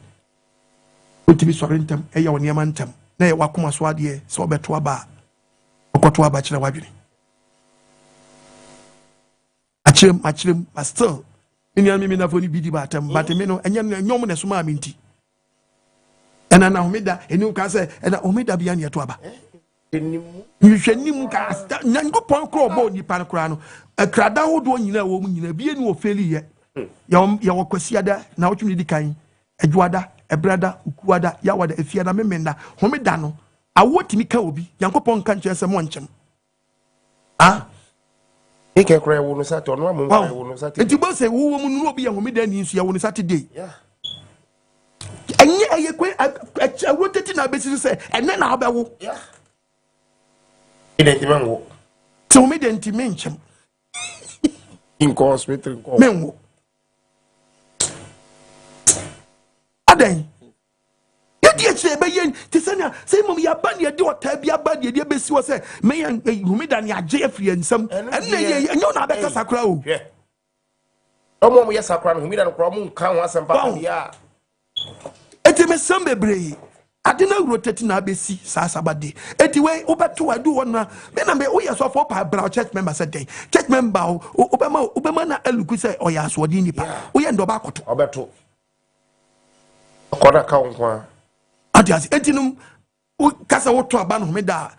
betimi sori ntem eya woni ma ntem na ye wakoma so ade so beto aba okoto aba kire wadwene achirem but still ina mi na foni bidi ba tem but me no enye nyom na so ma mi nti ena na homeda eni ka se ena homeda bia ne to aba Nimu ka Nyankopon kro bo nipa no kra no akrada hodo nyina wo mu nyina bie ni wo feli ye ya wo kwasiada na wo twumi di kan adwada ebrada ukuada ya wada efiada memenda homeda no awotimi ka obi Nyankopon ka nche se mo nchem ike kra wo no Saturday no amon kra wo no Saturday enti bo se wo mu no obi ya homeda ni nsu ya wo no Saturday enye ayekwe awoteti na besi se enne na obewo Identimango. So me denti mencham. In hospital. Mengo. Aden. Yedi eche be yen tisania say mom ya ban ye de ota bia ban ye de besi wo say me yan humida ne age afri ensam enne ye enyo na beka sakra o. Yeah. Omo mo yesakra no humida no kro mo nka ho asem papa bia. Eti me sam bebre. Adina rotate na besi sa sabade eti we obeto adu wona me na me oya so for pa bra church member said day church member obema na eluku say oya so di nipa oya ndo ba koto obeto akoda ka won ati asi eti num kasa woto aba no me da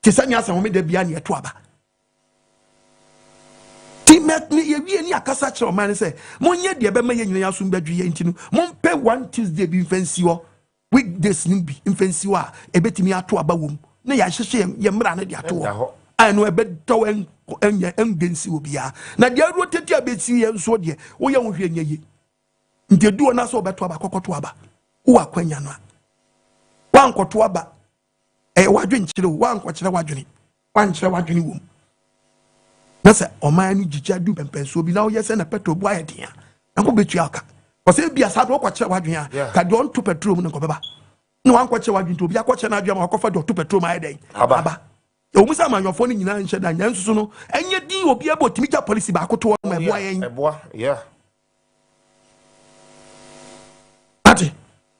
tisanya asa ho me da bia na yeto aba ti met me ye wie ni akasa kire o man say monye de be ma ye nyina asum badwi ye ntinu mon pay one Tuesday bi fancy wo weekdays nimbi infancy wa ebetimi ato aba wom na ya hyehye ye mra na de ato ano ebeto engensi obia na de roteti abeti ye nso de wo ye hwe nyaye nteduo na so obeto aba kokoto aba wo akwanya no wa nkoto aba wadwen kire wa nkokire wadwene wa nkire wadwene wom na se oman ni jija du pempenso bi na wo ye se na petrol bo ayedea na ko betu aka Ose bia sa do kwache wadwen a ka do nto petrol mu nko beba no wan kwache wadwen to bia kwache na adwam akofa do to petrol ma yeden aba e omusa amanyofo ni nyina nche da nyansusu no enye din obi abo timija policy ba akoto no eboa yen eboa yeah ati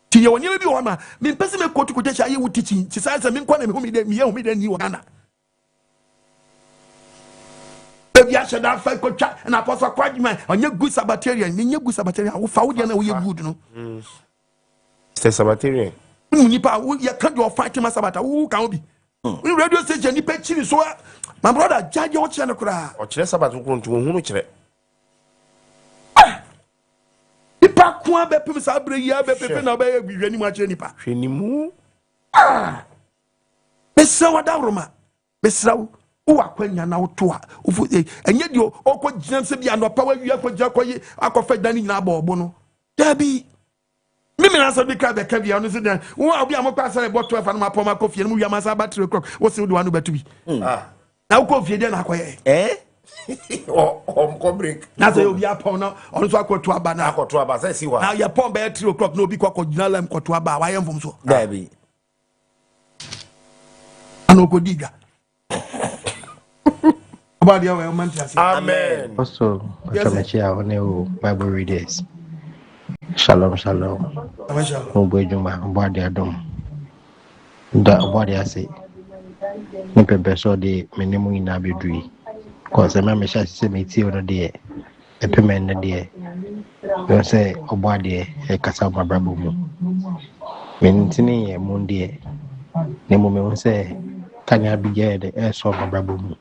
ti ye woni bi wo ma me pese me kotu kote cha ye wuti ti sa me nkwa na me hu mi de ni wo Ghana ya shada fa kocha na apostle kwadman onye good sabbatarian nye good sabbatarian wo fa wo dia na wo ye good no stay sabbatarian nipa wo ya kan do fight ma sabbata wo kan obi ni radio station nipa chiri so my brother judge wo chere kura o chere sabbat ko ntu wo hunu chere nipa ko abe pem sa bre ya be pepe na be gwi ni ma chere nipa hwani mu besa wada roma besa wo akwanya na woto a ofu enye dio okọ jinse bia no pa wa wi akọja koye akọfa dani nyina ba obo no dabi mimi na so bi ka be ka bia no so dan wo obi amokwa sare botto afa no mapọ makọ fie no wi amasa battery clock wo se wo do anu batu bi na wo kọ fie de na akoye Or break. Now say obi apon na ono so akoto aba na. Akoto aba say si wa. Now your pon be 3 o'clock no obi kwa kodina lam koto aba wa yem fom so. There be. Ano kodiga. About the way man say. Amen. Also, Bible readers. Shalom, shalom. Obejuma, Obadi Adom. Da Obadi Ase. Nipe beso de menemu ina bedui. Cause I remember she say me ti ono de epemen na de. You say Obadi e kasa mabrabo mu. Mentini ye mu de. Ne mu me say kanya bigye de e so mabrabo mu.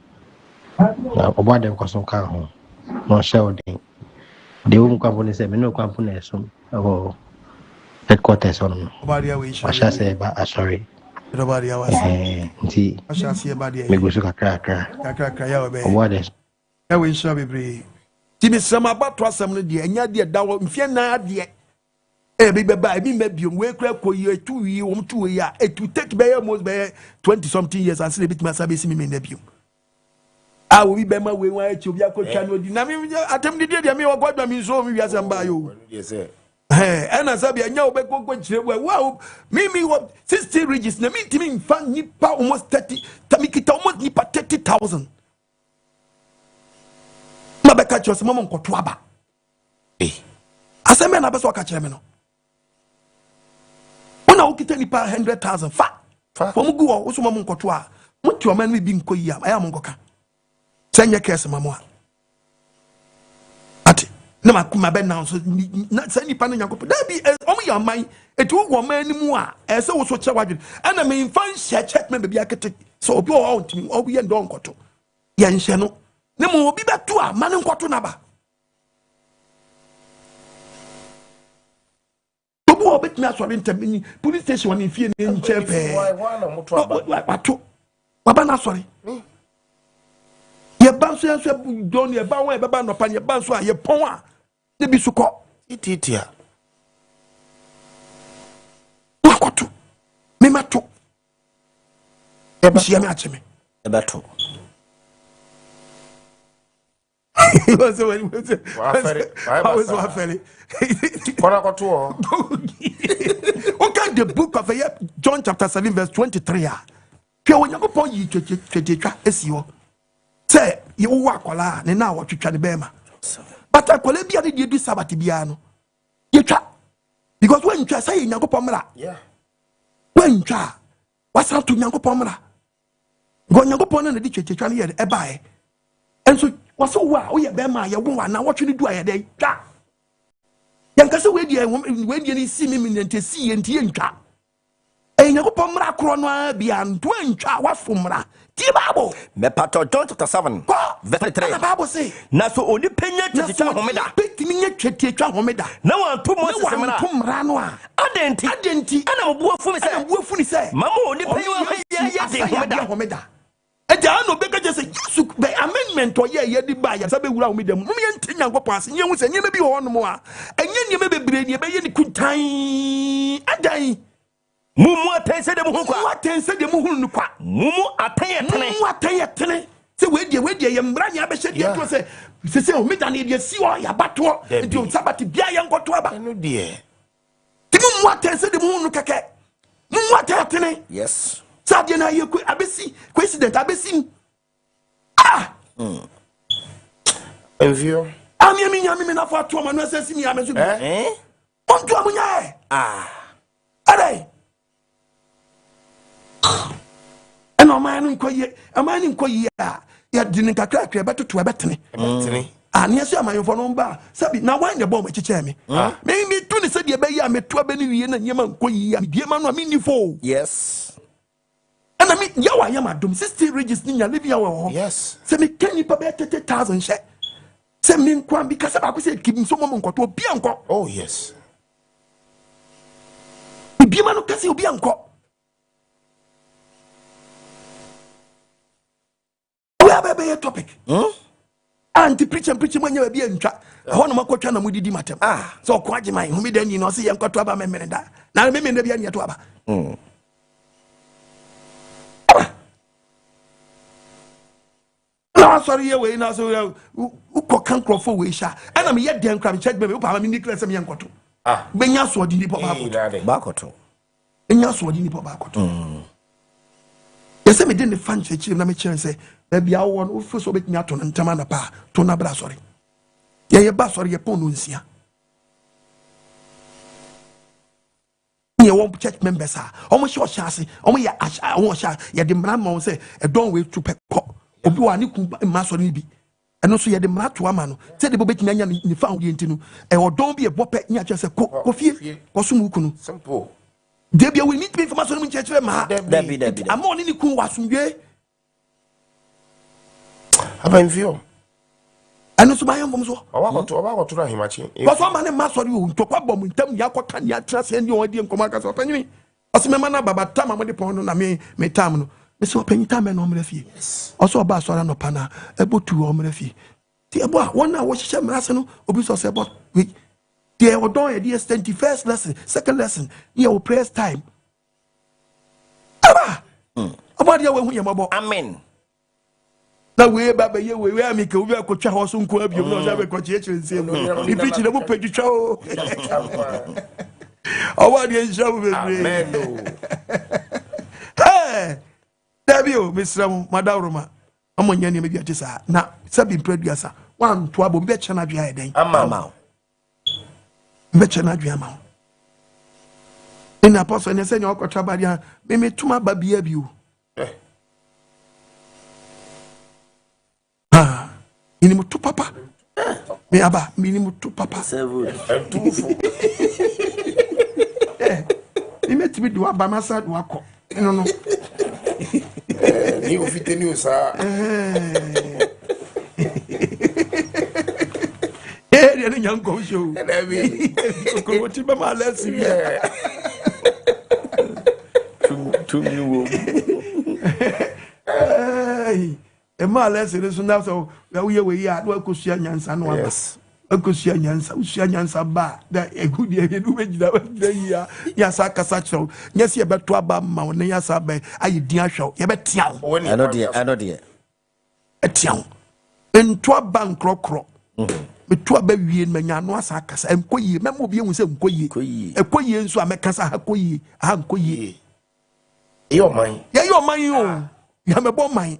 Na Obadi ko so kan ho. No share de. The home company say me no company so headquarters on. Obadi we share. Masha say ba Asore. Obadi was. Nti. Masha say Obadi. Me go so kakra. Kakra ya we. Obadi. Ya we share bebre. Ti me sama ba to asem no de anya de dawo mfie na de. Be ba bi me biom we kra koyi 2 yi wom 2 yi a it will take be almost be 20 something years and still bit ma sabe si me na biom. I will be bema we want to be a coach and would attempt the day me or God me so me as I'm by you. Yes, sir. And as I be a new back wow, me what 60 regis, na me to fan nipa almost 30, Tamikita almost nipa 30,000. Mabeka chos mamon kotwaba. Aseme na beso akache me no. Una ukite nipa 100,000 fa. For mugu wo so mamon kotwa. Muti o man me bi nkoyi am aya monkoka. Senya kese mamwa. Ati na makuma be now so na sani pa na Nyankopon. Da bi omo ya man etu wo man ni mu a ese wo so che wadwe. Ana me infan check me be akete. So obi o ntimi obi ye ndo nkoto. Ye nhye no. Ne mo obi beto a man nkoto na ba. Obi o bet me asori ntami police station woni fie ne nche pe. Why na moto aba? Wato. Waba na asori. Ye ban so don ye ban wan be ban no pan ye ban so a ye pon a ne bi so ko ititia wakoto me mato e ba sia me ache me e ba to was when I was wafere kona koto okay the book of John chapter 7 verse 23 a hwe Onyankopon yi twetwa esiwo say you walk ola ne na watwetwa ne bema but akola bia ne di sabat bia no yetwa because when twa say Nyankopon mra when twa wasa to Nyankopon mra go Nyankopon na di twetwa ne ye e bae enso wasa wa wo ye bema ye wo na watwe ne du aye dey twa yankase we di ni si mi nte si enti ntwa Nyankopon mra kro no bia ntwa ntwa wafomra ti Bible me pato John chapter 7 verse 3 the Bible say na so oni penya twetwa homeda petimi nya twetwa homeda na wan to mo se semra to mra no a adenti ana obuafu mi se mama oni penya ya homeda eja no beka je say yesu be amendment o ye di ba ya sabe wura homeda mu ye nti Nyankopon ase nye hu se nye bi ho no mo a enye nye me bebre ne be ye ni kuntan adan mumu atense de mu hu kwa atense de mu hu nu kwa mumu atayetene se we die ye mra nya be hye die to se o meda ne die si o ya bato di o sabati bia ye nkoto aba eno die ti mumu atense de mu hu nu keke mumu atayetene yes sa die na ye ku abesi coincident abesi envio ami nyame na fa to ma no asesi mi ameso bi on to amunya ade and o man nkoyi a ya dinin kakra beto betene ani ase amanfo no ba sabi na wan the bomb chiche me me tu ni se de be ya me to be ni wiye na nyema nkoyi ya me die ma no me ni fo yes and me ya wa ya madum 60 regis ni nya live ya wo yes se me kan ni pa be 30,000 she se me nkwan bi kasa ba ko se kim so mo nkoto obi anko oh yes bi ma no kase obi anko we have a topic anti preach manya be ntwa ho no makotwa na mudidi matem so ko agyeman humi da ni no se yenkoto aba memene da na memene bia ni to aba Now sorry we now so uko kan krofo we sha. And am yet dem kram check me pa me nickname me yankoto. Ah. Benya so di ni papa bakoto. Enya so di ni papa bakoto. Yes me dey ne fan church na me chere say na bia wo no fo so betimi ato ntama na pa to na bra sorry. Ye ba sorry ye pon no nsia. Ye won church members a omo she o chance omo ye omo sha ye de mra ma say e don we to peko obi wa ni ku ma so ni bi eno so ye de mra to ama no say de bobetimi anya ni fa ho ye ntinu e odon bi e bope nya che say ko fie ko sumu ku no simple de bia we need be information mu church ma Debi ama oni ni ku wasumwe aba mfio eno so ba yam bom so oba ko to ahimachi because one man ma sorry o to kwa bom ntam ya kwa kan ya tra se ni o di nkoma aka so panyi osimema na baba tam amode pon no na me tam no me so panyi tam no omre fie oso ba so no pana ebotu omre fie ti ebo a wona wo hihye mrase no obi so se but we ti e odon e di 21st lesson second lesson here we prayer time aba oba dia we hu ye mabo amen na we baba ye we amika obi akotwa ho so nko abiem no sabe ko chie nsem no ifichi na mo pedutwa o oba dia nsham bebre amen o hey Dabio misram madaruma amonya ne media tisa na sabi producer wan to abo be chana dua eden ama be chana dua ama ina apostle ne se nya okotwa badia me tuma babia biu ini mutu papa me aba mini mutu papa sevu tufu imetimi do aba masa do akọ no ni ofite ni osa dia ni nyanko show Dabi ko ti ba ma lesi tum ni wo e ma lesi ni so na so we we ya do akosua nyansa no aba akosua nyansa usua nyansa ba da egudi e du bejida da ya sa kasa chro nyese e beto aba ma won ya sa ba ayi din ahwew ye betia wo ano de etia ento aba nkrokro meto aba wie manya no asa kasa enkoyi memo bi ehun se enkoyi ekoyi nso amekasa hakoyi ha enkoyi yo man yo ya mebo man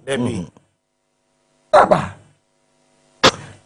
aba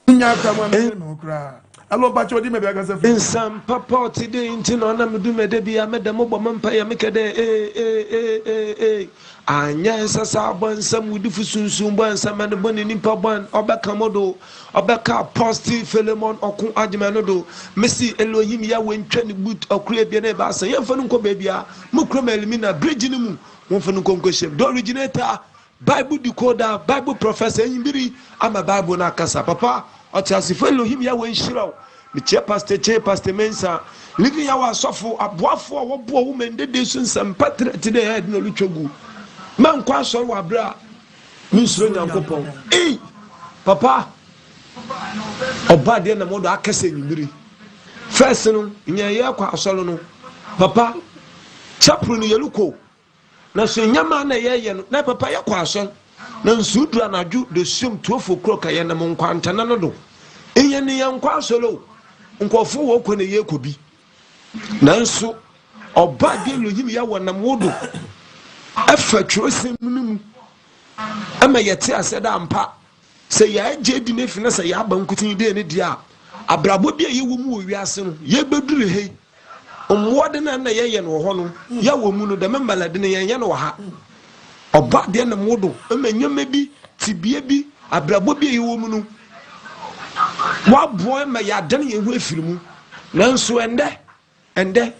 nya kama me no kra alo ba chodi me be aka se insam papa ti de intino na me du me de bia me de mo bom mpa ya me kede anya sasa bansam wudi fusunsun bansam ne boni nimpa ban obeka modo obeka positive Philemon okun adwuma do Messi Elohim ya wentwa ne boot okura bia na ba san yemfa no nko ba bia mo kura elimina bridge ni mu wonfa no nko shem do originator Bible decoder Bible professor yimbiri ama Bible na kasa papa otiasifo Elohim ya wenhiraw me che pastor Mensa living ya wasofo aboafo a wobo wo mendede so nsam patre ti de head no lutwagu man kwa so wa bra Wonsuro Onyankopon papa oba de na modo akase yimbiri first no nya ye kwa asolo no papa chapel no yeluko na so nyama na ye no na papa ya kwa aso na nsudura na dwu de sum tuofo kroka ye na monkwantana no do enye ne yankwa asolo nkofo wo ko na ye kobi nanso oba de Elohim ya wonam wodo afa twosem mu ama yete aseda ampa se ya je di ne fina se ya ba nkutin de ne dia abrabo bi ye wo mu wo wiase no ye beduru hei omwode na ye no ho no ya wo mu no de membalade ne ye no ha oba de na modo emanyama bi tibie bi abrabo bi ye wo mu no wa boy ma ya de ye hu afirimu nanso ende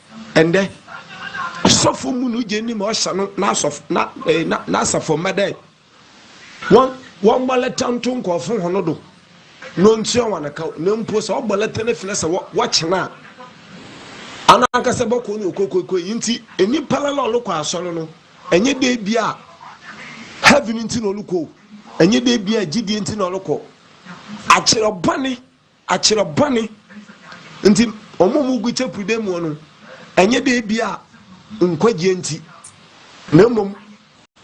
sofo mu no je ni ma o hya no na sof na asafo mede won balatan tun ko fun hono do no ntio wanaka na mpo so balatan na fina se wo chena ana akase bako ni okokoko yinti eni parallel lo kwa asoro no enye de bia heaven nti no luko enye de bia gidi nti no luko achiro bani nti omomu gu chepude mu no enye de bia nkwaje nti na mom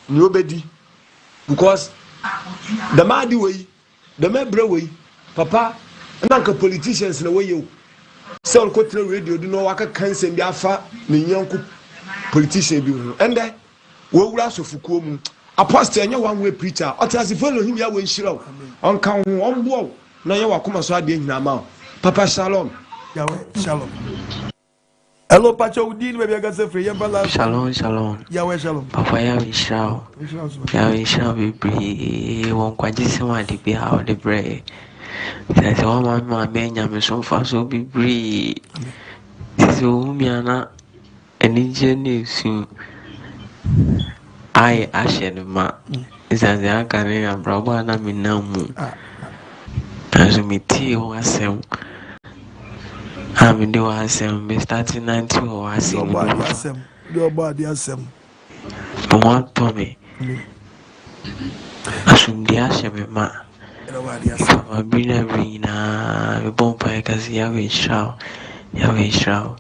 ni obedi because the madi way the mebre way papa nanka politicians na way you say on kotre radio do no waka kanse bi afa ne nyanko politician bi ho ende wo wura sofukuo mu apostle enya one way preacher otasi follow him ya we nshira on kan ho on bo na ye wakoma so ade nyina ma papa shalom Yahweh shalom. Hello, Pacho Udin, maybe I can say free. Shalom, shalom. Yahweh shalom. Papa Yahweh shalom. Yahweh shalom be one quadrissima one the be how the Bere. That's one my man, Yamison Faso be bree. This woman, an engineer soon. I ashen ma. Is that the Akane and Brabana Minamu. As me tea was him. I'm doing some starting 90 or I see your body has some. One Tommy. I should be ashamed, ma. I've been a rina, a bomb because Yahweh shall. Yahweh shall.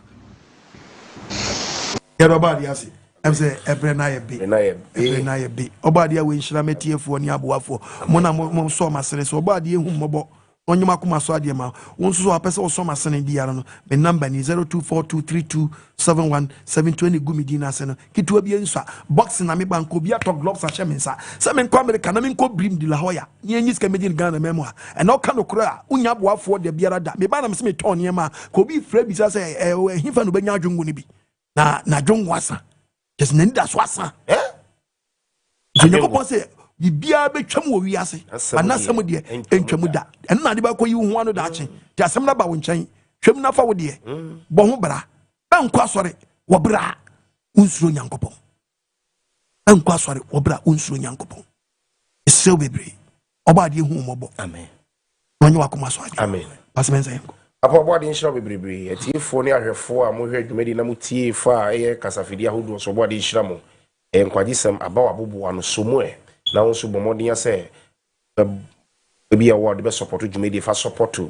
Your body has it. I'm saying every night be. Every night be. Obadi, I wish I met you for Niabuafo. Mona saw my son, so body whom mobile. On your Makuma Swadia, once so a person or some ascending diarano, the number is 0242327172 Gumidina Sena, Kituabiansa, boxing Amibanko, Biato Globes and Shemensa, some incumbent Canaminco Brim de la Hoya, Yanis Canadian Ghana memoir, and all kind of cry, Unyabua for the Biarada, Mebana Smith on Yama, Kobe Fred is a him and Benya Jungunibi. Na Jung Wassa, just Nenda Swassa, eh? Jinako say. Bibia be twam wo wiase anasem de entwam da eno na de ba koyi ho ano da ache ti asem na ba wo nchen twam na fa wo de bo ho bra enko asore wo bra Wonsuro Onyankopon enko asore wo bra Wonsuro Onyankopon esew bebre oba de hu mobo amen onye wakoma so ade amen pasmensa yenko apa oba de nshira bebre etifo ne ahwefo a mo hwe dwumedi na mo tie fa eye kasafidi ahodo so oba de nshira mo enkwagisem abawa bobo ano somoe na wonso bomodin ase bia word be support dwumedi fa support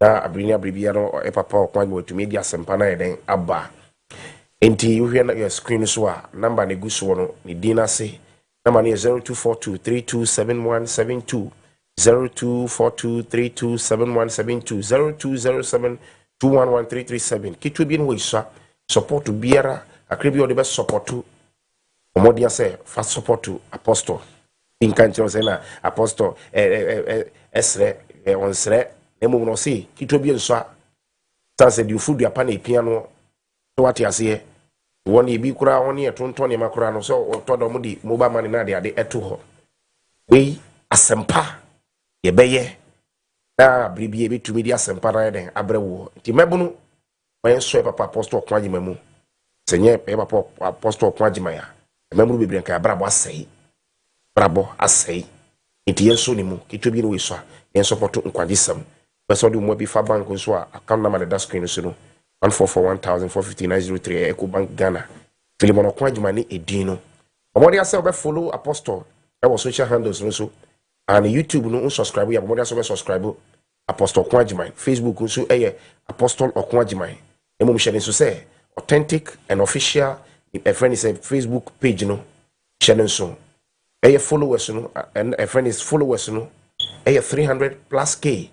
na abrini abribia no e papa okwan bo dwumedi asempa na eden aba enti you hear na your screen so a number ne guso no ni dina se number ne 0242327172 0242327172 0207211337 kitu bi no we support biara akrebi o de be support omodin ase fa support apostle in country say na apostle esre onsre emu no see kitu bi nso a sanse di food ya pa na piano what you see woni bi kura woni etonton ne makura no so otodo mu di mobile money na de ade eto ho we asempa ye beye na bribie bi tumi di asempa na den abrewo ti mebunu wen so papa apostle kwagima mu senye papa apostle kwagima ya memuru bebre nka brabo asai brabo asai enti yenso ni mu kitu bi no we so yen support nkwagisam person do mo bi fa bank so a account number the screen so no 144145903 Eco Bank Ghana. Philemon Okwajima ni edino. Omodi ase obe follow apostle e wo social handles so and YouTube no subscribe ya omodi ase obe subscribe apostle Okwajima. Facebook nso apostle Okwajima. Emom share so say authentic and official a friend is a Facebook page no share so followers no and a friend is followers no 300 plus k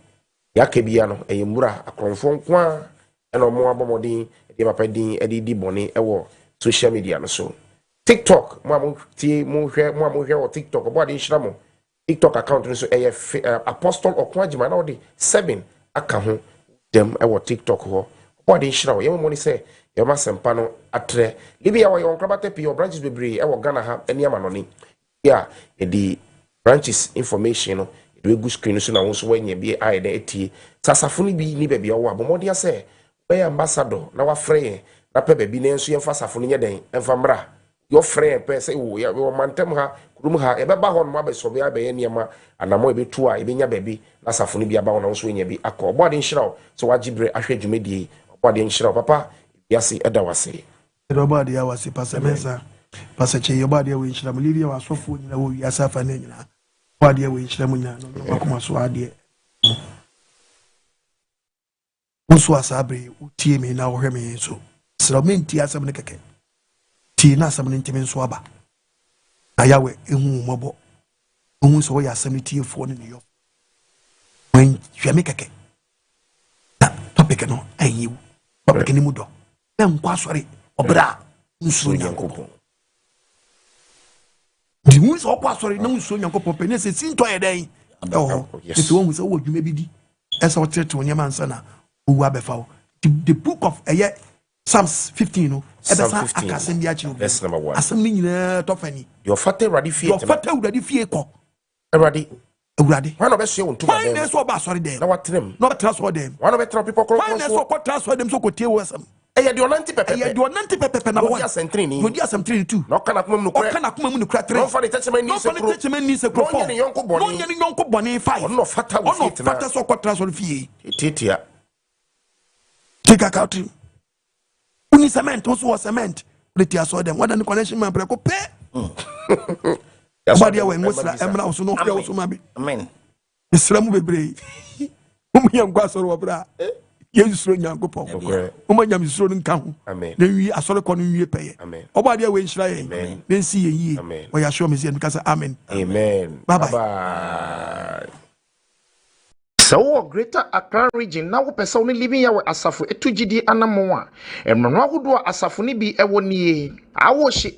yakebia no mura akronfo kwa eno mo abomodin e papa din e di boni e wo social media no so TikTok mo hwe o TikTok obo ade nhira mo TikTok account no so apostle Okwajima na odi 7 aka ho dem e wo TikTok ho obo ade nhira o yemo ni say ye ma sempa no atre libia wo yon krabate pi o branches bebre e wo Ghana ha eni ama no ni ya e di branches information no we go screen so na won so wanya bi ai da etie sasafo ni bi ni ba bia wo abomodi ase we ambassador na wa frɛ na pe ba bi na nso yemfa safo no nyeden emfa mra yo frɛ pe say wo ya wo mantem ha kurum ha e be ba ho no ma be so be abeye niema anamo e be tu a e be nya ba bi na safo no bi aba wona so nya bi akọ obode nhira so wajibre ahwe dwumedie obode nhira papa yasi eda wase obode ya wase pasemesa pasache obode we nhira mulivia wasofo nyina wo yasa fa na nyina obode we nhira munya no makoma so ade Wonsuro asabre utie me na wohwe me so sramenti asam ne keke ti na asam ne ntime so aba ayawe ehu mobo ohun so ya asɛm for no ne yɔ when hwɛ me kɛkɛ na topic no ayiw topic ni mu dɔ na nkɔ asɔre ɔbra nsuro Onyankopɔn di hu so ɔkɔ asɔre na nsuro Onyankopɔn pɛ ne sɛ sintɔ yɛ dɛn ɛwɔ ɛsɛ wɔn sɛ wɔ dwuma bi di ɛsɛ ɔtete onyama nsa na owu abɛfa wo the book of Psalms 15 no ɛbɛsa akasɛm bi akyerɛ wo asɛm no nyinaa tɔfani your fate ready fie kɔ Awurade wana obɛsua wo ntoma dɛm so ɔba asɔre dɛm na watrem na ɔbɛtra so dɛm wana obɛtra people kɔ wana so ɔkɔtra so dɛm so ɔkɔtie wo asɛm ɛyɛ deɛ ɔnante pɛpɛpɛ na wɔdi asɛmtrini tu na ɔka nakoma mu nokorɛ tere ɔmfa ne tɛkyɛma ni sekuro ɔnyɛ ne yɔnko bɔne 5 ɔno ɔfata wo fie tena ɔfata so ɔkɔtra so fie tiatia tika kautri uni cement wo so wɔ cement wode tia so dɛm wada ne connection man prɛko pɛ ɔbadeɛ wɔ nwosra ɛmmra wo so no ɔfrɛ wo so ma bi amen mesrɛ mu bebree momyɛ nkɔ asɔre wɔ berɛ a yɛsu suro Nyankopɔn woma nyame suro no nka ho na nwie asɔre kɔ no nwie pɛyɛ ɔbadeɛ wɔ nhyira yɛn na nsi yɛ yie ɔyɛ asɔ me sɛ meka sɛ amen bye bye sɛ wowɔ Greater Accra region na wopɛ sɛ wo ne living yɛ wɔ asafo ɛto gyidi anamo a ɛmmono ahodoɔ a asafo no bi ɛwɔ nie awo hye